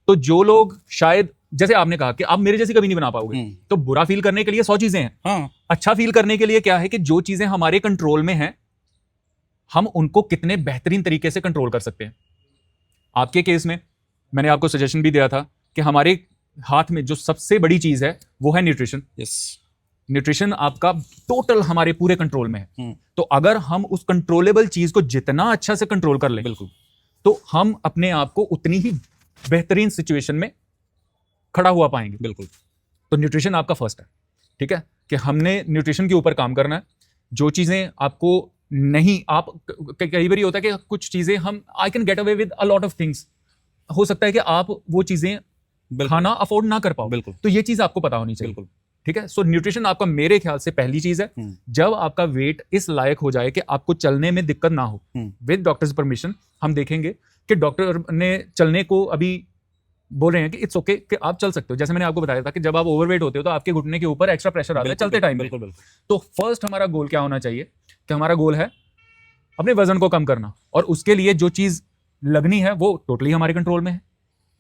तो जो लोग शायद, जैसे आपने कहा कि आप मेरे जैसी कभी नहीं बना पाओगे, तो बुरा फील करने के लिए 100 चीजें हैं। हाँ। अच्छा फील करने के लिए क्या है कि जो चीजें हमारे कंट्रोल में हैं, हम उनको कितने बेहतरीन तरीके से कंट्रोल कर सकते हैं। आपके केस में मैंने आपको सजेशन भी दिया था कि हमारे हाथ में जो सबसे बड़ी चीज है वो है न्यूट्रिशन। न्यूट्रिशन आपका टोटल हमारे पूरे कंट्रोल में है। तो अगर हम उस कंट्रोलेबल चीज को जितना अच्छा से कंट्रोल कर लें, बिल्कुल, तो हम अपने आप को उतनी ही बेहतरीन सिचुएशन में खड़ा हुआ पाएंगे। बिल्कुल। तो न्यूट्रिशन आपका फर्स्ट है, ठीक है, कि हमने न्यूट्रिशन के ऊपर काम करना है। जो चीजें आपको नहीं, आप कई बार होता है कि कुछ चीजें हम, I can get away with a lot of things, हो सकता है कि आप वो चीजें खाना अफोर्ड ना कर पाओ। बिल्कुल। तो ये चीज आपको पता होनी चाहिए। बिल्कुल। ठीक है। सो न्यूट्रिशन आपका मेरे ख्याल से पहली चीज है। जब आपका वेट इस लायक हो जाए कि आपको चलने में दिक्कत ना हो, विद डॉक्टर्स परमिशन हम देखेंगे कि डॉक्टर ने चलने को अभी बोल रहे हैं कि इट्स ओके कि आप चल सकते हो। जैसे मैंने आपको बताया था कि जब आप ओवरवेट होते हो तो आपके घुटने के ऊपर एक्स्ट्रा प्रेशर आता है चलते टाइम। बिल्कुल। तो फर्स्ट हमारा गोल क्या होना चाहिए कि हमारा गोल है अपने वजन को कम करना, और उसके लिए जो चीज लगनी है वो टोटली हमारे कंट्रोल में है।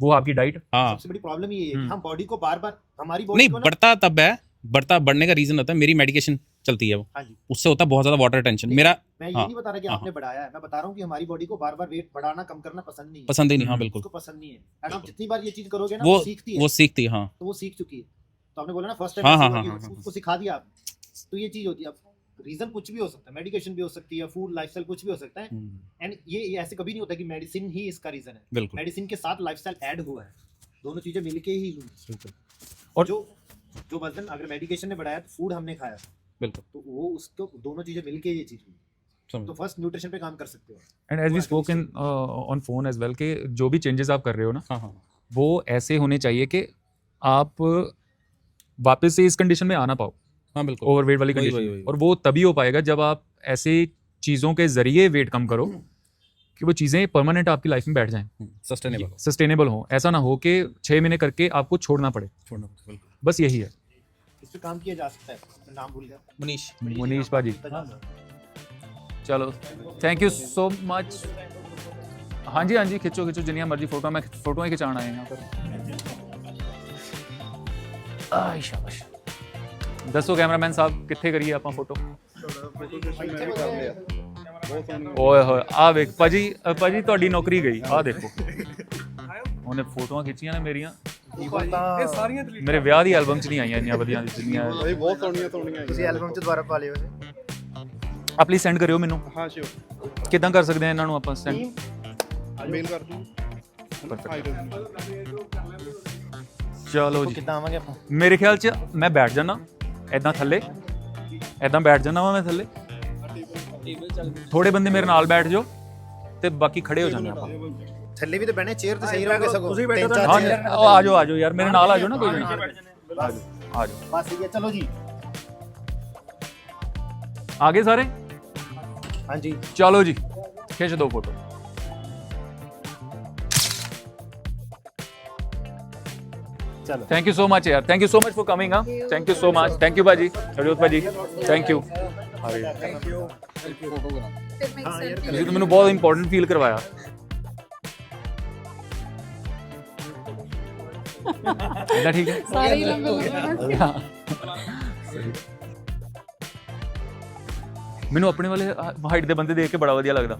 वो आपकी डाइट। हाँ सबसे बड़ी प्रॉब्लम ये है कि हम बॉडी को बार-बार हमारी बॉडी नहीं को ना बढ़ता तब है, बढ़ने का रीजन होता है मेरी मेडिकेशन चलती है वो, हाँ जी। उससे होता है बहुत ज्यादा वाटर टेंशन मेरा। मैं ये हाँ, नहीं बता रहा कि हाँ, आपने बढ़ाया है, मैं बता रहा हूँ कि हमारी बॉडी को बार-बार वेट बढ़ाना कम करना पसंद नहीं है। पसंद ही नहीं, हाँ बिल्कुल उसको पसंद नहीं है एंड आप जितनी बार ये चीज करोगे ना वो सीखती है, वो सीखती है। हाँ तो वो सीख चुकी है। तो आपने बोला ना फर्स्ट हाँ, हाँ, टाइम हाँ, हाँ, उसको सिखा दिया आपने, तो ये चीज होती है। अब रीजन कुछ भी हो सकता है, मेडिकेशन भी हो सकती है, फूड लाइफस्टाइल कुछ भी हो सकता है एंड ये ऐसे कभी नहीं होता कि मेडिसिन ही इसका रीजन है। बिल्कुल। मेडिसिन के साथ लाइफस्टाइल ऐड हुआ है, दोनों चीजें मिलके ही हुई। और जो वजन अगर मेडिकेशन ने बढ़ाया तो फूड हमने खाया, बिल्कुल, तो वो उसको दोनों चीजें मिलके ये चीज हुई। तो फर्स्ट न्यूट्रिशन पे काम कर सकते हो। And as we spoke in on phone as well कि जो भी चेंजेस आप कर रहे हो ना, हाँ, वो ऐसे होने चाहिए कि आप वापस से इस कंडीशन में आना पाओ। हाँ बिल्कुल, ओवरवेट वाली वही, कंडीशन। वही। और वो तभी हो पाएगा जब आप ऐसे चीज़ों के जरिए वेट कम करो कि वो चीज़ें परमानेंट आपकी लाइफ में बैठ जाएं, सस्टेनेबल हो। ऐसा ना हो कि 6 महीने करके आपको छोड़ना पड़े। बस यही है। इस पे काम किया जा सकता है। नाम भूल गया। मुनीश पाजी, चलो थैंक यू सो मच। हाँ जी खिंचो जिन्नियां मर्जी फोटो, मैं फोटो ही खिंचाना है यहाँ पर। आई शाबाश। दसो कैमरामैन साहब कित्थे करिए आप फोटो। ओए होए आ वेख पाजी ਤੁਹਾਡੀ ਨੌਕਰੀ ਗਈ। ਆ ਦੇਖੋ ਉਹਨੇ ਫੋਟੋਆਂ ਖਿੱਚੀਆਂ ਨੇ ਮੇਰੀਆਂ, ਮੇਰੇ ਵਿਆਹ ਦੀ ਐਲਬਮ 'ਚ ਨਹੀਂ ਆਈਆਂ ਇੰਨੀਆਂ ਵਧੀਆ ਜਿੰਨੀਆਂ। ਬਹੁਤ ਸੋਹਣੀਆਂ ਤੁਸੀਂ ਐਲਬਮ 'ਚ ਦੁਬਾਰਾ ਪਾ ਲਿਓ। ਆ ਪਲੀਜ਼ ਸੈਂਡ ਕਰਿਓ ਮੈਨੂੰ। ਹਾਂ ਸ਼ੋਰ। ਕਿੱਦਾਂ ਕਰ ਸਕਦੇ ਆ ਇਹਨਾਂ ਨੂੰ ਆਪਾਂ ਸੈਂਡ? ਮੇਲ ਕਰ ਦੂੰ। ਚਲੋ ਜੀ, ਕਿੱਦਾਂ ਆਵਾਂਗੇ ਆਪਾਂ? ਮੇਰੇ ਖਿਆਲ 'ਚ ਮੈਂ ਬੈਠ ਜਾਣਾ ਐਦਾਂ ਥੱਲੇ, ਐਦਾਂ ਬੈਠ ਜਾਣਾ ਵਾ ਮੈਂ ਥੱਲੇ। ਥੋੜੇ ਬੰਦੇ ਮੇਰੇ ਨਾਲ ਬੈਠ ਜਾਓ ਤੇ ਬਾਕੀ ਖੜੇ ਹੋ ਜਾਂਦੇ ਆਪਾਂ। ਥੱਲੇ ਵੀ ਤਾਂ ਬਹਿਣੇ, ਚੇਅਰ ਤੇ ਸਹੀ ਰਹੋਗੇ ਸਗੋਂ। ਤੁਸੀਂ ਬੈਠੋ ਤਾਂ ਆ ਜਾਓ ਯਾਰ, ਮੇਰੇ ਨਾਲ ਆ ਜਾਓ ਨਾ ਕੋਈ ਨਹੀਂ। ਆ ਜਾਓ ਬਸ ਇਹ ਚਲੋ ਜੀ, ਆ ਗਏ ਸਾਰੇ? ਹਾਂਜੀ ਚਲੋ ਜੀ, ਖਿੱਚ ਦੋ ਫੋਟੋ। चलो थैंक यू सो मच यार, thank you so much for coming. हाँ thank you so much, thank you भाजी, हरजोत भाजी थैंक यू। ਤੁਸੀਂ ਤਾਂ ਮੈਨੂੰ ਬਹੁਤ ਇੰਪੋਰਟੈਂਟ ਫੀਲ ਕਰਵਾਇਆ। ਇਹਦਾ ਠੀਕ ਹੈ ਸਾਰੇ ਹੀ ਰੰਗ ਮੈਨੂੰ ਆਪਣੇ ਵਾਲੇ ਹਾਈਟ ਦੇ ਬੰਦੇ ਦੇਖ ਕੇ ਬੜਾ ਵਧੀਆ ਲੱਗਦਾ।